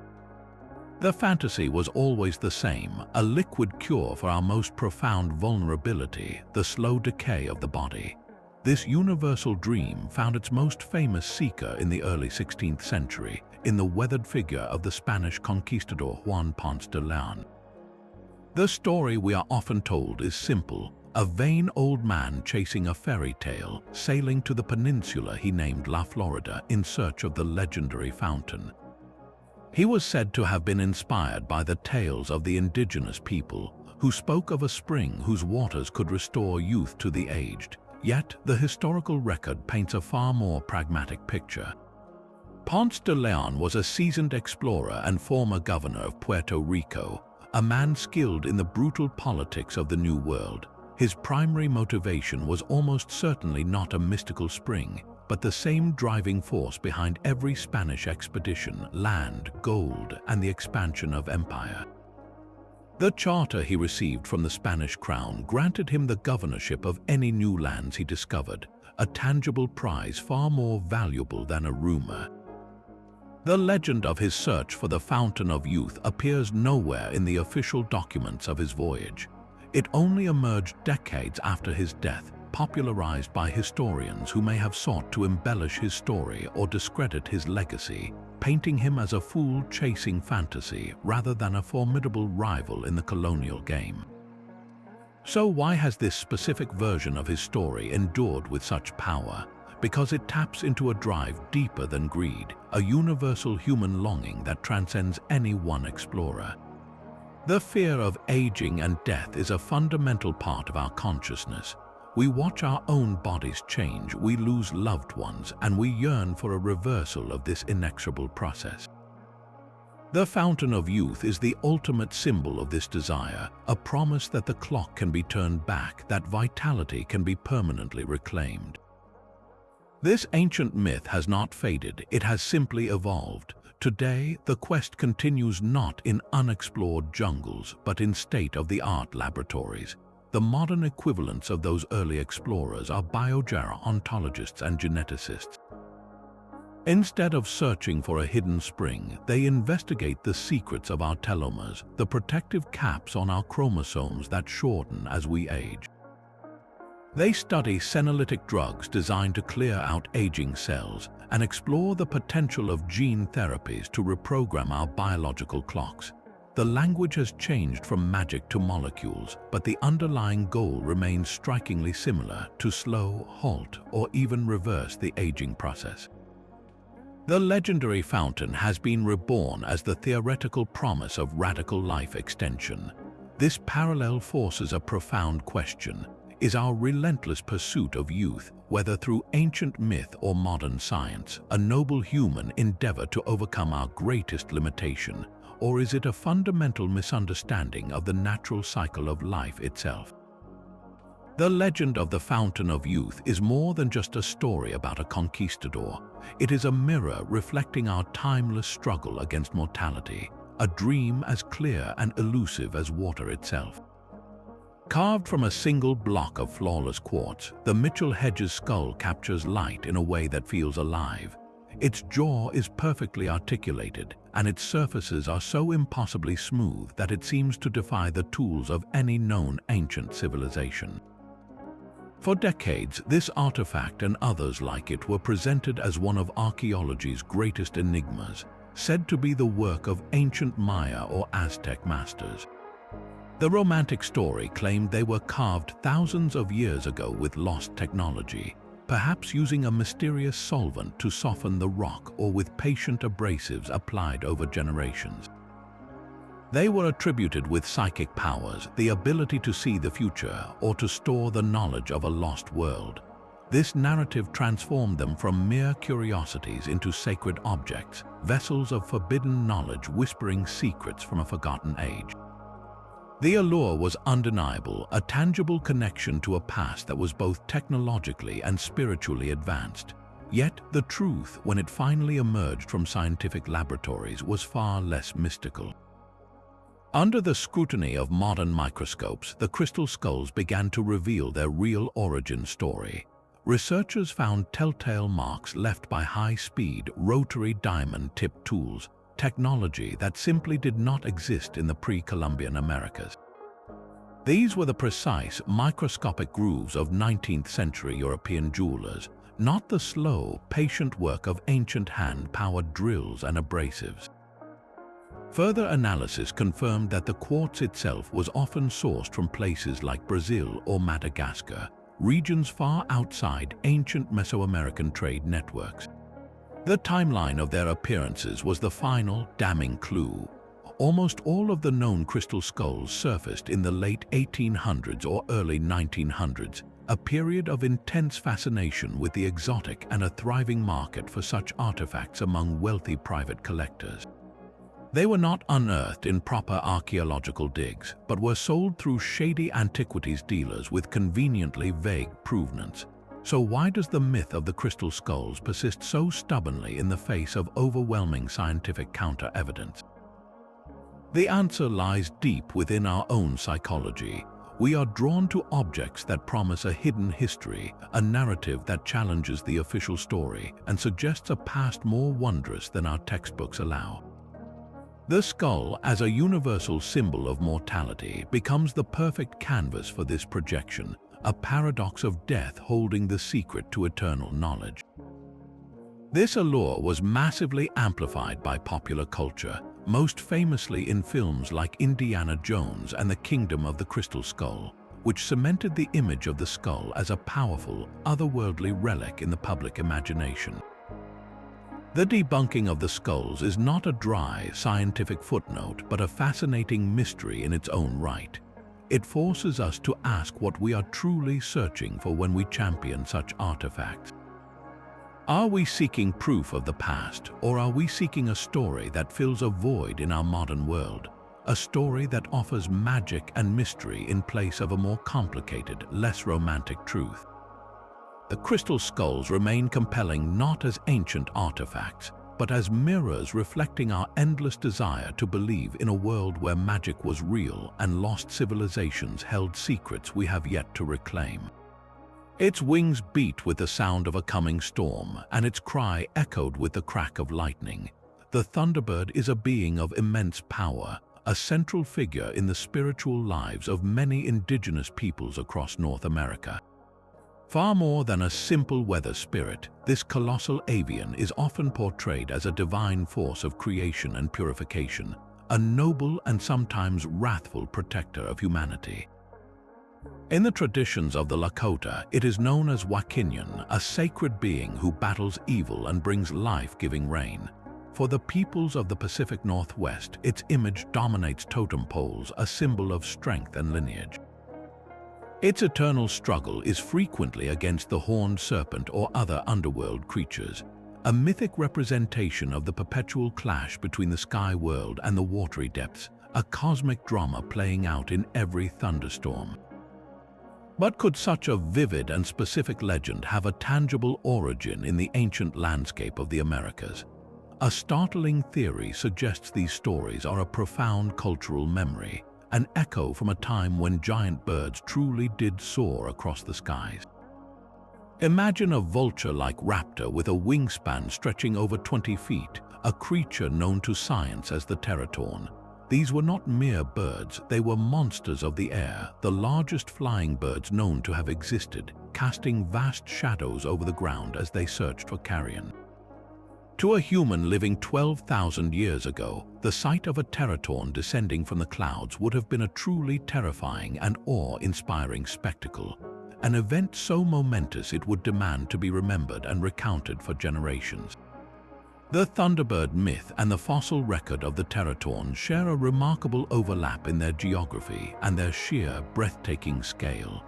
The fantasy was always the same, a liquid cure for our most profound vulnerability, the slow decay of the body. This universal dream found its most famous seeker in the early 16th century, in the weathered figure of the Spanish conquistador Juan Ponce de Leon. The story we are often told is simple, a vain old man chasing a fairy tale, sailing to the peninsula he named La Florida in search of the legendary fountain. He was said to have been inspired by the tales of the indigenous people, who spoke of a spring whose waters could restore youth to the aged. Yet, the historical record paints a far more pragmatic picture. Ponce de Leon was a seasoned explorer and former governor of Puerto Rico, a man skilled in the brutal politics of the New World. His primary motivation was almost certainly not a mystical spring, but the same driving force behind every Spanish expedition: land, gold, and the expansion of empire. The charter he received from the Spanish crown granted him the governorship of any new lands he discovered, a tangible prize far more valuable than a rumor. The legend of his search for the Fountain of Youth appears nowhere in the official documents of his voyage. It only emerged decades after his death, popularized by historians who may have sought to embellish his story or discredit his legacy, painting him as a fool chasing fantasy rather than a formidable rival in the colonial game. So why has this specific version of his story endured with such power? Because it taps into a drive deeper than greed, a universal human longing that transcends any one explorer. The fear of aging and death is a fundamental part of our consciousness. We watch our own bodies change, we lose loved ones, and we yearn for a reversal of this inexorable process. The Fountain of Youth is the ultimate symbol of this desire, a promise that the clock can be turned back, that vitality can be permanently reclaimed. This ancient myth has not faded, it has simply evolved. Today, the quest continues not in unexplored jungles, but in state-of-the-art laboratories. The modern equivalents of those early explorers are biogerontologists and geneticists. Instead of searching for a hidden spring, they investigate the secrets of our telomeres, the protective caps on our chromosomes that shorten as we age. They study senolytic drugs designed to clear out aging cells and explore the potential of gene therapies to reprogram our biological clocks. The language has changed from magic to molecules, but the underlying goal remains strikingly similar: to slow, halt, or even reverse the aging process. The legendary fountain has been reborn as the theoretical promise of radical life extension. This parallel forces a profound question: is our relentless pursuit of youth, whether through ancient myth or modern science, a noble human endeavor to overcome our greatest limitation, or is it a fundamental misunderstanding of the natural cycle of life itself? The legend of the Fountain of Youth is more than just a story about a conquistador. It is a mirror reflecting our timeless struggle against mortality, a dream as clear and elusive as water itself. Carved from a single block of flawless quartz, the Mitchell Hedges skull captures light in a way that feels alive. Its jaw is perfectly articulated, and its surfaces are so impossibly smooth that it seems to defy the tools of any known ancient civilization. For decades, this artifact and others like it were presented as one of archaeology's greatest enigmas, said to be the work of ancient Maya or Aztec masters. The romantic story claimed they were carved thousands of years ago with lost technology, perhaps using a mysterious solvent to soften the rock or with patient abrasives applied over generations. They were attributed with psychic powers, the ability to see the future or to store the knowledge of a lost world. This narrative transformed them from mere curiosities into sacred objects, vessels of forbidden knowledge whispering secrets from a forgotten age. The allure was undeniable, a tangible connection to a past that was both technologically and spiritually advanced. Yet the truth, when it finally emerged from scientific laboratories, was far less mystical. Under the scrutiny of modern microscopes, the crystal skulls began to reveal their real origin story. Researchers found telltale marks left by high-speed, rotary diamond-tipped tools, technology that simply did not exist in the pre-Columbian Americas. These were the precise, microscopic grooves of 19th-century European jewelers, not the slow, patient work of ancient hand-powered drills and abrasives. Further analysis confirmed that the quartz itself was often sourced from places like Brazil or Madagascar, regions far outside ancient Mesoamerican trade networks. The timeline of their appearances was the final, damning clue. Almost all of the known crystal skulls surfaced in the late 1800s or early 1900s, a period of intense fascination with the exotic and a thriving market for such artifacts among wealthy private collectors. They were not unearthed in proper archaeological digs, but were sold through shady antiquities dealers with conveniently vague provenance. So why does the myth of the crystal skulls persist so stubbornly in the face of overwhelming scientific counter-evidence? The answer lies deep within our own psychology. We are drawn to objects that promise a hidden history, a narrative that challenges the official story and suggests a past more wondrous than our textbooks allow. The skull, as a universal symbol of mortality, becomes the perfect canvas for this projection, a paradox of death holding the secret to eternal knowledge. This allure was massively amplified by popular culture, most famously in films like Indiana Jones and the Kingdom of the Crystal Skull, which cemented the image of the skull as a powerful, otherworldly relic in the public imagination. The debunking of the skulls is not a dry, scientific footnote, but a fascinating mystery in its own right. It forces us to ask what we are truly searching for when we champion such artifacts. Are we seeking proof of the past, or are we seeking a story that fills a void in our modern world? A story that offers magic and mystery in place of a more complicated, less romantic truth. The crystal skulls remain compelling not as ancient artifacts, but as mirrors reflecting our endless desire to believe in a world where magic was real and lost civilizations held secrets we have yet to reclaim. Its wings beat with the sound of a coming storm, and its cry echoed with the crack of lightning. The thunderbird is a being of immense power, a central figure in the spiritual lives of many indigenous peoples across North America. Far more than a simple weather spirit, this colossal avian is often portrayed as a divine force of creation and purification, a noble and sometimes wrathful protector of humanity. In the traditions of the Lakota, it is known as Wakinyan, a sacred being who battles evil and brings life-giving rain. For the peoples of the Pacific Northwest, its image dominates totem poles, a symbol of strength and lineage. Its eternal struggle is frequently against the horned serpent or other underworld creatures, a mythic representation of the perpetual clash between the sky world and the watery depths, a cosmic drama playing out in every thunderstorm. But could such a vivid and specific legend have a tangible origin in the ancient landscape of the Americas? A startling theory suggests these stories are a profound cultural memory, an echo from a time when giant birds truly did soar across the skies. Imagine a vulture-like raptor with a wingspan stretching over 20 feet, a creature known to science as the teratorn. These were not mere birds, they were monsters of the air, the largest flying birds known to have existed, casting vast shadows over the ground as they searched for carrion. To a human living 12,000 years ago, the sight of a teratorn descending from the clouds would have been a truly terrifying and awe-inspiring spectacle, an event so momentous it would demand to be remembered and recounted for generations. The Thunderbird myth and the fossil record of the teratorn share a remarkable overlap in their geography and their sheer, breathtaking scale.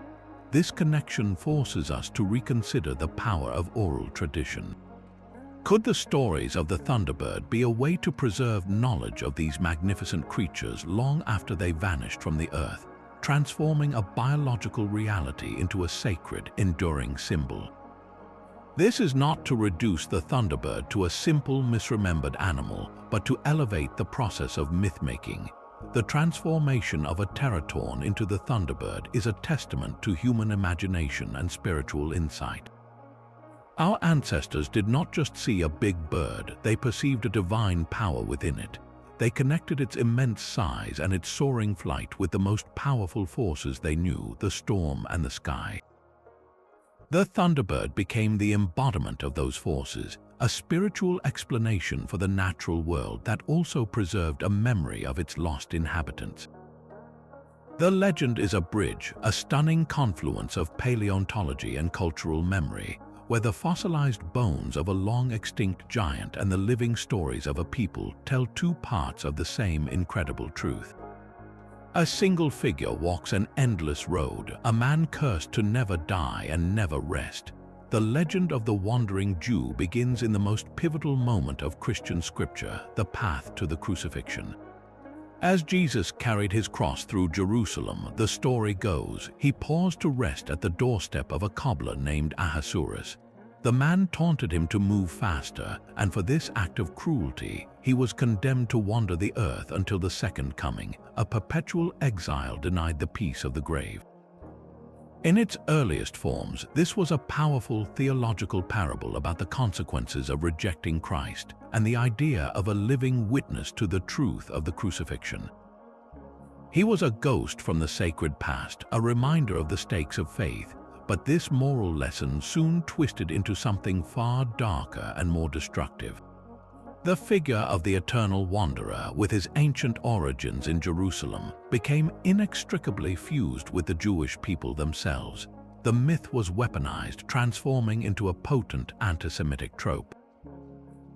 This connection forces us to reconsider the power of oral tradition. Could the stories of the Thunderbird be a way to preserve knowledge of these magnificent creatures long after they vanished from the Earth, transforming a biological reality into a sacred, enduring symbol? This is not to reduce the Thunderbird to a simple, misremembered animal, but to elevate the process of myth-making. The transformation of a teratorn into the Thunderbird is a testament to human imagination and spiritual insight. Our ancestors did not just see a big bird, they perceived a divine power within it. They connected its immense size and its soaring flight with the most powerful forces they knew, the storm and the sky. The Thunderbird became the embodiment of those forces, a spiritual explanation for the natural world that also preserved a memory of its lost inhabitants. The legend is a bridge, a stunning confluence of paleontology and cultural memory, where the fossilized bones of a long-extinct giant and the living stories of a people tell two parts of the same incredible truth. A single figure walks an endless road, a man cursed to never die and never rest. The legend of the wandering Jew begins in the most pivotal moment of Christian scripture, the path to the crucifixion. As Jesus carried his cross through Jerusalem, the story goes, he paused to rest at the doorstep of a cobbler named Ahasuerus. The man taunted him to move faster, and for this act of cruelty, he was condemned to wander the earth until the second coming, a perpetual exile denied the peace of the grave. In its earliest forms, this was a powerful theological parable about the consequences of rejecting Christ and the idea of a living witness to the truth of the crucifixion. He was a ghost from the sacred past, a reminder of the stakes of faith, but this moral lesson soon twisted into something far darker and more destructive. The figure of the eternal wanderer, with his ancient origins in Jerusalem, became inextricably fused with the Jewish people themselves. The myth was weaponized, transforming into a potent anti-Semitic trope.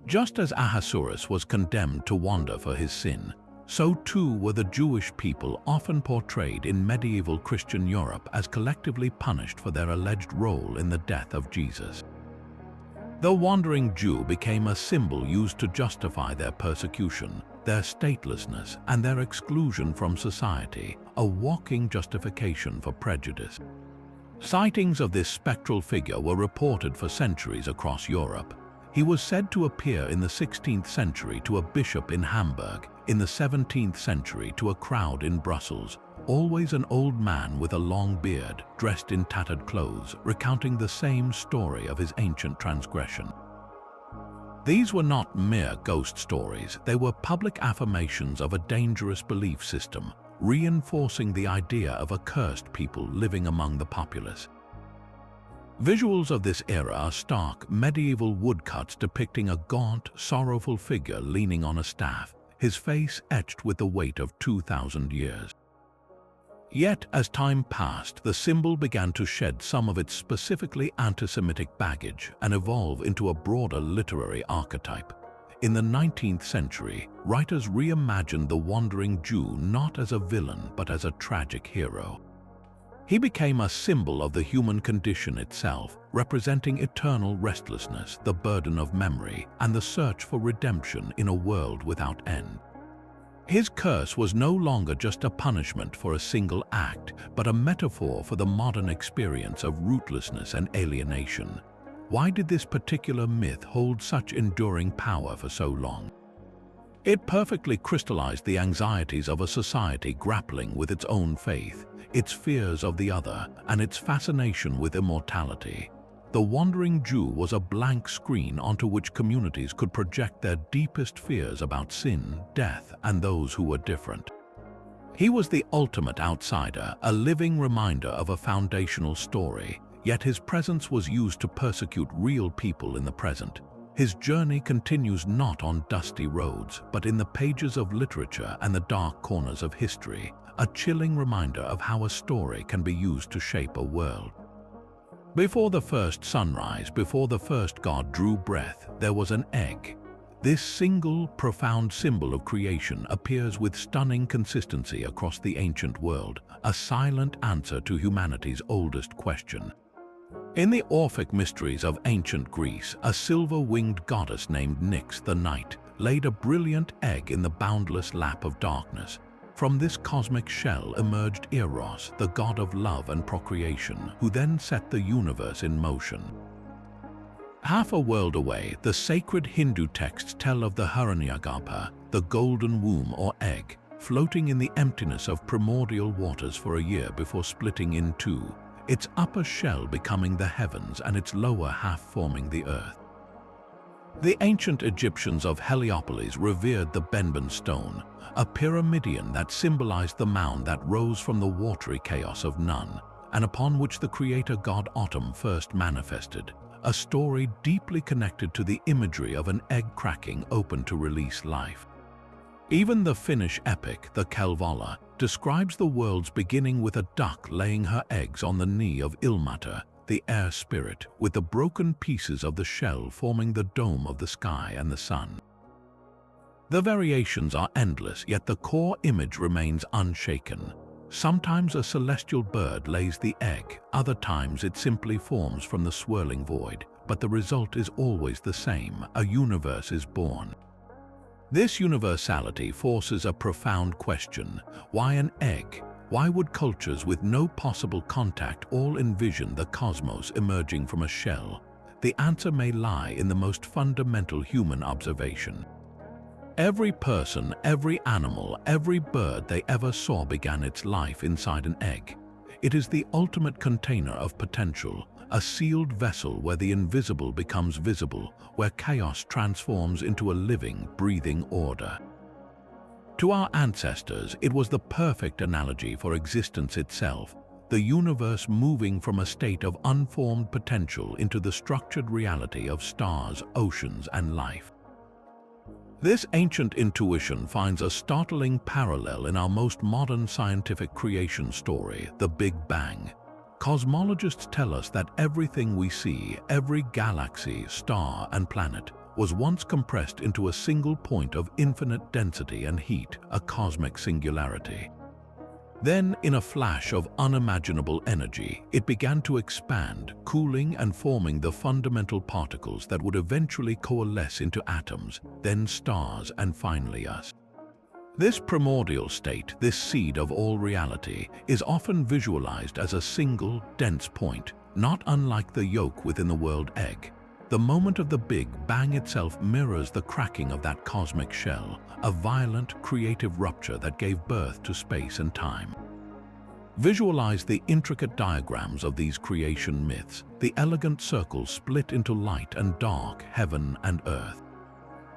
Just as Ahasuerus was condemned to wander for his sin, so too were the Jewish people often portrayed in medieval Christian Europe as collectively punished for their alleged role in the death of Jesus. The wandering Jew became a symbol used to justify their persecution, their statelessness, and their exclusion from society, a walking justification for prejudice. Sightings of this spectral figure were reported for centuries across Europe. He was said to appear in the 16th century to a bishop in Hamburg, in the 17th century to a crowd in Brussels, always an old man with a long beard, dressed in tattered clothes, recounting the same story of his ancient transgression. These were not mere ghost stories, they were public affirmations of a dangerous belief system, reinforcing the idea of a cursed people living among the populace. Visuals of this era are stark, medieval woodcuts depicting a gaunt, sorrowful figure leaning on a staff, his face etched with the weight of 2,000 years. Yet, as time passed, the symbol began to shed some of its specifically anti-Semitic baggage and evolve into a broader literary archetype. In the 19th century, writers reimagined the wandering Jew not as a villain but as a tragic hero. He became a symbol of the human condition itself, representing eternal restlessness, the burden of memory, and the search for redemption in a world without end. His curse was no longer just a punishment for a single act, but a metaphor for the modern experience of rootlessness and alienation. Why did this particular myth hold such enduring power for so long? It perfectly crystallized the anxieties of a society grappling with its own faith, its fears of the other, and its fascination with immortality. The wandering Jew was a blank screen onto which communities could project their deepest fears about sin, death, and those who were different. He was the ultimate outsider, a living reminder of a foundational story, yet his presence was used to persecute real people in the present. His journey continues not on dusty roads, but in the pages of literature and the dark corners of history, a chilling reminder of how a story can be used to shape a world. Before the first sunrise, before the first god drew breath, there was an egg. This single, profound symbol of creation appears with stunning consistency across the ancient world, a silent answer to humanity's oldest question. In the Orphic mysteries of ancient Greece, a silver-winged goddess named Nyx the Night laid a brilliant egg in the boundless lap of darkness. From this cosmic shell emerged Eros, the god of love and procreation, who then set the universe in motion. Half a world away, the sacred Hindu texts tell of the Hiranyagarbha, the golden womb or egg, floating in the emptiness of primordial waters for a year before splitting in two, its upper shell becoming the heavens and its lower half forming the earth. The ancient Egyptians of Heliopolis revered the Benben stone, a pyramidion that symbolized the mound that rose from the watery chaos of Nun, and upon which the creator god Autumn first manifested, a story deeply connected to the imagery of an egg cracking open to release life. Even the Finnish epic, the Kalevala, describes the world's beginning with a duck laying her eggs on the knee of Ilmater, the air spirit, with the broken pieces of the shell forming the dome of the sky and the sun. The variations are endless, yet the core image remains unshaken. Sometimes a celestial bird lays the egg, other times it simply forms from the swirling void, but the result is always the same: a universe is born. This universality forces a profound question: why an egg? Why would cultures with no possible contact all envision the cosmos emerging from a shell? The answer may lie in the most fundamental human observation. Every person, every animal, every bird they ever saw began its life inside an egg. It is the ultimate container of potential, a sealed vessel where the invisible becomes visible, where chaos transforms into a living, breathing order. To our ancestors, it was the perfect analogy for existence itself, the universe moving from a state of unformed potential into the structured reality of stars, oceans, and life. This ancient intuition finds a startling parallel in our most modern scientific creation story, the Big Bang. Cosmologists tell us that everything we see, every galaxy, star, and planet, was once compressed into a single point of infinite density and heat, a cosmic singularity. Then, in a flash of unimaginable energy, it began to expand, cooling and forming the fundamental particles that would eventually coalesce into atoms, then stars, and finally us. This primordial state, this seed of all reality, is often visualized as a single, dense point, not unlike the yolk within the world egg. The moment of the Big Bang itself mirrors the cracking of that cosmic shell, a violent, creative rupture that gave birth to space and time. Visualize the intricate diagrams of these creation myths, the elegant circles split into light and dark, heaven and earth.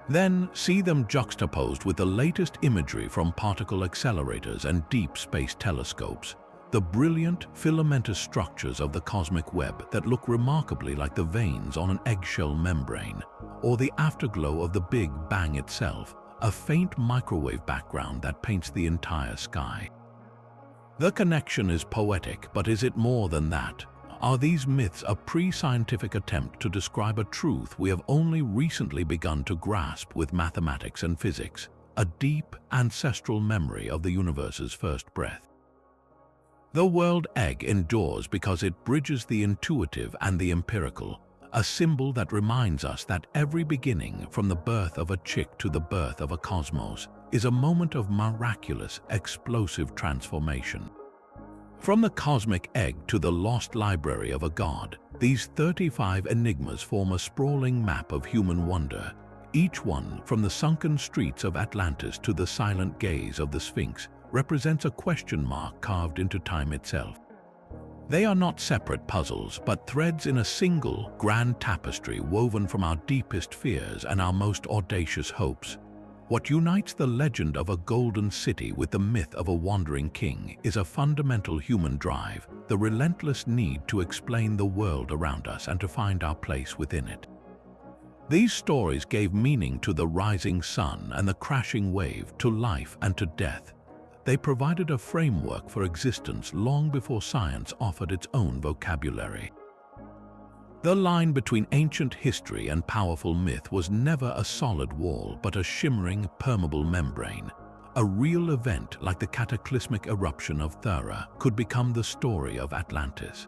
Then see them juxtaposed with the latest imagery from particle accelerators and deep space telescopes, the brilliant filamentous structures of the cosmic web that look remarkably like the veins on an eggshell membrane, or the afterglow of the Big Bang itself, a faint microwave background that paints the entire sky. The connection is poetic, but is it more than that? Are these myths a pre-scientific attempt to describe a truth we have only recently begun to grasp with mathematics and physics, a deep ancestral memory of the universe's first breath? The world egg endures because it bridges the intuitive and the empirical, a symbol that reminds us that every beginning, from the birth of a chick to the birth of a cosmos, is a moment of miraculous, explosive transformation. From the cosmic egg to the lost library of a god, these 35 enigmas form a sprawling map of human wonder, each one, from the sunken streets of Atlantis to the silent gaze of the Sphinx, represents a question mark carved into time itself. They are not separate puzzles, but threads in a single, grand tapestry woven from our deepest fears and our most audacious hopes. What unites the legend of a golden city with the myth of a wandering king is a fundamental human drive, the relentless need to explain the world around us and to find our place within it. These stories gave meaning to the rising sun and the crashing wave, to life and to death. They provided a framework for existence long before science offered its own vocabulary. The line between ancient history and powerful myth was never a solid wall, but a shimmering, permeable membrane. A real event like the cataclysmic eruption of Thera could become the story of Atlantis.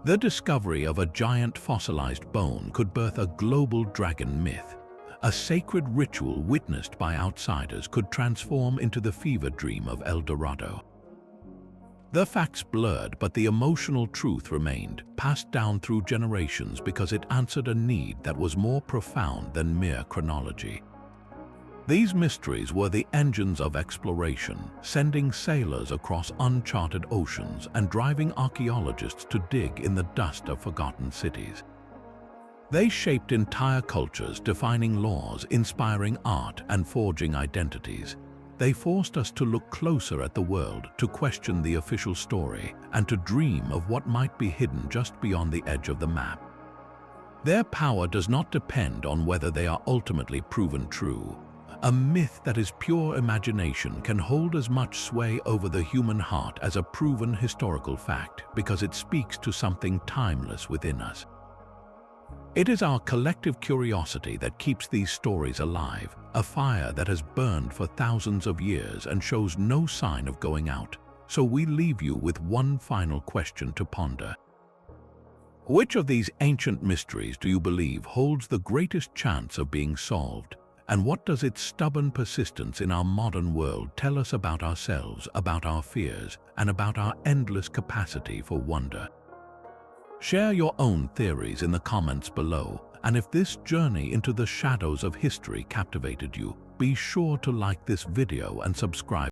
The discovery of a giant fossilized bone could birth a global dragon myth. A sacred ritual witnessed by outsiders could transform into the fever dream of El Dorado. The facts blurred, but the emotional truth remained, passed down through generations because it answered a need that was more profound than mere chronology. These mysteries were the engines of exploration, sending sailors across uncharted oceans and driving archaeologists to dig in the dust of forgotten cities. They shaped entire cultures, defining laws, inspiring art, and forging identities. They forced us to look closer at the world, to question the official story, and to dream of what might be hidden just beyond the edge of the map. Their power does not depend on whether they are ultimately proven true. A myth that is pure imagination can hold as much sway over the human heart as a proven historical fact, because it speaks to something timeless within us. It is our collective curiosity that keeps these stories alive, a fire that has burned for thousands of years and shows no sign of going out. So we leave you with one final question to ponder. Which of these ancient mysteries do you believe holds the greatest chance of being solved? And what does its stubborn persistence in our modern world tell us about ourselves, about our fears, and about our endless capacity for wonder? Share your own theories in the comments below, and if this journey into the shadows of history captivated you, be sure to like this video and subscribe.